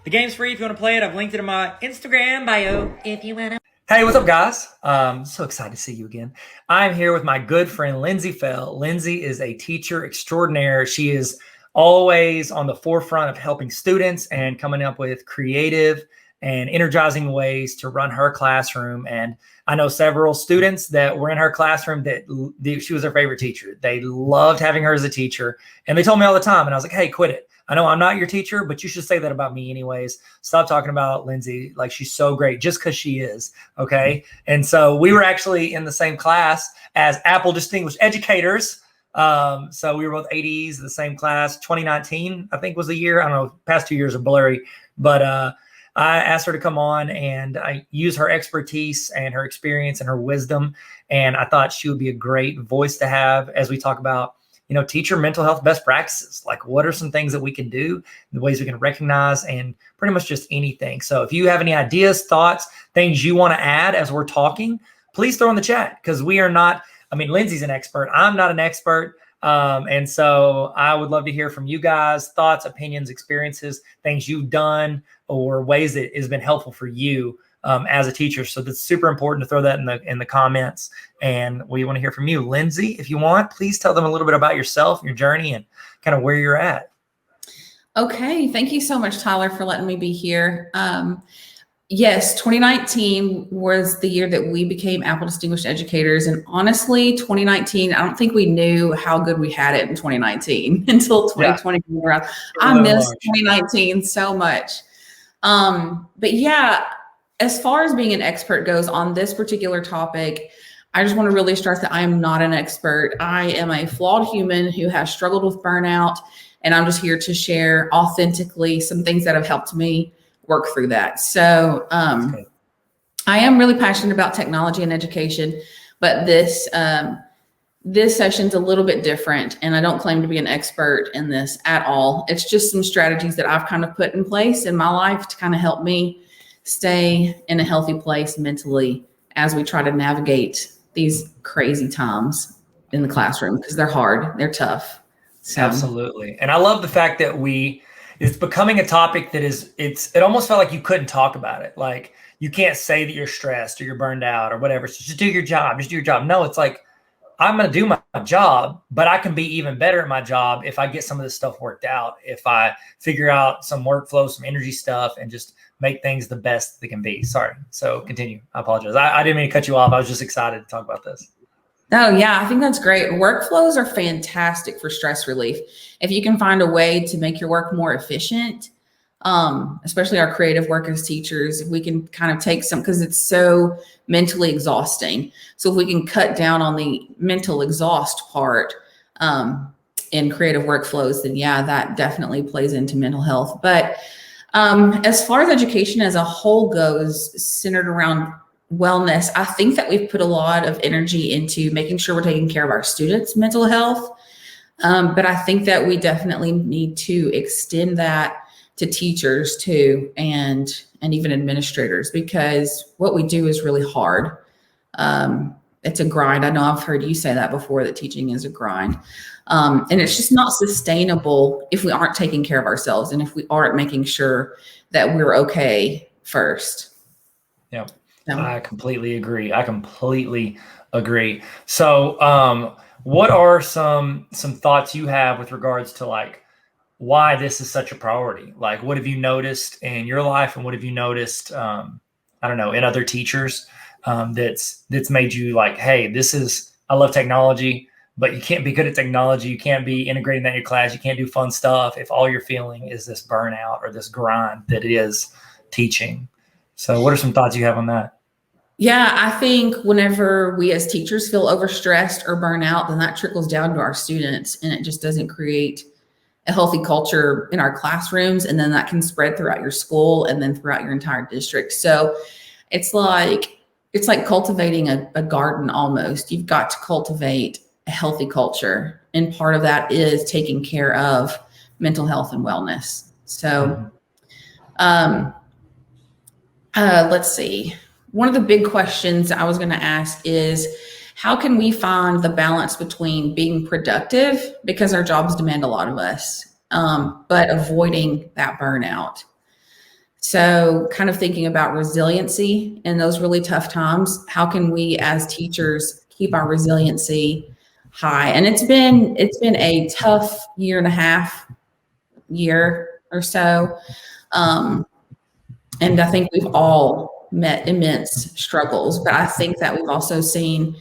The game's free if you want to play it. I've linked it in my Instagram bio if you want to. Hey, what's up, guys? So excited to see you again. I'm here with my good friend, Lindsay Fell. Lindsay is a teacher extraordinaire. She is always on the forefront of helping students and coming up with creative and energizing ways to run her classroom. And I know several students that were in her classroom that she was their favorite teacher. They loved having her as a teacher. And they told me all the time. And I was like, hey, quit it. I know I'm not your teacher, but you should say that about me anyways. Stop talking about Lindsay like she's so great just because she is, okay? And so we were actually in the same class as Apple Distinguished Educators, So we were both ADs, the same class. 2019, I think, was the year. I don't know. Past 2 years are blurry, but I asked her to come on, and I use her expertise and her experience and her wisdom. And I thought she would be a great voice to have as we talk about, teacher mental health best practices. Like, what are some things that we can do, the ways we can recognize, and pretty much just anything. So if you have any ideas, thoughts, things you want to add as we're talking, please throw in the chat, because we are not, Lindsay's an expert. I'm not an expert. And so I would love to hear from you guys, thoughts, opinions, experiences, things you've done, or ways that has been helpful for you as a teacher. So that's super important to throw that in the comments. And we want to hear from you. Lindsay, if you want, please tell them a little bit about yourself, your journey, and kind of where you're at. Okay. Thank you so much, Tyler, for letting me be here. Yes, 2019 was the year that we became Apple Distinguished Educators. And honestly, 2019, I don't think we knew how good we had it in 2019 until 2020 came around. I miss 2019 so much. But yeah, as far as being an expert goes on this particular topic, I just want to really stress that I am not an expert. I am a flawed human who has struggled with burnout, and I'm just here to share authentically some things that have helped me work through that. So I am really passionate about technology and education, but this session's a little bit different, and I don't claim to be an expert in this at all. It's just some strategies that I've kind of put in place in my life to kind of help me stay in a healthy place mentally as we try to navigate these crazy times in the classroom, because they're hard, they're tough. So. Absolutely. And I love the fact that it's becoming a topic that it almost felt like you couldn't talk about it. Like, you can't say that you're stressed or you're burned out or whatever. So just do your job. Just do your job. No, it's like, I'm going to do my job, but I can be even better at my job if I get some of this stuff worked out, if I figure out some workflow, some energy stuff, and just make things the best they can be. Sorry. So continue. I apologize. I didn't mean to cut you off. I was just excited to talk about this. Oh, yeah, I think that's great. Workflows are fantastic for stress relief. If you can find a way to make your work more efficient, especially our creative work as teachers, if we can kind of take because it's so mentally exhausting. So if we can cut down on the mental exhaust part in creative workflows, then yeah, that definitely plays into mental health. But as far as education as a whole goes, centered around wellness, I think that we've put a lot of energy into making sure we're taking care of our students' mental health. But I think that we definitely need to extend that to teachers too, and even administrators, because what we do is really hard. It's a grind. I know I've heard you say that before, that teaching is a grind. And it's just not sustainable if we aren't taking care of ourselves and if we aren't making sure that we're okay first. Yeah. I completely agree. So, what are some thoughts you have with regards to like why this is such a priority? Like, what have you noticed in your life, and what have you noticed, I don't know, in other teachers that's made you like, hey, I love technology, but you can't be good at technology. You can't be integrating that in your class. You can't do fun stuff if all you're feeling is this burnout or this grind that is teaching. So what are some thoughts you have on that? Yeah, I think whenever we as teachers feel overstressed or burnout, then that trickles down to our students, and it just doesn't create a healthy culture in our classrooms. And then that can spread throughout your school and then throughout your entire district. So it's like cultivating a garden almost. You've got to cultivate a healthy culture. And part of that is taking care of mental health and wellness. So let's see. One of the big questions I was going to ask is, how can we find the balance between being productive, because our jobs demand a lot of us, but avoiding that burnout? So kind of thinking about resiliency in those really tough times. How can we as teachers keep our resiliency high? And it's been a tough year and a half or so. And I think we've all met immense struggles, but I think that we've also seen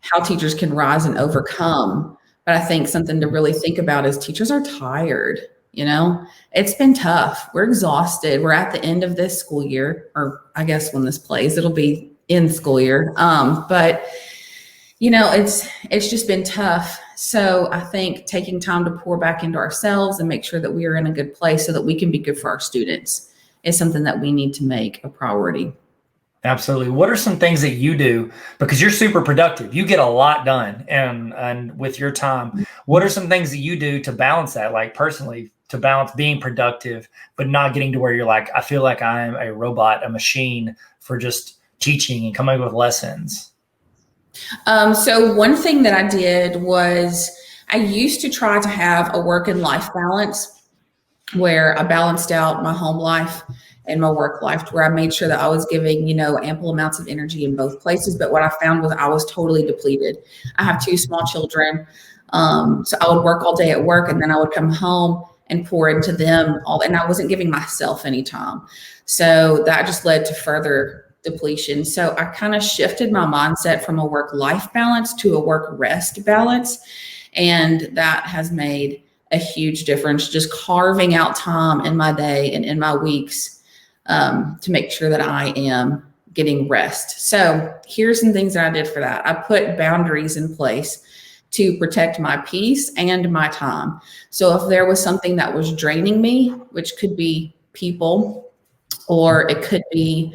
how teachers can rise and overcome. But I think something to really think about is teachers are tired. It's been tough. We're exhausted. We're at the end of this school year, or I guess when this plays, it'll be in school year. But it's just been tough. So I think taking time to pour back into ourselves and make sure that we are in a good place so that we can be good for our students is something that we need to make a priority. Absolutely. What are some things that you do, because you're super productive, you get a lot done and with your time, what are some things that you do to balance that, like personally, to balance being productive, but not getting to where you're like, I feel like I am a robot, a machine for just teaching and coming up with lessons? So one thing that I did was I used to try to have a work and life balance where I balanced out my home life and my work life, to where I made sure that I was giving, ample amounts of energy in both places. But what I found was I was totally depleted. I have 2 small children. So I would work all day at work, and then I would come home and pour into them all, and I wasn't giving myself any time. So that just led to further depletion. So I kind of shifted my mindset from a work-life balance to a work-rest balance. And that has made a huge difference, just carving out time in my day and in my weeks to make sure that I am getting rest. So here's some things that I did for that. I put boundaries in place to protect my peace and my time. So if there was something that was draining me, which could be people, or it could be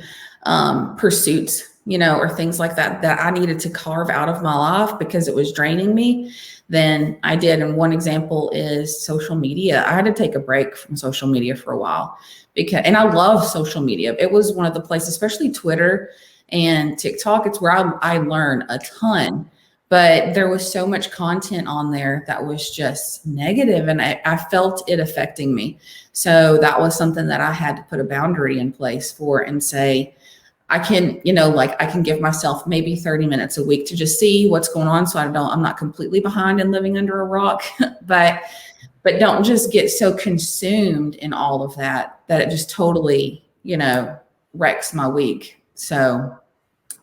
pursuits, or things like that, that I needed to carve out of my life because it was draining me, then I did. And one example is social media. I had to take a break from social media for a while and I love social media. It was one of the places, especially Twitter and TikTok, it's where I learn a ton. But there was so much content on there that was just negative, and I felt it affecting me. So that was something that I had to put a boundary in place for and say, I can, I can give myself maybe 30 minutes a week to just see what's going on. So I'm not completely behind and living under a rock, but don't just get so consumed in all of that it just totally, wrecks my week. So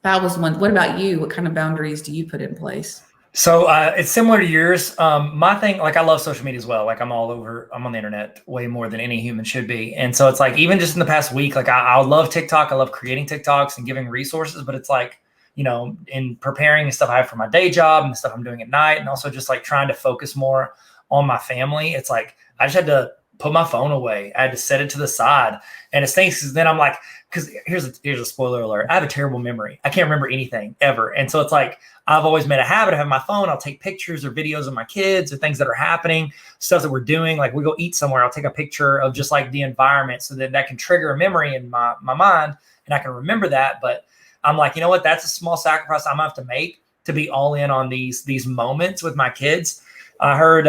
that was one. What about you? What kind of boundaries do you put in place? So it's similar to yours. My thing, like I love social media as well. Like I'm all over, I'm on the internet way more than any human should be. And so it's like, even just in the past week, like I love TikTok. I love creating TikToks and giving resources, but it's like, in preparing and stuff I have for my day job and the stuff I'm doing at night, and also just like trying to focus more on my family. It's like, I just had to put my phone away. I had to set it to the side. And it stinks because then I'm like, because here's a spoiler alert. I have a terrible memory. I can't remember anything ever. And so it's like, I've always made a habit of having my phone. I'll take pictures or videos of my kids or things that are happening, stuff that we're doing. Like we go eat somewhere, I'll take a picture of just like the environment so that can trigger a memory in my mind and I can remember that. But I'm like, you know what? That's a small sacrifice I'm gonna have to make to be all in on these moments with my kids. I heard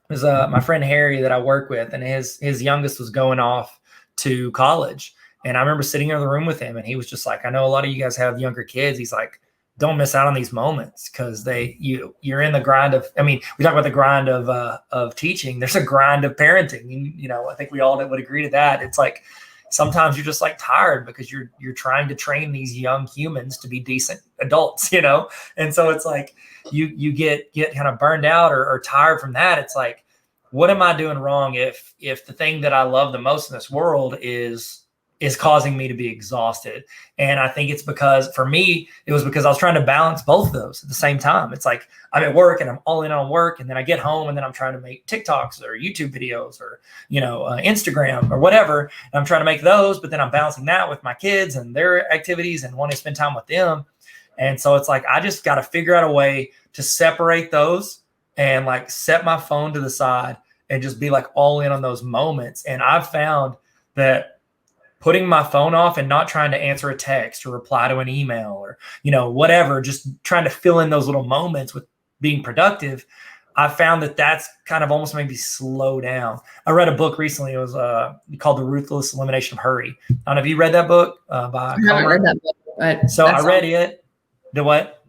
there's my friend Harry that I work with, and his youngest was going off to college. And I remember sitting in the room with him, and he was just like, I know a lot of you guys have younger kids. He's like, don't miss out on these moments, because you're in the grind of, I mean, we talk about the grind of teaching. There's a grind of parenting. I think we all would agree to that. It's like, sometimes you're just like tired because you're trying to train these young humans to be decent adults, And so it's like, you get kind of burned out or tired from that. It's like, what am I doing wrong if the thing that I love the most in this world is causing me to be exhausted? And I think it's because, for me, it was because I was trying to balance both of those at the same time. It's like, I'm at work and I'm all in on work, and then I get home and then I'm trying to make TikToks or YouTube videos or, Instagram or whatever. And I'm trying to make those, but then I'm balancing that with my kids and their activities and wanting to spend time with them. And so it's like, I just got to figure out a way to separate those and like set my phone to the side and just be like all in on those moments. And I've found that putting my phone off and not trying to answer a text or reply to an email or, whatever, just trying to fill in those little moments with being productive, I found that that's kind of almost made me slow down. I read a book recently. It was called The Ruthless Elimination of Hurry. I don't know if you read that book by I haven't read that book, but so I read it. The what?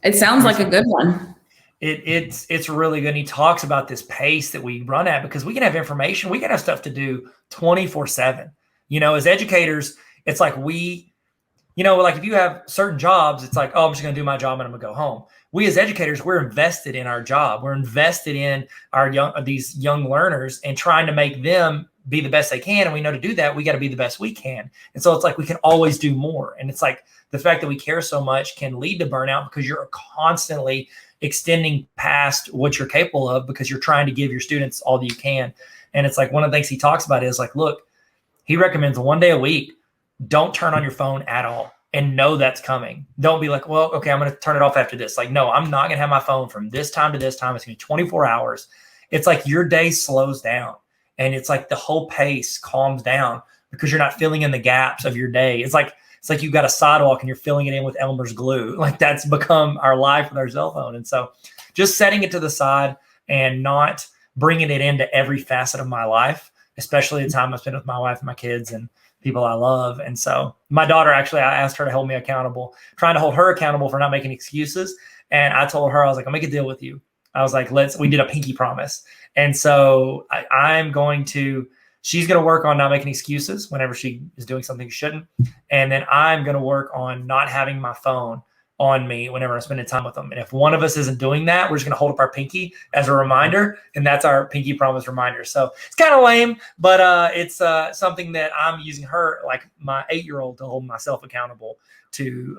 It sounds like a good one. It's really good. And he talks about this pace that we run at, because we can have information, we can have stuff to do 24/7. As educators, it's like like if you have certain jobs, it's like, oh, I'm just going to do my job and I'm going to go home. We as educators, we're invested in our job. We're invested in these young learners and trying to make them be the best they can. And we know to do that, we got to be the best we can. And so it's like we can always do more. And it's like the fact that we care so much can lead to burnout because you're constantly extending past what you're capable of because you're trying to give your students all that you can. And it's like one of the things he talks about is like, look, he recommends 1 day a week. Don't turn on your phone at all and know that's coming. Don't be like, well, okay, I'm going to turn it off after this. Like, no, I'm not going to have my phone from this time to this time. It's going to be 24 hours. It's like your day slows down and it's like the whole pace calms down because you're not filling in the gaps of your day. It's like you've got a sidewalk and you're filling it in with Elmer's glue. Like that's become our life with our cell phone. And so just setting it to the side and not bringing it into every facet of my life, especially the time I spend with my wife and my kids and people I love. And so my daughter, actually, I asked her to hold me accountable, trying to hold her accountable for not making excuses. And I told her, I was like, I'll make a deal with you. I was like, we did a pinky promise. And so she's going to work on not making excuses whenever she is doing something she shouldn't. And then I'm going to work on not having my phone on me whenever I'm spending time with them. And if one of us isn't doing that, we're just going to hold up our pinky as a reminder. And that's our pinky promise reminder. So it's kind of lame, but it's something that I'm using her, like my 8-year-old, to hold myself accountable to,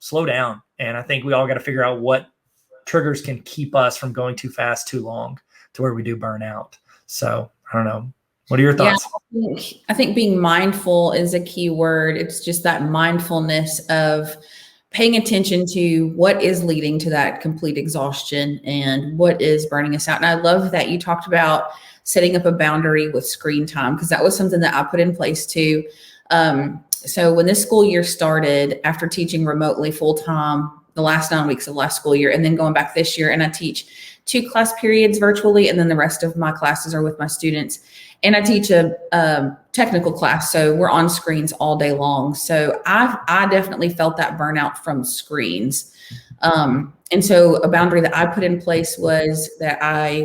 slow down. And I think we all got to figure out what triggers can keep us from going too fast, too long to where we do burn out. So I don't know. What are your thoughts? Yeah, I think being mindful is a key word. It's just that mindfulness of paying attention to what is leading to that complete exhaustion and what is burning us out. And I love that you talked about setting up a boundary with screen time, because that was something that I put in place too. So when this school year started, after teaching remotely full time, the last 9 weeks of last school year, and then going back this year, and I teach 2 class periods virtually, and then the rest of my classes are with my students. And I teach a technical class, so we're on screens all day long. So I definitely felt that burnout from screens. And so a boundary that I put in place was that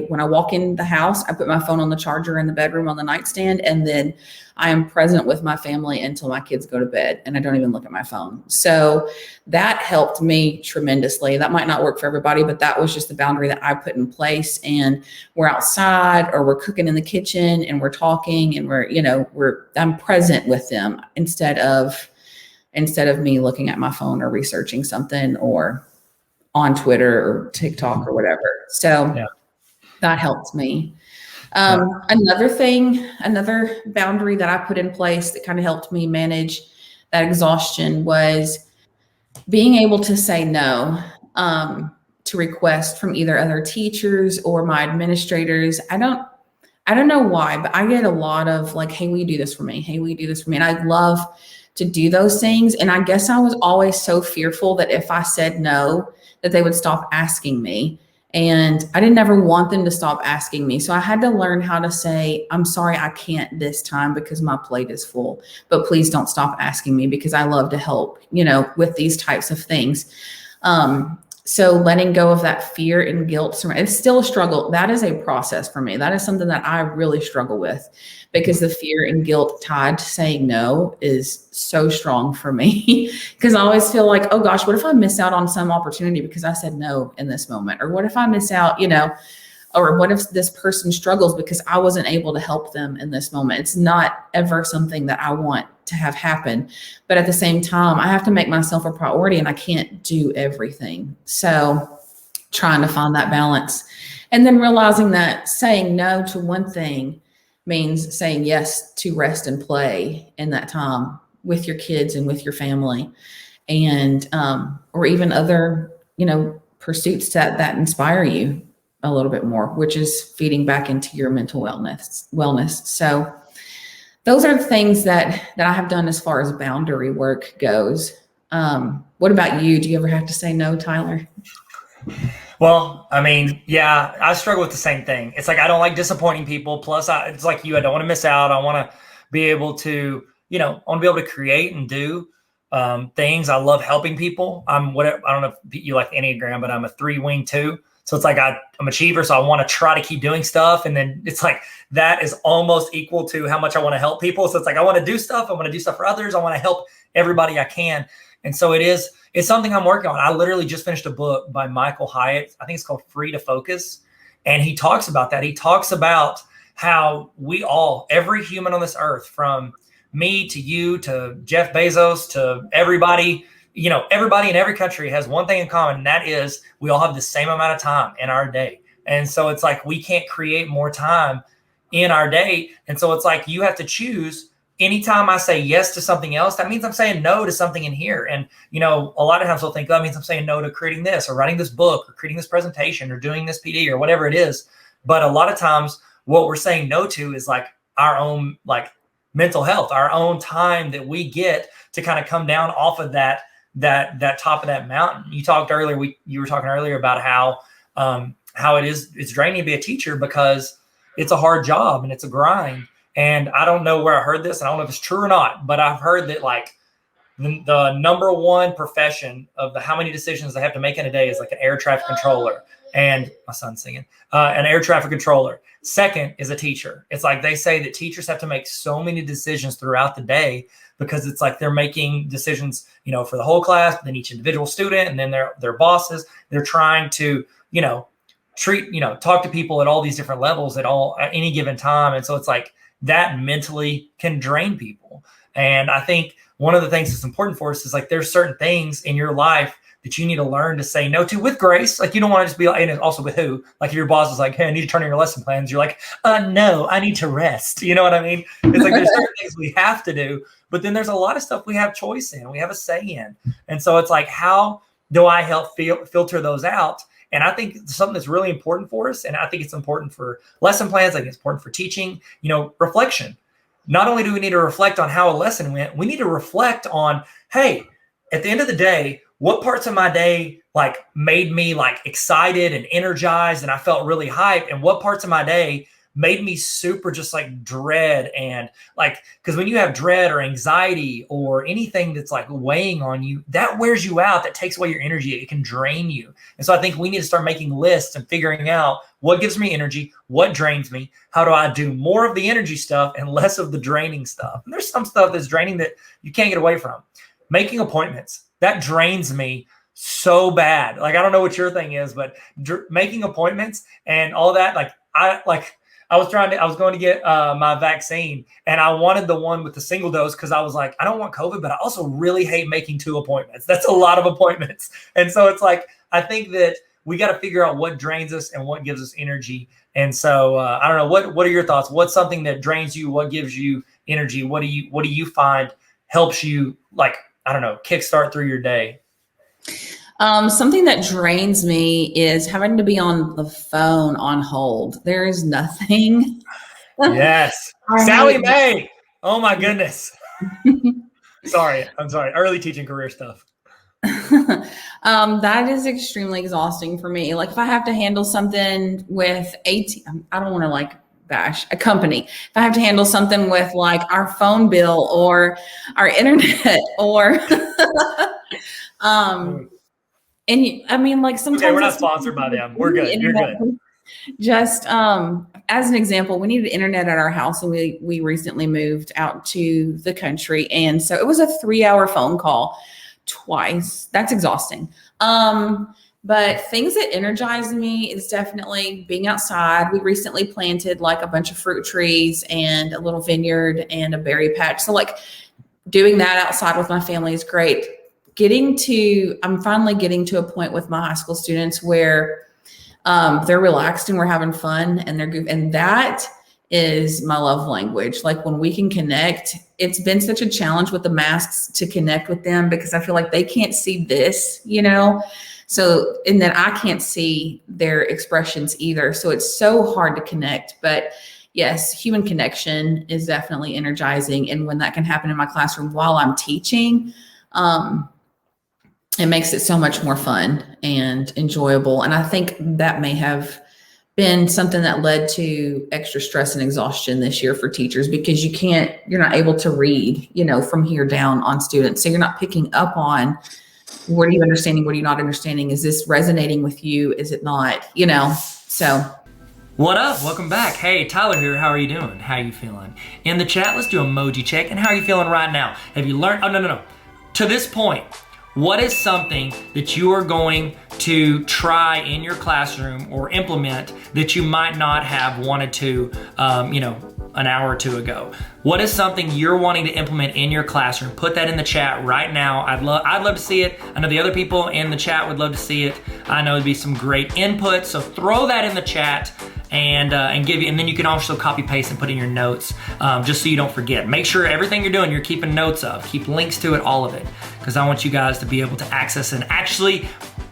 when I walk in the house, I put my phone on the charger in the bedroom on the nightstand, and then I am present with my family until my kids go to bed, and I don't even look at my phone. So that helped me tremendously. That might not work for everybody, but that was just the boundary that I put in place. And we're outside or we're cooking in the kitchen and we're talking and I'm present with them instead of me looking at my phone or researching something or on Twitter or TikTok or whatever. So that helped me. Another boundary that I put in place that kind of helped me manage that exhaustion was being able to say no to requests from either other teachers or my administrators. I don't know why, but I get a lot of like, hey, will you do this for me? Hey, will you do this for me? And I love to do those things. And I guess I was always so fearful that if I said no, that they would stop asking me. And I didn't ever want them to stop asking me. So I had to learn how to say, I'm sorry, I can't this time because my plate is full, but please don't stop asking me because I love to help, with these types of things. So letting go of that fear and guilt, it's still a struggle. That is a process for me. That is something that I really struggle with because the fear and guilt tied to saying no is so strong for me because I always feel like, oh gosh, what if I miss out on some opportunity because I said no in this moment? Or what if I miss out, or what if this person struggles because I wasn't able to help them in this moment? It's not ever something that I want to have happen. But at the same time, I have to make myself a priority and I can't do everything. So trying to find that balance and then realizing that saying no to one thing means saying yes to rest and play in that time with your kids and with your family and, or even other, pursuits that inspire you a little bit more, which is feeding back into your mental wellness. So those are the things that I have done as far as boundary work goes. What about you? Do you ever have to say no, Tyler? Well, I mean, yeah, I struggle with the same thing. It's like I don't like disappointing people. Plus, it's like you, I don't want to miss out. I want to be able to, I want to be able to create and do things. I love helping people. I don't know if you like Enneagram, but I'm a 3-wing 2. So it's like I'm an achiever, so I want to try to keep doing stuff. And then it's like that is almost equal to how much I want to help people. So it's like I want to do stuff. I want to do stuff for others. I want to help everybody I can. And so it's something I'm working on. I literally just finished a book by Michael Hyatt. I think it's called Free to Focus. And he talks about that. He talks about how we all, every human on this earth, from me to you to Jeff Bezos to everybody, everybody in every country has one thing in common, and that is we all have the same amount of time in our day. And so it's like we can't create more time in our day. And so it's like you have to choose. Anytime I say yes to something else, that means I'm saying no to something in here. And, a lot of times we'll think that means I'm saying no to creating this or writing this book or creating this presentation or doing this PD or whatever it is. But a lot of times what we're saying no to is like our own like mental health, our own time that we get to kind of come down off of that top of that mountain. You were talking earlier about how it's draining to be a teacher because it's a hard job and it's a grind. And I don't know where I heard this. I don't know if it's true or not, but I've heard that like the number one profession of how many decisions they have to make in a day is like an air traffic controller. And my son's singing, an air traffic controller. Second is a teacher. It's like they say that teachers have to make so many decisions throughout the day because it's like they're making decisions, for the whole class, but then each individual student, and then their bosses. They're trying to, talk to people at all these different levels at any given time. And so it's like, that mentally can drain people. And I think one of the things that's important for us is like there's certain things in your life that you need to learn to say no to with grace. Like you don't want to just be like, and also with who? Like if your boss is like, hey, I need to turn in your lesson plans. You're like, no, I need to rest. You know what I mean? It's like there's certain things we have to do, but then there's a lot of stuff we have choice in, we have a say in. And so it's like, how do I help filter those out? And I think something that's really important for us, and I think it's important for lesson plans, I think it's important for teaching, reflection. Not only do we need to reflect on how a lesson went, we need to reflect on, hey, at the end of the day, what parts of my day like made me like excited and energized and I felt really hyped, and what parts of my day made me super just like dread and like, because when you have dread or anxiety or anything that's like weighing on you, that wears you out, that takes away your energy, it can drain you. And so I think we need to start making lists and figuring out what gives me energy, what drains me, how do I do more of the energy stuff and less of the draining stuff. And there's some stuff that's draining that you can't get away from. Making appointments, that drains me so bad. Like, I don't know what your thing is, but making appointments and all that, I was going to get my vaccine, and I wanted the one with the single dose because I was like, I don't want COVID, but I also really hate making 2 appointments. That's a lot of appointments. And so it's like, I think that we got to figure out what drains us and what gives us energy. And so I don't know, what are your thoughts? What's something that drains you? What gives you energy? What do you find helps you, like, I don't know, kickstart through your day? Something that drains me is having to be on the phone on hold. There is nothing. Yes. Sally Mae. Oh my goodness. I'm sorry. Early teaching career stuff. That is extremely exhausting for me. Like if I have to handle something with I don't want to like bash a company. If I have to handle something with like our phone bill or our internet or, and I mean, like sometimes we're not sponsored by them. We're good. You're good. Just as an example, we needed internet at our house, and we recently moved out to the country, and so it was a 3-hour phone call twice. That's exhausting. But things that energize me is definitely being outside. We recently planted like a bunch of fruit trees and a little vineyard and a berry patch. So like doing that outside with my family is great. I'm finally getting to a point with my high school students where they're relaxed and we're having fun and they're goofy. And that is my love language. Like when we can connect, it's been such a challenge with the masks to connect with them because I feel like they can't see this, So, and then I can't see their expressions either. So it's so hard to connect, but yes, human connection is definitely energizing. And when that can happen in my classroom while I'm teaching, it makes it so much more fun and enjoyable. And I think that may have been something that led to extra stress and exhaustion this year for teachers because you're not able to read, from here down on students. So you're not picking up on what are you understanding? What are you not understanding? Is this resonating with you? Is it not, so. What up? Welcome back. Hey, Tyler here. How are you doing? How are you feeling? In the chat, let's do emoji check. And how are you feeling right now? Have you learned? Oh, no. To this point, what is something that you are going to try in your classroom or implement that you might not have wanted to, an hour or two ago? What is something you're wanting to implement in your classroom? Put that in the chat right now. I'd love to see it. I know the other people in the chat would love to see it. I know it'd be some great input. So throw that in the chat and then you can also copy paste and put in your notes, just so you don't forget. Make sure everything you're doing, you're keeping notes of. Keep links to it, all of it, because I want you guys to be able to access and actually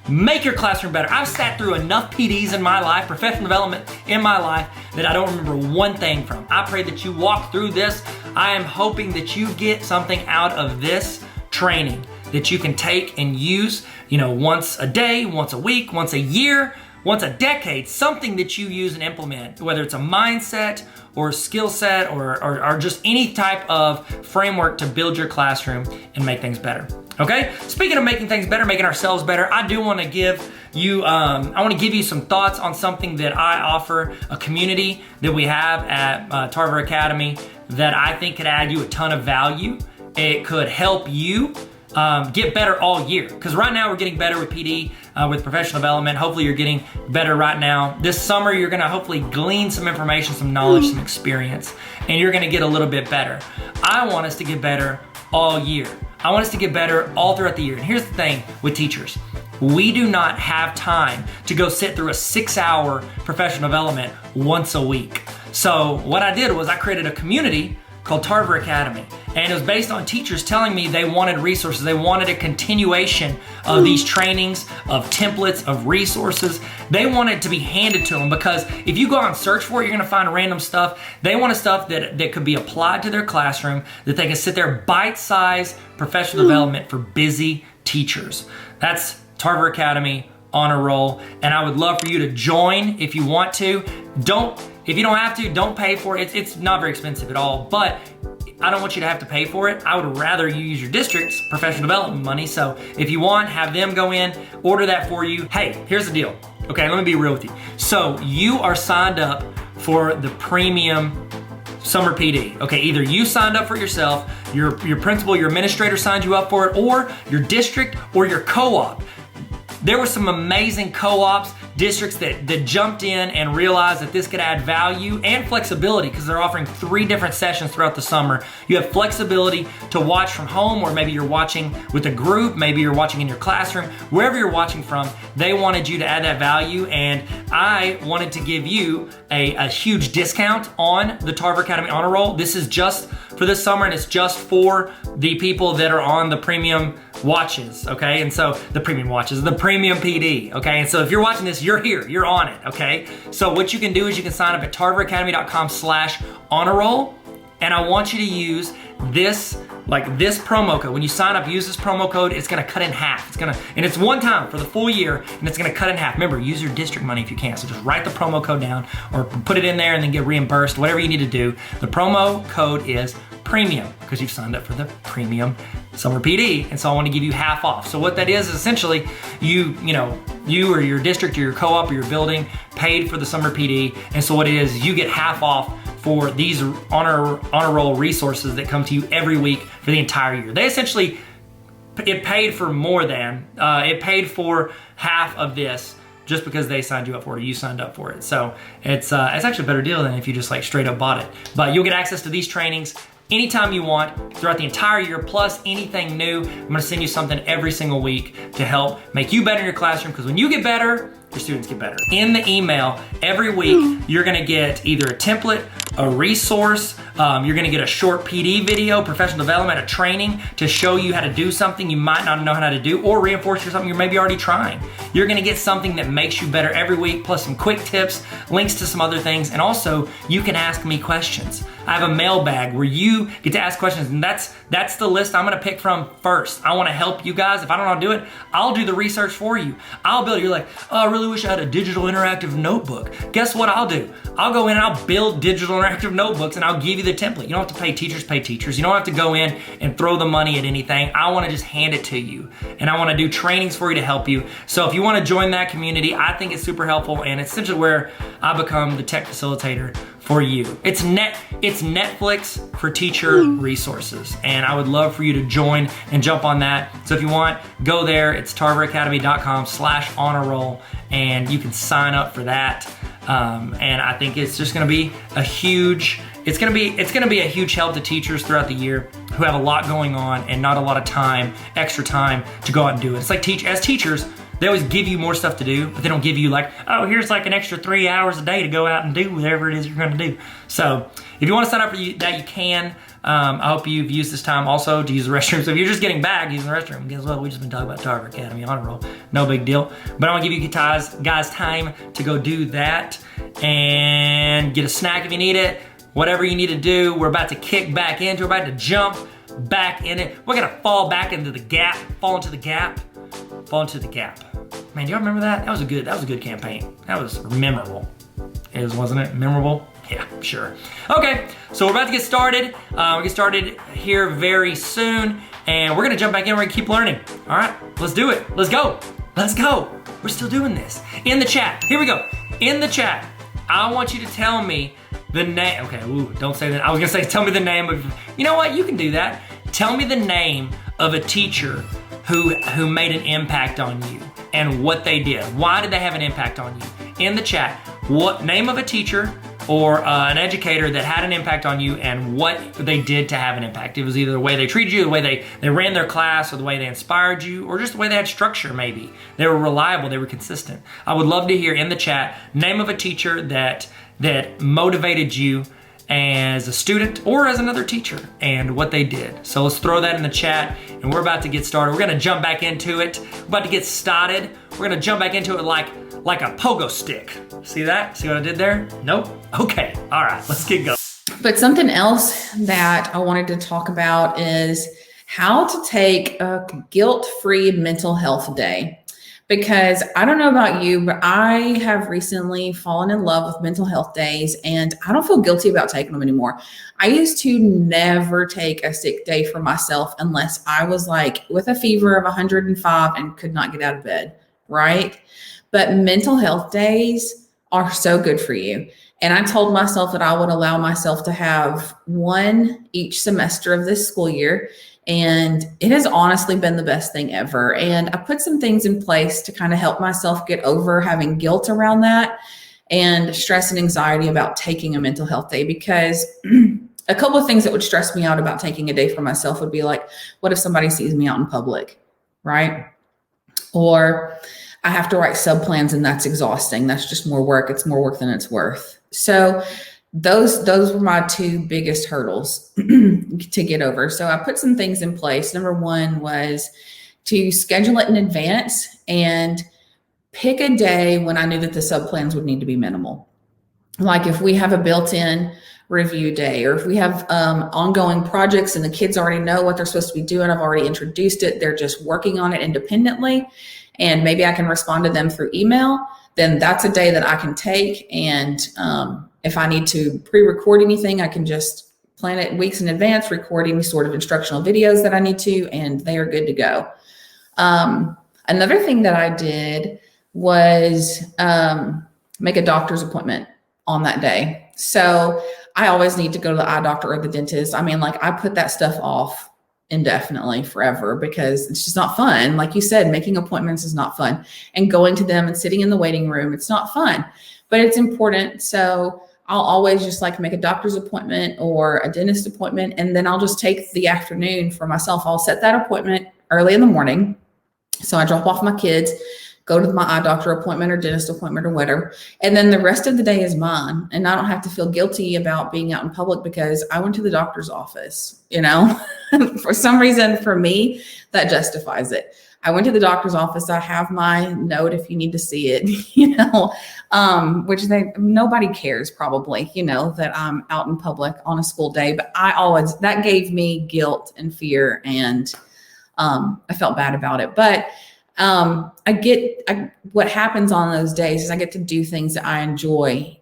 make your classroom better. I've sat through enough PDs in my life, professional development in my life, that I don't remember one thing from. I pray that you walk through this. I am hoping that you get something out of this training that you can take and use, once a day, once a week, once a year, once a decade, something that you use and implement, whether it's a mindset or a skill set or just any type of framework to build your classroom and make things better. Okay? Speaking of making things better, making ourselves better, I do want to give you, some thoughts on something that I offer, a community that we have at Tarver Academy that I think could add you a ton of value. It could help you get better all year. Because right now we're getting better with PD, with professional development. Hopefully you're getting better right now. This summer you're gonna hopefully glean some information, some knowledge, some experience, and you're gonna get a little bit better. I want us to get better all year. I want us to get better all throughout the year. And here's the thing with teachers. We do not have time to go sit through a 6-hour professional development once a week. So what I did was I created a community called Tarver Academy. And it was based on teachers telling me they wanted resources. They wanted a continuation of these trainings, of templates, of resources. They wanted to be handed to them, because if you go out and search for it, you're gonna find random stuff. They wanted stuff that could be applied to their classroom, that they can sit there, bite-sized professional development for busy teachers. That's Tarver Academy on a roll. And I would love for you to join if you want to. If you don't have to, don't pay for it. It's not very expensive at all, but I don't want you to have to pay for it. I would rather you use your district's professional development money. So if you want, have them go in, order that for you. Hey, here's the deal. Okay, let me be real with you. So you are signed up for the premium summer PD. Okay, either you signed up for it yourself, your principal, your administrator signed you up for it, or your district or your co-op. There were some amazing co-ops, districts that jumped in and realized that this could add value and flexibility, because they're offering 3 different sessions throughout the summer. You have flexibility to watch from home, or maybe you're watching with a group, maybe you're watching in your classroom, wherever you're watching from. They wanted you to add that value, and I wanted to give you a huge discount on the Tarver Academy Honor Roll. This is just for this summer, and it's just for the people that are on the premium watches, okay? And so the premium watches, the premium PD, okay? And so if you're watching this, you're here, you're on it, okay? So what you can do is you can sign up at tarveracademy.com/honor-roll, and I want you to use this promo code. When you sign up, use this promo code. It's gonna cut in half. And it's one time for the full year, and it's gonna cut in half. Remember, use your district money if you can. So just write the promo code down, or put it in there and then get reimbursed, whatever you need to do. The promo code is premium, because you've signed up for the premium summer PD, and so I want to give you half off. So what that is essentially, you or your district or your co-op or your building paid for the summer PD, and so what it is, you get half off for these honor roll resources that come to you every week for the entire year. They essentially, it paid for more than, it paid for half of this just because they signed you up for it, or you signed up for it. So it's actually a better deal than if you just straight up bought it. But you'll get access to these trainings anytime you want throughout the entire year, plus anything new. I'm gonna send you something every single week to help make you better in your classroom, because when you get better, your students get better. In the email every week, you're gonna get either a template, a resource, you're gonna get a short PD video, professional development, a training to show you how to do something you might not know how to do, or reinforce something you're maybe already trying. You're gonna get something that makes you better every week, plus some quick tips, links to some other things, and also you can ask me questions. I have a mailbag where you get to ask questions, and that's the list I'm gonna pick from first. I wanna help you guys. If I don't know how to do it, I'll do the research for you. I'll build, you're like, oh, I really wish I had a digital interactive notebook. Guess what I'll do? I'll go in and I'll build digital interactive notebooks, and I'll give you the template. You don't have to pay teachers. You don't have to go in and throw the money at anything. I want to just hand it to you. And I want to do trainings for you to help you. So if you want to join that community, I think it's super helpful. And it's essentially where I become the tech facilitator for you. It's Netflix for teacher resources. And I would love for you to join and jump on that. So if you want, go there. It's tarveracademy.com/honor-roll, and you can sign up for that. And I think it's just going to be a huge, it's going to be a huge help to teachers throughout the year who have a lot going on and not a lot of time, extra time to go out and do it. It's like as teachers, they always give you more stuff to do, but they don't give you like, oh, here's like an extra 3 hours a day to go out and do whatever it is you're going to do. So if you want to sign up for that, you can. I hope you've used this time also to use the restroom. So if you're just getting back using the restroom, guess what? We've just been talking about Tarver Academy Honor Roll. No big deal. But I want to give you guys time to go do that and get a snack if you need it. Whatever you need to do, we're about to kick back into, we're about to jump back in it. We're going to fall back into the gap, fall into the gap. Man, do y'all remember that? That was a good campaign. That was memorable. Wasn't it? Memorable? Yeah, sure. Okay, so we're about to get started. We'll get started here very soon, and we're gonna jump back in. We're gonna keep learning. All right, let's do it. Let's go. We're still doing this. In the chat, here we go. In the chat, I want you to tell me the name. Okay, don't say that. I was gonna say, tell me the name of, you know what? You can do that. Tell me the name of a teacher who made an impact on you and what they did. Why did they have an impact on you? In the chat, what name of a teacher or an educator that had an impact on you and what they did to have an impact. It was either the way they treated you, the way they ran their class, or the way they inspired you, or just the way they had structure maybe. They were reliable, they were consistent. I would love to hear in the chat, name of a teacher that motivated you as a student or as another teacher and what they did. So let's throw that in the chat, and we're about to get started. We're gonna jump back into it. We're about to get started. We're gonna jump back into it like a pogo stick. See that? See what I did there? Nope? Okay, all right, let's get going. But something else that I wanted to talk about is how to take a guilt-free mental health day. Because I don't know about you, but I have recently fallen in love with mental health days, and I don't feel guilty about taking them anymore. I used to never take a sick day for myself unless I was like with a fever of 105 and could not get out of bed, right? But mental health days are so good for you. And I told myself that I would allow myself to have one each semester of this school year. And it has honestly been the best thing ever. And I put some things in place to kind of help myself get over having guilt around that and stress and anxiety about taking a mental health day. Because a couple of things that would stress me out about taking a day for myself would be like, what if somebody sees me out in public, right? Or I have to write sub plans and that's exhausting. That's just more work. It's more work than it's worth. So those were my two biggest hurdles to get over. So I put some things in place. Number one was to schedule it in advance and pick a day when I knew that the sub plans would need to be minimal. Like if we have a built-in review day, or if we have ongoing projects and the kids already know what they're supposed to be doing, I've already introduced it, they're just working on it independently, and maybe I can respond to them through email, then that's a day that I can take. And if I need to pre-record anything, I can just plan it weeks in advance, record any sort of instructional videos that I need to, and they are good to go. Another thing that I did was make a doctor's appointment on that day. So I always need to go to the eye doctor or the dentist. I mean, like I put that stuff off indefinitely forever because it's just not fun. Like you said, making appointments is not fun, and going to them and sitting in the waiting room, it's not fun, but it's important. So I'll always just like make a doctor's appointment or a dentist appointment, and then I'll just take the afternoon for myself. I'll set that appointment early in the morning. So I drop off my kids, go to my eye doctor appointment or dentist appointment or whatever. And then the rest of the day is mine. And I don't have to feel guilty about being out in public because I went to the doctor's office, you know, for some reason for me, that justifies it. I went to the doctor's office. I have my note if you need to see it, you know, which nobody cares probably, you know, that I'm out in public on a school day, but that gave me guilt and fear, and I felt bad about it. But what happens on those days is I get to do things that I enjoy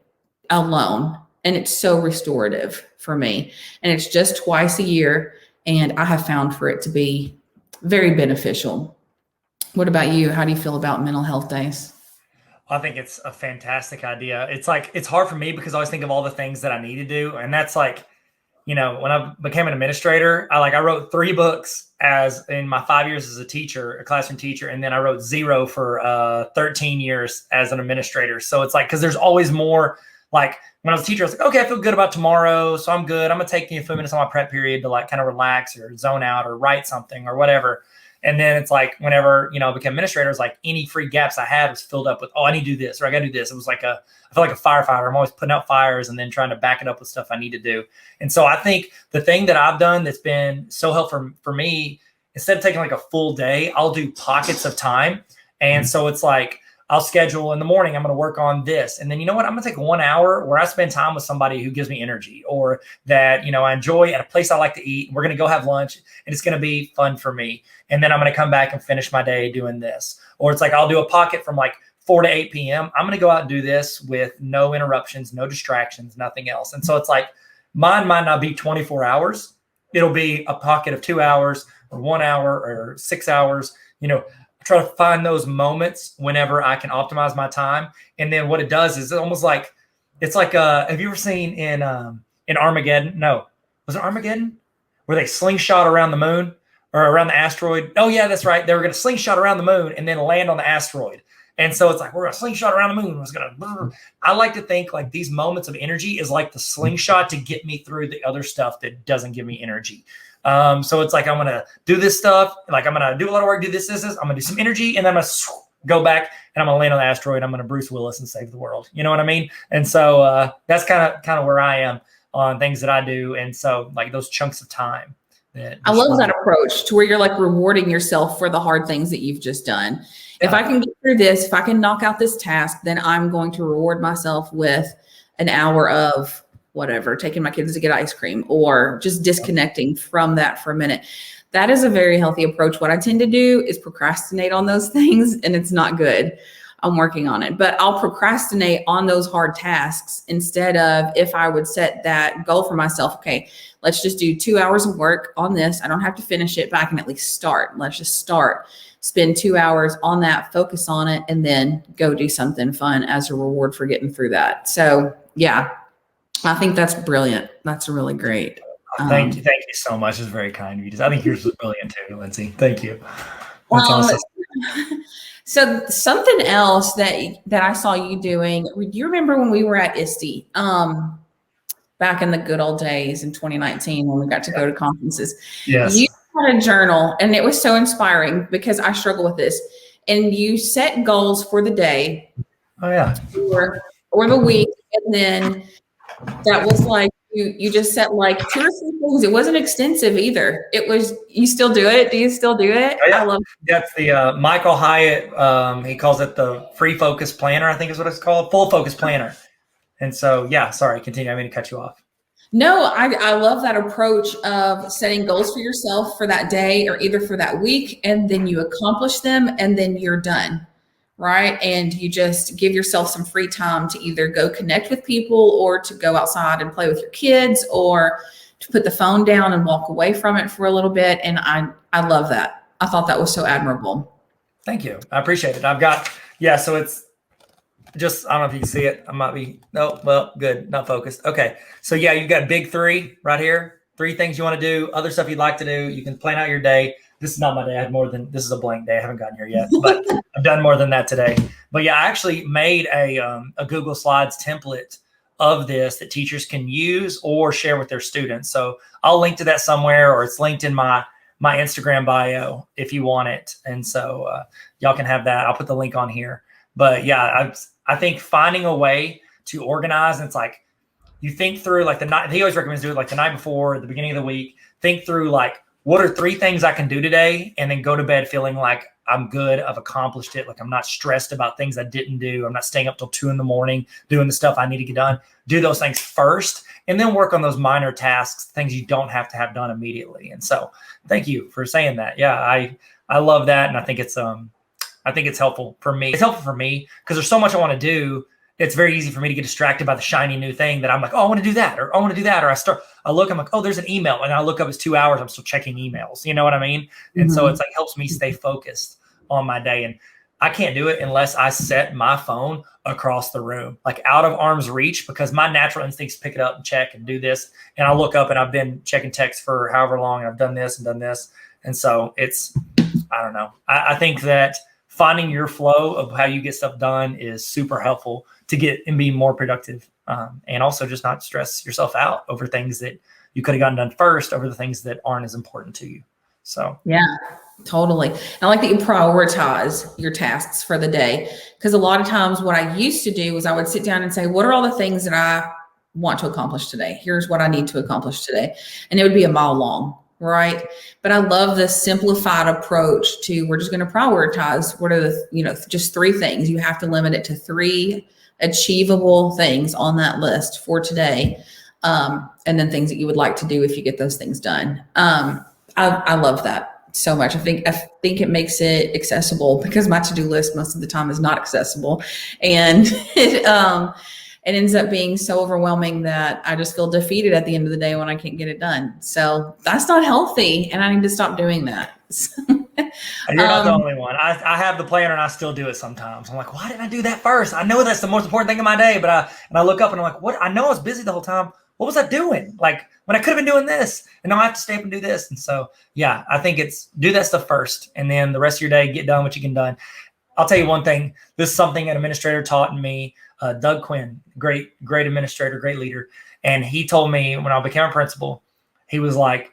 alone, and it's so restorative for me. And it's just twice a year. And I have found for it to be very beneficial. What about you? How do you feel about mental health days? I think it's a fantastic idea. It's like, it's hard for me because I always think of all the things that I need to do. And that's like, when I became an administrator, I wrote 3 books as in my 5 years as a teacher, a classroom teacher. And then I wrote 0 for 13 years as an administrator. So it's like, cause there's always more. Like when I was a teacher, I was like, okay, I feel good about tomorrow. So I'm good. I'm going to take a few minutes on my prep period to like kind of relax or zone out or write something or whatever. And then it's like, whenever, I became administrator, it was like any free gaps I had was filled up with, oh, I need to do this, or I got to do this. It was like I feel like a firefighter. I'm always putting out fires and then trying to back it up with stuff I need to do. And so I think the thing that I've done that's been so helpful for me, instead of taking like a full day, I'll do pockets of time. And so it's like, I'll schedule in the morning, I'm going to work on this. And then, you know what? I'm going to take 1 hour where I spend time with somebody who gives me energy, or that, I enjoy at a place I like to eat. We're going to go have lunch and it's going to be fun for me. And then I'm going to come back and finish my day doing this. Or it's like, I'll do a pocket from like 4 to 8 p.m. I'm going to go out and do this with no interruptions, no distractions, nothing else. And so it's like, mine might not be 24 hours. It'll be a pocket of 2 hours or 1 hour or 6 hours, try to find those moments whenever I can optimize my time. And then what it does is almost like, it's like, have you ever seen in Armageddon? No, was it Armageddon? Where they slingshot around the moon or around the asteroid? Oh yeah, that's right. They were going to slingshot around the moon and then land on the asteroid. And so it's like, we're going to slingshot around the moon. I like to think like these moments of energy is like the slingshot to get me through the other stuff that doesn't give me energy. So it's like, I'm going to do this stuff. Like I'm going to do a lot of work, do this. I'm going to do some energy, and then I'm going to go back and I'm going to land on the asteroid. I'm going to Bruce Willis and save the world. You know what I mean? And so, that's kind of where I am on things that I do. And so like those chunks of time. I love that approach to where you're like rewarding yourself for the hard things that you've just done. Yeah. If I can get through this, if I can knock out this task, then I'm going to reward myself with an hour of whatever, taking my kids to get ice cream, or just disconnecting from that for a minute. That is a very healthy approach. What I tend to do is procrastinate on those things, and it's not good. I'm working on it, but I'll procrastinate on those hard tasks instead of, if I would set that goal for myself, okay, let's just do 2 hours of work on this. I don't have to finish it, but I can at least start. Let's just start, spend 2 hours on that, focus on it, and then go do something fun as a reward for getting through that. So yeah, I think that's brilliant. That's really great. Thank you so much. It's very kind of you. I think yours was brilliant too, Lindsay. Thank you. That's awesome. So something else that I saw you doing, do you remember when we were at ISTE back in the good old days in 2019 when we got to go to conferences? Yes. You had a journal, and it was so inspiring because I struggle with this. And you set goals for the day. Oh yeah. Or the week, and then that was like you just set like 2 or 3 things. It wasn't extensive either. It was, you still do it? Do you still do it? Oh, yeah. I love it. That's the Michael Hyatt. He calls it the free focus planner, I think is what it's called, full focus planner. And so, yeah, sorry, continue. I mean to cut you off. No, I love that approach of setting goals for yourself for that day or either for that week, and then you accomplish them and then you're done. Right. And you just give yourself some free time to either go connect with people or to go outside and play with your kids, or to put the phone down and walk away from it for a little bit. And I love that. I thought that was so admirable. Thank you. I appreciate it. So it's just, I don't know if you can see it. I might be, no, well, good. Not focused. Okay. So yeah, you've got big 3 right here. 3 things you want to do, other stuff you'd like to do. You can plan out your day. This is not my day. I had more than, this is a blank day. I haven't gotten here yet, but I've done more than that today. But yeah, I actually made a Google Slides template of this that teachers can use or share with their students. So I'll link to that somewhere, or it's linked in my Instagram bio if you want it. And so y'all can have that. I'll put the link on here. But yeah, I think finding a way to organize, and it's like, you think through like the night, he always recommends do it like the night before, at the beginning of the week, think through like, what are 3 things I can do today? And then go to bed feeling like I'm good. I've accomplished it. Like I'm not stressed about things I didn't do. I'm not staying up till 2 a.m. doing the stuff I need to get done. Do those things first, and then work on those minor tasks, things you don't have to have done immediately. And so thank you for saying that. Yeah, I love that. And I think it's helpful for me. It's helpful for me because there's so much I want to do. it's very easy for me to get distracted by the shiny new thing that I'm like, oh, I want to do that, or I want to do that. Or I look, I'm like, oh, there's an email. And I look up, it's 2 hours. I'm still checking emails. You know what I mean? And so it's like, helps me stay focused on my day. And I can't do it unless I set my phone across the room, like out of arm's reach, because my natural instincts pick it up and check and do this. And I look up and I've been checking text for however long, and I've done this and done this. And so it's, I don't know. I think that finding your flow of how you get stuff done is super helpful to get and be more productive. And also just not stress yourself out over things that you could have gotten done first over the things that aren't as important to you. So, yeah, totally. I like that you prioritize your tasks for the day, because a lot of times what I used to do was I would sit down and say, what are all the things that I want to accomplish today? Here's what I need to accomplish today. And it would be a mile long, right? But I love the simplified approach to, we're just going to prioritize what are the, just 3 things. You have to limit it to 3 achievable things on that list for today. And then things that you would like to do if you get those things done. I love that so much. I think it makes it accessible, because my to-do list most of the time is not accessible, and it ends up being so overwhelming that I just feel defeated at the end of the day when I can't get it done. So that's not healthy, and I need to stop doing that. You're not the only one. I have the planner and I still do it sometimes. I'm like, why didn't I do that first? I know that's the most important thing in my day, but I look up and I'm like, what? I know I was busy the whole time. What was I doing? Like, when I could have been doing this, and now I have to stay up and do this. And so, yeah, I think it's do that stuff first, and then the rest of your day, get done what you can done. I'll tell you one thing. This is something an administrator taught me, Doug Quinn, great administrator, great leader. And he told me when I became a principal, he was like,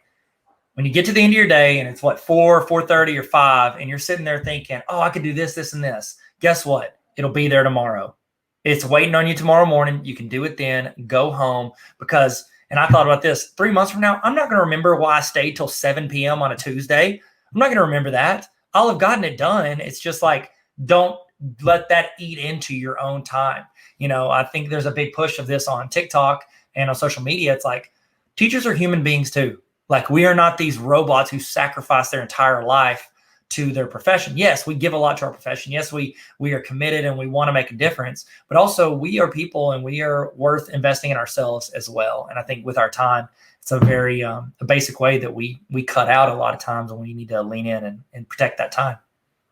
when you get to the end of your day and it's 4:30 or 5, and you're sitting there thinking, oh, I could do this, this, and this. Guess what? It'll be there tomorrow. It's waiting on you tomorrow morning. You can do it then. Go home, because, and I thought about this, 3 months from now, I'm not going to remember why I stayed till 7 p.m. on a Tuesday. I'm not going to remember that. I'll have gotten it done. It's just like, don't let that eat into your own time. I think there's a big push of this on TikTok and on social media. It's like, teachers are human beings too. Like, we are not these robots who sacrifice their entire life to their profession. Yes, we give a lot to our profession. Yes, we are committed and we want to make a difference, but also we are people and we are worth investing in ourselves as well. And I think with our time, it's a very a basic way that we cut out a lot of times when we need to lean in and protect that time.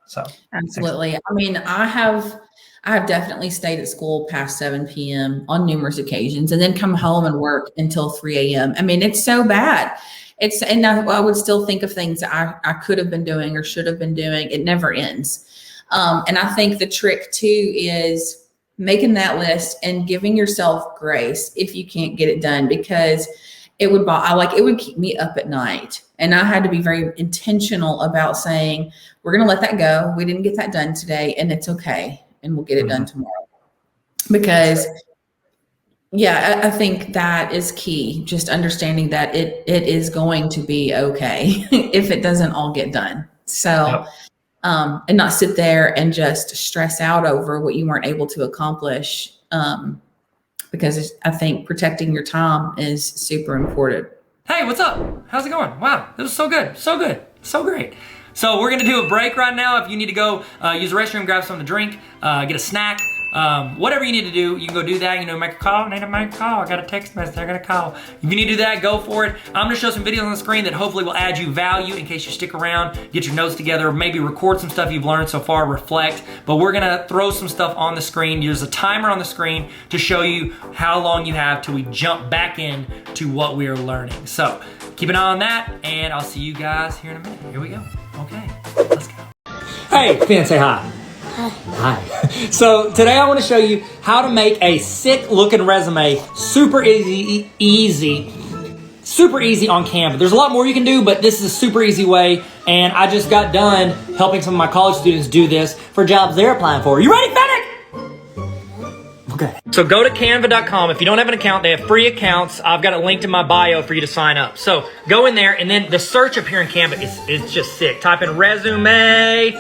So absolutely. I mean, I have definitely stayed at school past 7 p.m. on numerous occasions, and then come home and work until 3 a.m. I mean, it's so bad. And I would still think of things that I could have been doing or should have been doing. It never ends. And I think the trick too is making that list and giving yourself grace if you can't get it done, because it would keep me up at night. And I had to be very intentional about saying, we're going to let that go. We didn't get that done today, and it's okay. And we'll get it done tomorrow. Because yeah, I think that is key. Just understanding that it is going to be okay if it doesn't all get done. So, and not sit there and just stress out over what you weren't able to accomplish. Because I think protecting your time is super important. Hey, what's up? How's it going? Wow, this was so good. So good. So great. So we're going to do a break right now. If you need to go use the restroom, grab something to drink, get a snack, whatever you need to do, you can go do that. Make a call. I need to make a call. I got a text message. I got a call. If you need to do that, go for it. I'm going to show some videos on the screen that hopefully will add you value in case you stick around, get your notes together, maybe record some stuff you've learned so far, reflect. But we're going to throw some stuff on the screen. There's a timer on the screen to show you how long you have till we jump back in to what we are learning. So keep an eye on that, and I'll see you guys here in a minute. Here we go. Okay, let's go. Hey, Finn, say hi. Hi. So today I want to show you how to make a sick looking resume super easy on Canva. There's a lot more you can do, but this is a super easy way. And I just got done helping some of my college students do this for jobs they're applying for. You ready, Fennec? Okay. So go to canva.com. If you don't have an account, they have free accounts. I've got it linked in my bio for you to sign up. So go in there, and then the search up here in Canva is just sick. Type in resume.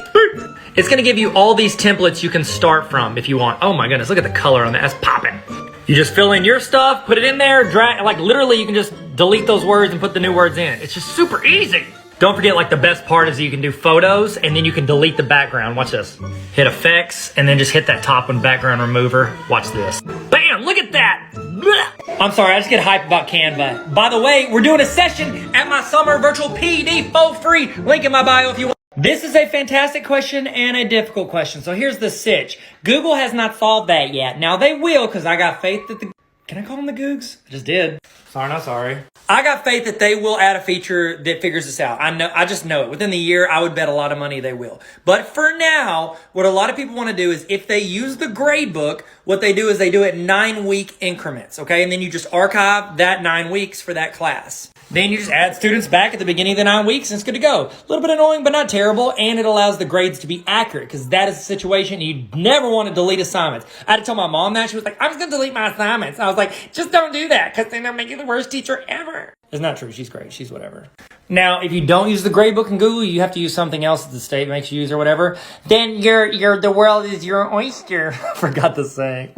It's going to give you all these templates you can start from if you want. Oh my goodness, look at the color on that. That's popping. You just fill in your stuff, put it in there, drag, like literally you can just delete those words and put the new words in. It's just super easy. Don't forget, like, the best part is you can do photos and then you can delete the background. Watch this. Hit effects and then just hit that top one, background remover. Watch this. Bam, look at that. Blah. I'm sorry, I just get hyped about Canva. By the way, we're doing a session at my summer virtual PD for free. Link in my bio if you want. This is a fantastic question and a difficult question. So here's the sitch. Google has not solved that yet. Now they will, because I got faith that the... Can I call them the Googs? I just did. Sorry, not sorry. I got faith that they will add a feature that figures this out. I just know it. Within the year, I would bet a lot of money they will. But for now, what a lot of people want to do is if they use the grade book, what they do is they do it 9-week increments, okay? And then you just archive that 9 weeks for that class. Then you just add students back at the beginning of the 9 weeks and it's good to go. A little bit annoying, but not terrible. And it allows the grades to be accurate because that is a situation you never want to delete assignments. I had to tell my mom that. She was like, I'm just going to delete my assignments. I was like, just don't do that because then they'll make you the worst teacher ever. It's not true. She's great. She's whatever. Now, if you don't use the gradebook in Google, you have to use something else that the state makes you use or whatever. Then the world is your oyster. I forgot the saying.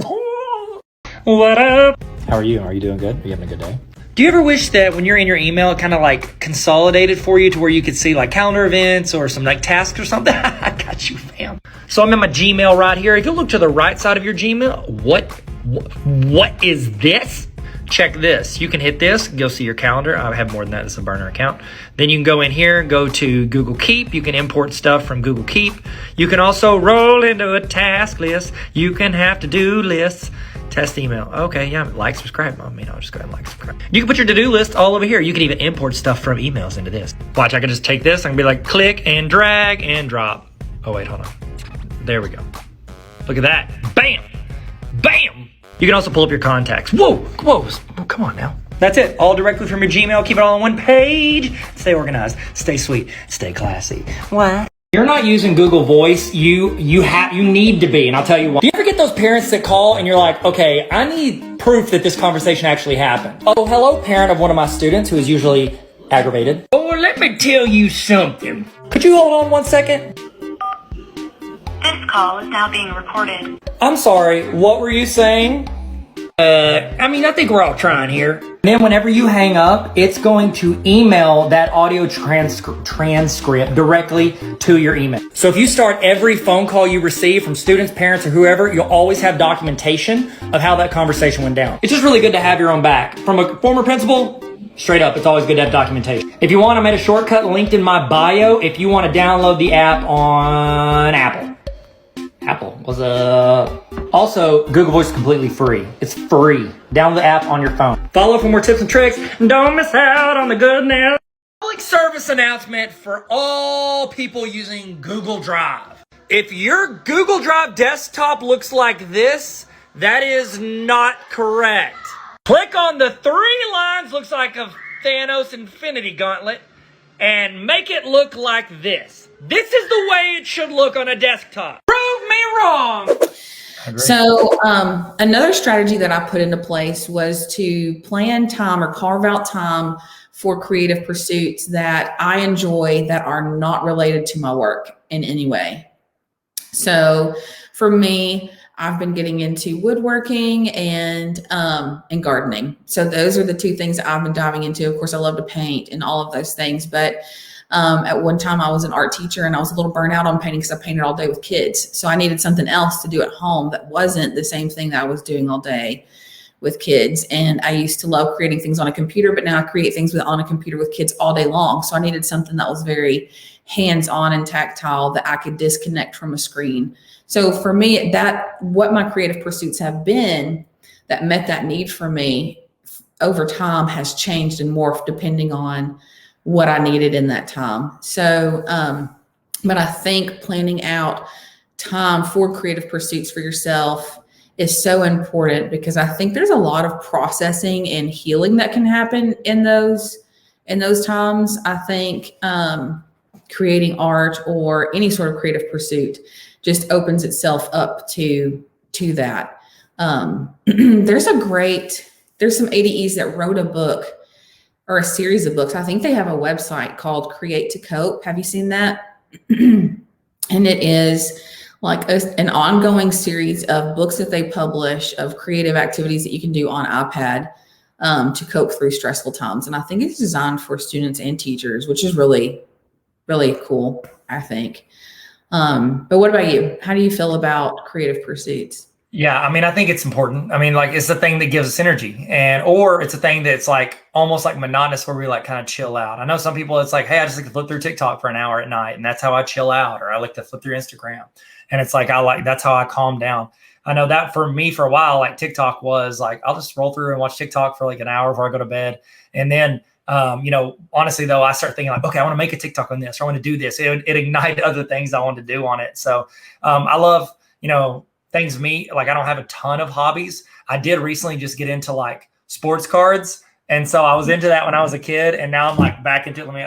What up? How are you? Are you doing good? Are you having a good day? Do you ever wish that when you're in your email, it kind of like consolidated for you to where you could see like calendar events or some like tasks or something? I got you, fam. So I'm in my Gmail right here. If you look to the right side of your Gmail, what is this? Check this. You can hit this, go see your calendar. I have more than that. It's a burner account. Then you can go in here, go to Google Keep. You can import stuff from Google Keep. You can also roll into a task list. You can have to-do lists. Test email. Okay, yeah, like, subscribe. I mean, I'll just go ahead and like, subscribe. You can put your to-do list all over here. You can even import stuff from emails into this. Watch, I can just take this. I can be like, click and drag and drop. Oh, wait, hold on. There we go. Look at that. Bam. Bam. You can also pull up your contacts. Whoa, whoa, come on now. That's it. All directly from your Gmail. Keep it all on one page. Stay organized. Stay sweet. Stay classy. What? You're not using Google Voice. You need to be, and I'll tell you why. Do you ever get those parents that call and you're like, okay, I need proof that this conversation actually happened? Oh, hello, parent of one of my students who is usually aggravated. Oh, let me tell you something. Could you hold on 1 second? This call is now being recorded. I'm sorry, what were you saying? I think we're all trying here. Then whenever you hang up, it's going to email that audio transcript directly to your email. So if you start every phone call you receive from students, parents, or whoever, you'll always have documentation of how that conversation went down. It's just really good to have your own back. From a former principal, straight up, it's always good to have documentation. If you want, I made a shortcut linked in my bio if you want to download the app on Apple. Also, Google Voice is completely free. It's free. Download the app on your phone. Follow for more tips and tricks. Don't miss out on the goodness. Public service announcement for all people using Google Drive. If your Google Drive desktop looks like this, that is not correct. Click on the 3 lines, looks like a Thanos Infinity Gauntlet, and make it look like this. This is the way it should look on a desktop. Prove me wrong. So another strategy that I put into place was to plan time or carve out time for creative pursuits that I enjoy that are not related to my work in any way. So for me, I've been getting into woodworking and gardening. So those are the 2 things that I've been diving into. Of course, I love to paint and all of those things, but at one time I was an art teacher and I was a little burnt out on painting because I painted all day with kids. So I needed something else to do at home that wasn't the same thing that I was doing all day with kids. And I used to love creating things on a computer, but now I create things on a computer with kids all day long. So I needed something that was very hands-on and tactile that I could disconnect from a screen. So for me, what my creative pursuits have been that met that need for me over time has changed and morphed depending on what I needed in that time. So, but I think planning out time for creative pursuits for yourself is so important because I think there's a lot of processing and healing that can happen in those times. I think creating art or any sort of creative pursuit just opens itself up to that. There's some ADEs that wrote a book or a series of books. I think they have a website called Create to Cope. Have you seen that? And it is like an ongoing series of books that they publish of creative activities that you can do on iPad to cope through stressful times. And I think it's designed for students and teachers, which is really, really cool, I think. But what about you? How do you feel about creative pursuits? Yeah, I mean, I think it's important. I mean, like it's the thing that gives us energy, or it's a thing that's like almost like monotonous where we like kind of chill out. I know some people it's like, hey, I just like to flip through TikTok for an hour at night, and that's how I chill out, or I like to flip through Instagram, and it's like that's how I calm down. I know that for me for a while, like TikTok was like I'll just roll through and watch TikTok for like an hour before I go to bed, and then honestly though, I start thinking like, okay, I want to make a TikTok on this, or I want to do this. It ignited other things I wanted to do on it. So I love things like I don't have a ton of hobbies. I did recently just get into like sports cards. And so I was into that when I was a kid. And now I'm like back into it. Let me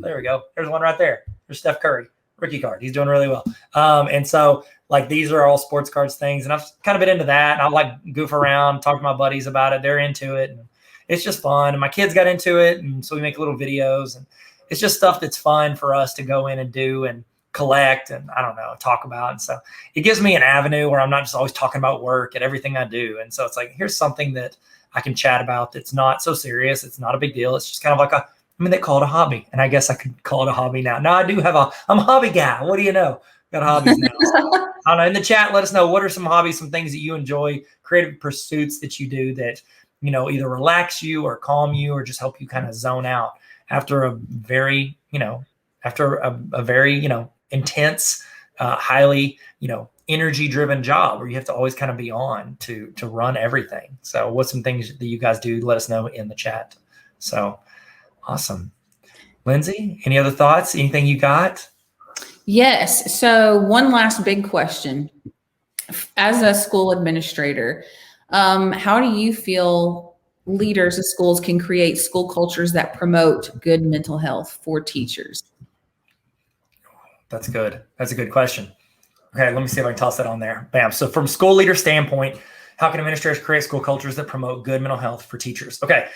there we go. There's one right there. There's Steph Curry, rookie card. He's doing really well. And so like these are all sports cards things. And I've kind of been into that. And I'll like goof around, talk to my buddies about it. They're into it. And it's just fun. And my kids got into it. And so we make little videos. And it's just stuff that's fun for us to go in and do and collect and I don't know, talk about. And so it gives me an avenue where I'm not just always talking about work and everything I do. And so it's like, here's something that I can chat about that's not so serious. It's not a big deal. It's just kind of like they call it a hobby. And I guess I could call it a hobby now. Now I'm a hobby guy. What do you know? Got hobbies now. So, I don't know. In the chat, let us know what are some hobbies, some things that you enjoy, creative pursuits that you do that, either relax you or calm you or just help you kind of zone out after a very, intense, highly, energy driven job where you have to always kind of be on to run everything. So what's some things that you guys do? Let us know in the chat. So awesome. Lindsay, any other thoughts? Anything you got? Yes. So one last big question. As a school administrator, how do you feel leaders of schools can create school cultures that promote good mental health for teachers? That's good. That's a good question. Okay, let me see if I can toss that on there. Bam. So from school leader standpoint, how can administrators create school cultures that promote good mental health for teachers? Okay.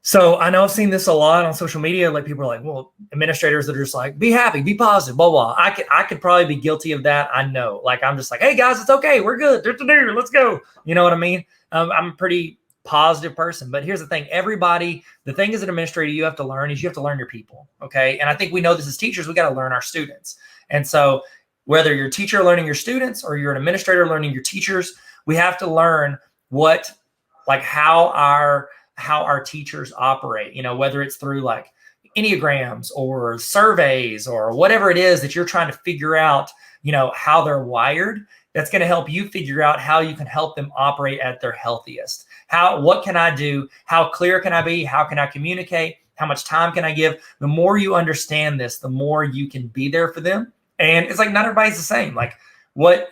So I know I've seen this a lot on social media. Like people are like, well, administrators that are just like, be happy, be positive, blah, blah. I could probably be guilty of that. I know. Like I'm just like, hey guys, it's okay. We're good. Let's go. You know what I mean? I'm a pretty positive person. But here's the thing. The thing as an administrator you have to learn is you have to learn your people. Okay. And I think we know this as teachers, we got to learn our students. And so whether you're a teacher learning your students or you're an administrator learning your teachers, we have to learn how our teachers operate, whether it's through like Enneagrams or surveys or whatever it is that you're trying to figure out, how they're wired. That's going to help you figure out how you can help them operate at their healthiest. What can I do? How clear can I be? How can I communicate? How much time can I give? The more you understand this, the more you can be there for them. And it's like, not everybody's the same. Like what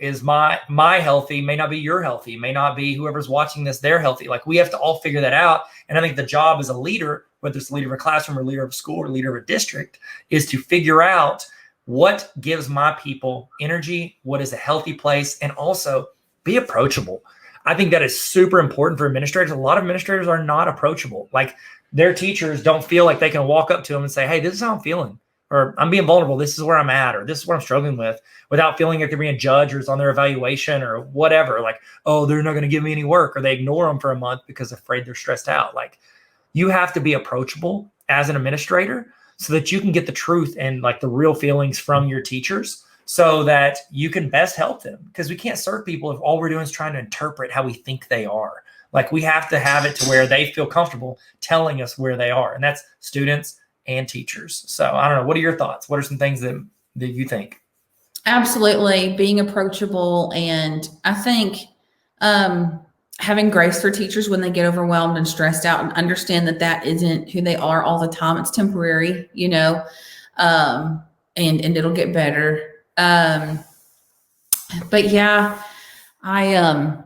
is my healthy may not be your healthy, may not be whoever's watching this, they're healthy. Like we have to all figure that out. And I think the job as a leader, whether it's the leader of a classroom or leader of a school or leader of a district, is to figure out what gives my people energy, what is a healthy place, and also be approachable. I think that is super important for administrators. A lot of administrators are not approachable. Like their teachers don't feel like they can walk up to them and say, hey, this is how I'm feeling, or I'm being vulnerable. This is where I'm at, or this is what I'm struggling with, without feeling like they're being judged or it's on their evaluation or whatever. Like, oh, they're not going to give me any work, or they ignore them for a month because they're afraid they're stressed out. Like you have to be approachable as an administrator so that you can get the truth and like the real feelings from your teachers so that you can best help them. Because we can't serve people if all we're doing is trying to interpret how we think they are. Like we have to have it to where they feel comfortable telling us where they are. And that's students and teachers. So I don't know. What are your thoughts? What are some things that you think? Absolutely. Being approachable. And I think having grace for teachers when they get overwhelmed and stressed out, and understand that isn't who they are all the time. It's temporary, and it'll get better. But yeah, I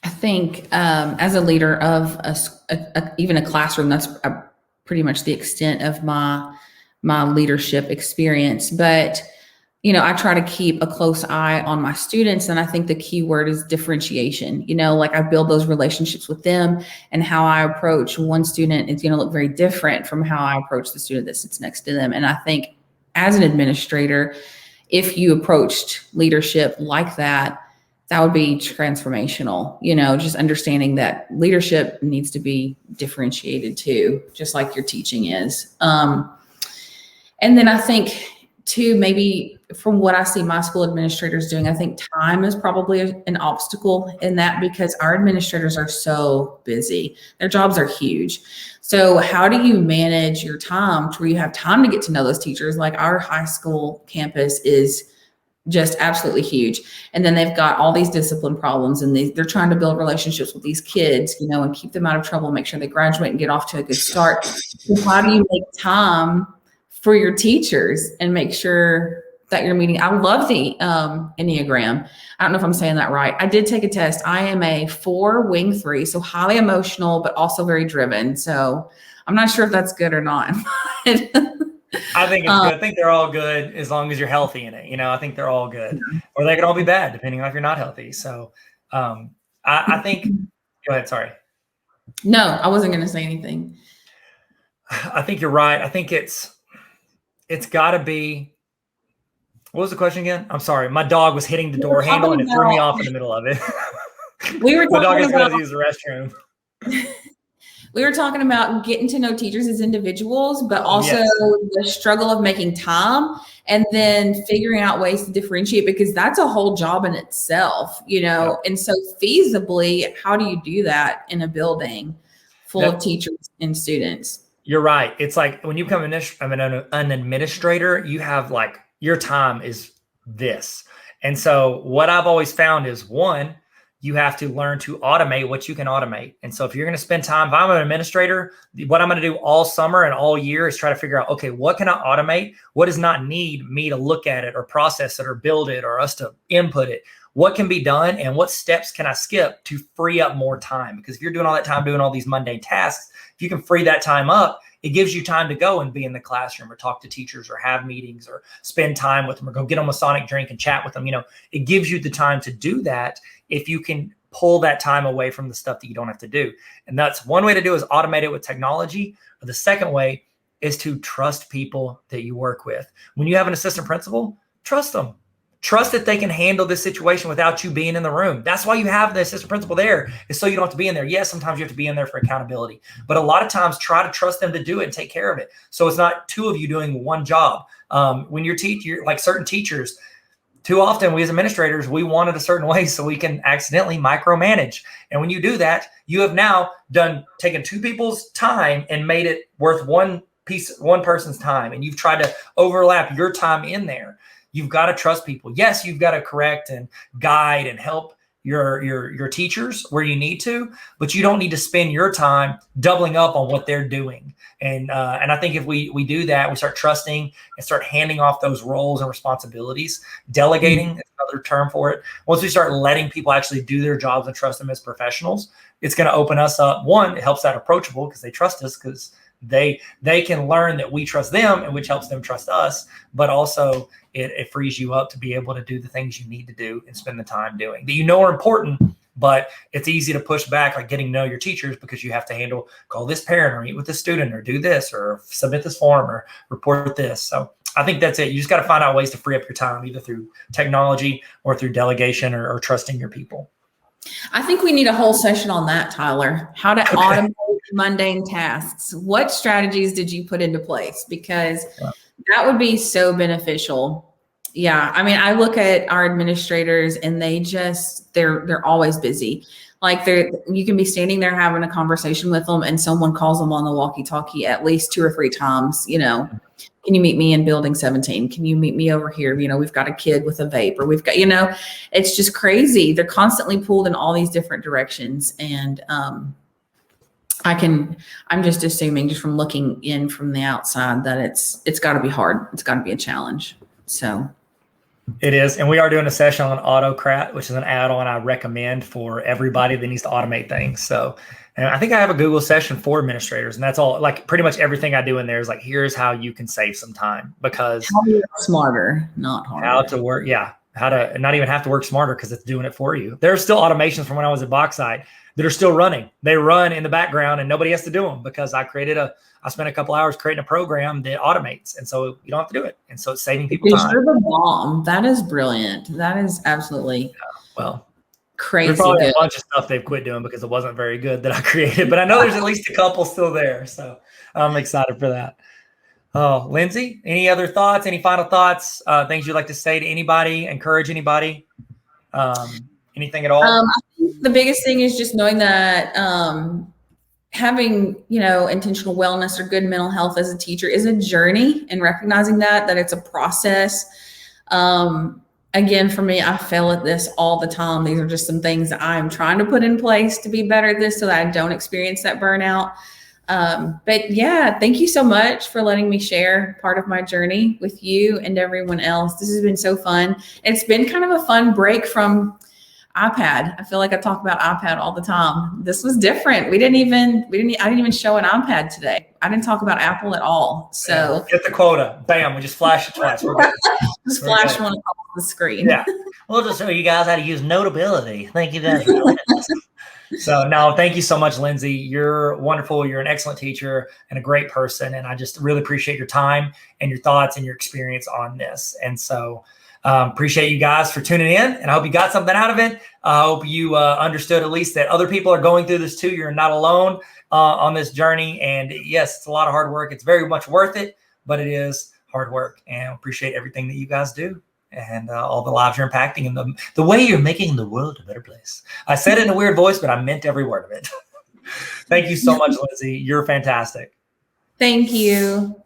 think as a leader of even a classroom, that's pretty much the extent of my leadership experience. But I try to keep a close eye on my students. And I think the key word is differentiation. Like I build those relationships with them, and how I approach one student is going to look very different from how I approach the student that sits next to them. And I think as an administrator, if you approached leadership like that, that would be transformational, just understanding that leadership needs to be differentiated too, just like your teaching is. And then I think too, maybe from what I see my school administrators doing, I think time is probably an obstacle in that, because our administrators are so busy. Their jobs are huge. So how do you manage your time to where you have time to get to know those teachers? Like our high school campus is just absolutely huge. And then they've got all these discipline problems, and they're trying to build relationships with these kids, and keep them out of trouble, make sure they graduate and get off to a good start. So how do you make time for your teachers and make sure that you're meeting? I love the Enneagram. I don't know if I'm saying that right. I did take a test. I am a 4 wing 3, so highly emotional, but also very driven. So I'm not sure if that's good or not. I think it's good. I think they're all good as long as you're healthy in it. I think they're all good, or they could all be bad depending on if you're not healthy. So I think, go ahead. Sorry. No, I wasn't going to say anything. I think you're right. I think it's got to be. What was the question again? I'm sorry. My dog was hitting the door handle and it threw me off in the middle of it. We were My dog talking is going about to use the restroom. We were talking about getting to know teachers as individuals, but also the struggle of making time and then figuring out ways to differentiate, because that's a whole job in itself, And so feasibly, how do you do that in a building full of teachers and students? You're right. It's like when you become an administrator, you have like your time is this. And so what I've always found is, one, you have to learn to automate what you can automate. And so if you're going to spend time, if I'm an administrator, what I'm going to do all summer and all year is try to figure out, okay, what can I automate? What does not need me to look at it or process it or build it or us to input it? What can be done and what steps can I skip to free up more time? Because if you're doing all that time doing all these mundane tasks, if you can free that time up, it gives you time to go and be in the classroom or talk to teachers or have meetings or spend time with them or go get them a Sonic drink and chat with them. It gives you the time to do that if you can pull that time away from the stuff that you don't have to do. And that's one way to do is automate it with technology. Or the second way is to trust people that you work with. When you have an assistant principal, trust them. Trust that they can handle this situation without you being in the room. That's why you have the assistant principal there, is so you don't have to be in there. Yes, sometimes you have to be in there for accountability, but a lot of times try to trust them to do it and take care of it. So it's not two of you doing one job. When you're like certain teachers, too often we as administrators, we want it a certain way so we can accidentally micromanage. And when you do that, you have now taken two people's time and made it worth one person's time. And you've tried to overlap your time in there. You've got to trust people. Yes, you've got to correct and guide and help your teachers where you need to, but you don't need to spend your time doubling up on what they're doing. And I think if we do that, we start trusting and start handing off those roles and responsibilities. Delegating is another term for it. Once we start letting people actually do their jobs and trust them as professionals, it's going to open us up. One, it helps that approachable because they trust us, because they can learn that we trust them, and which helps them trust us. But also it frees you up to be able to do the things you need to do and spend the time doing that are important. But it's easy to push back, like getting to know your teachers, because you have to call this parent or meet with this student or do this or submit this form or report this. So I think that's it. You just got to find out ways to free up your time, either through technology or through delegation or trusting your people. I think we need a whole session on that, Tyler. How to automate mundane tasks. What strategies did you put into place? Because that would be so beneficial. Yeah. I mean, I look at our administrators and they're always busy. Like you can be standing there having a conversation with them and someone calls them on the walkie-talkie at least 2 or 3 times, can you meet me in building 17? Can you meet me over here? We've got a kid with a vape, or we've got, it's just crazy. They're constantly pulled in all these different directions. And, I'm just assuming, just from looking in from the outside, that it's got to be hard. It's got to be a challenge. So it is. And we are doing a session on Autocrat, which is an add-on I recommend for everybody that needs to automate things. So, and I think I have a Google session for administrators, and that's all. Like pretty much everything I do in there is like, here's how you can save some time, because how to work smarter, not harder. How to work. Yeah. How to not even have to work smarter, because it's doing it for you. There's still automations from when I was at Bauxite that are still running. They run in the background and nobody has to do them, because I spent a couple hours creating a program that automates. And so you don't have to do it. And so it's saving people time. You're the bomb. That is brilliant. That is absolutely. Well, crazy There's probably good. a bunch of stuff they've quit doing because it wasn't very good that I created, but I know there's at least a couple still there. So I'm excited for that. Oh, Lindsay, any other thoughts? Any final thoughts? Things you'd like to say to anybody? Encourage anybody? Anything at all? I think the biggest thing is just knowing that having, intentional wellness or good mental health as a teacher is a journey, and recognizing that it's a process. Again, for me, I fail at this all the time. These are just some things that I'm trying to put in place to be better at this so that I don't experience that burnout. But yeah, thank you so much for letting me share part of my journey with you and everyone else. This has been so fun. It's been kind of a fun break from iPad. I feel like I talk about iPad all the time. This was different. I didn't even show an iPad today. I didn't talk about Apple at all. So get the quota. Bam. We just flash it twice. We're good. just flash one across the screen. Yeah. We'll just show you guys how to use Notability. Thank you guys. So no, thank you so much, Lindsay. You're wonderful. You're an excellent teacher and a great person. And I just really appreciate your time and your thoughts and your experience on this. And so appreciate you guys for tuning in, and I hope you got something out of it. I hope you understood at least that other people are going through this too. You're not alone on this journey. And yes, it's a lot of hard work. It's very much worth it, but it is hard work, and I appreciate everything that you guys do and all the lives you're impacting and the way you're making the world a better place. I said it in a weird voice, but I meant every word of it. Thank you so much, Lindsay. You're fantastic. Thank you.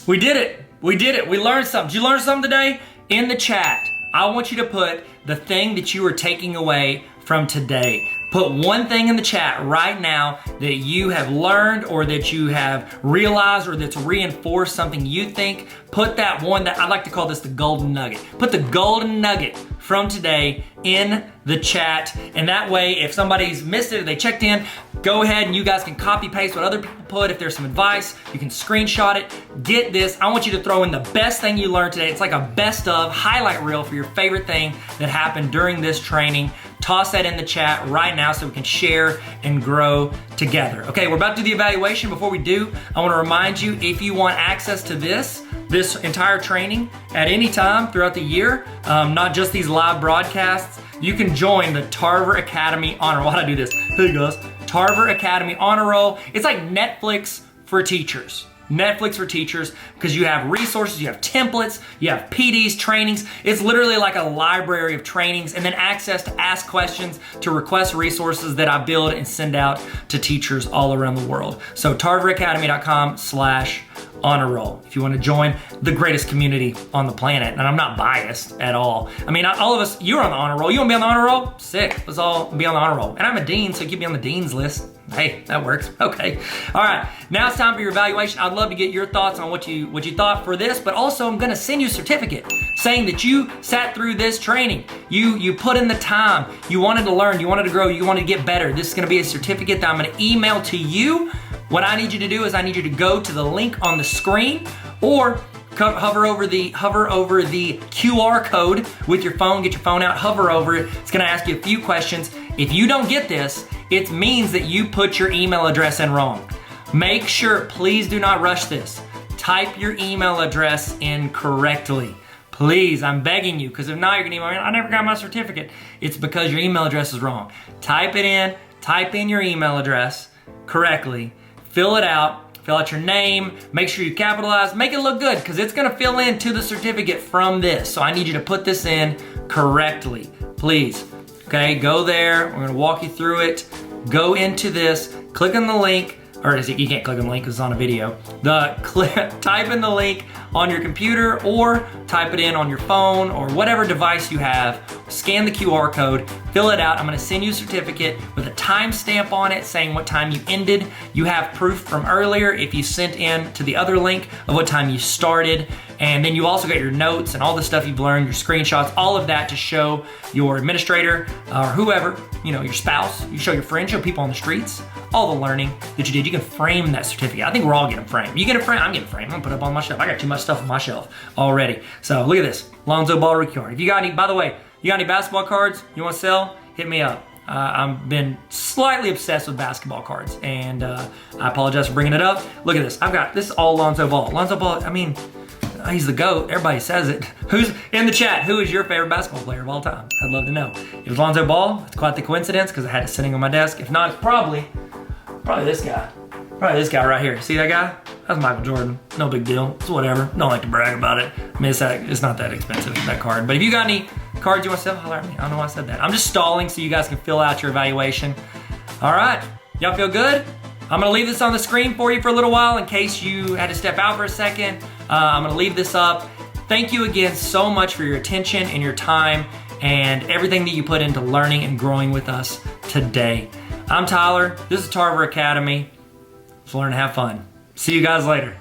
We did it. We did it. We learned something. Did you learn something today? In the chat, I want you to put the thing that you are taking away from today. Put one thing in the chat right now that you have learned or that you have realized or that's reinforced something you think. Put that one that I like to call this the golden nugget. Put the golden nugget from today in the chat. And that way, if somebody's missed it or they checked in, go ahead and you guys can copy paste what other people put. If there's some advice, you can screenshot it. Get this. I want you to throw in the best thing you learned today. It's like a best of highlight reel for your favorite thing that happened during this training. Toss that in the chat right now so we can share and grow together. Okay, we're about to do the evaluation. Before we do, I want to remind you, if you want access to this entire training at any time throughout the year, not just these live broadcasts, you can join the Tarver Academy Honor. Why'd I do this? Hey guys, Tarver Academy Honor Roll. It's like Netflix for teachers. Netflix for teachers, because you have resources, you have templates, you have PDs, trainings. It's literally like a library of trainings, and then access to ask questions, to request resources that I build and send out to teachers all around the world. So tarveracademy.com/honor roll if you want to join the greatest community on the planet. And I'm not biased at all. I mean, all of us, you're on the honor roll. You want to be on the honor roll? Sick. Let's all be on the honor roll. And I'm a dean, so keep me on the dean's list. Hey, that works. Okay. All right. Now it's time for your evaluation. I'd love to get your thoughts on what you thought for this, but also I'm going to send you a certificate saying that you sat through this training. You put in the time. You wanted to learn. You wanted to grow. You wanted to get better. This is going to be a certificate that I'm going to email to you. What I need you to do is I need you to go to the link on the screen or hover over the QR code with your phone. Get your phone out, hover over it. It's going to ask you a few questions. If you don't get this, it means that you put your email address in wrong. Make sure, please do not rush this. Type your email address in correctly. Please, I'm begging you, because if not, you're gonna email me, I never got my certificate. It's because your email address is wrong. Type in your email address correctly, fill it out, fill out your name, make sure you capitalize, make it look good, because it's gonna fill into the certificate from this. So I need you to put this in correctly, please. Okay, go there, we're gonna walk you through it. Go into this, click on the link, or you can't click on the link because it's on a video. Type in the link on your computer or type it in on your phone or whatever device you have. Scan the QR code, fill it out. I'm gonna send you a certificate with a timestamp on it saying what time you ended. You have proof from earlier if you sent in to the other link of what time you started. And then you also got your notes and all the stuff you've learned, your screenshots, all of that to show your administrator or whoever, your spouse, you show your friends, show people on the streets, all the learning that you did. You can frame that certificate. I think we're all getting framed. You get it framed, I'm getting framed. I'm gonna put it up on my shelf. I got too much stuff on my shelf already. So look at this, Lonzo Ball rookie card. If you got any, by the way, you got any basketball cards you wanna sell, hit me up. I've been slightly obsessed with basketball cards, and I apologize for bringing it up. Look at this. I've got, this is all Lonzo Ball. Lonzo Ball, I mean, He's the GOAT. Everybody says it. Who's in the chat? Who is your favorite basketball player of all time? I'd love to know. If it's Lonzo Ball, it's quite the coincidence because I had it sitting on my desk. If not, it's probably this guy. Probably this guy right here. See that guy? That's Michael Jordan. No big deal. It's whatever. Don't like to brag about it. I mean, it's not that expensive, that card. But if you got any cards you want to sell, holler at me. I don't know why I said that. I'm just stalling so you guys can fill out your evaluation. All right. Y'all feel good? I'm going to leave this on the screen for you for a little while in case you had to step out for a second. I'm going to leave this up. Thank you again so much for your attention and your time and everything that you put into learning and growing with us today. I'm Tyler. This is Tarver Academy. Let's learn and have fun. See you guys later.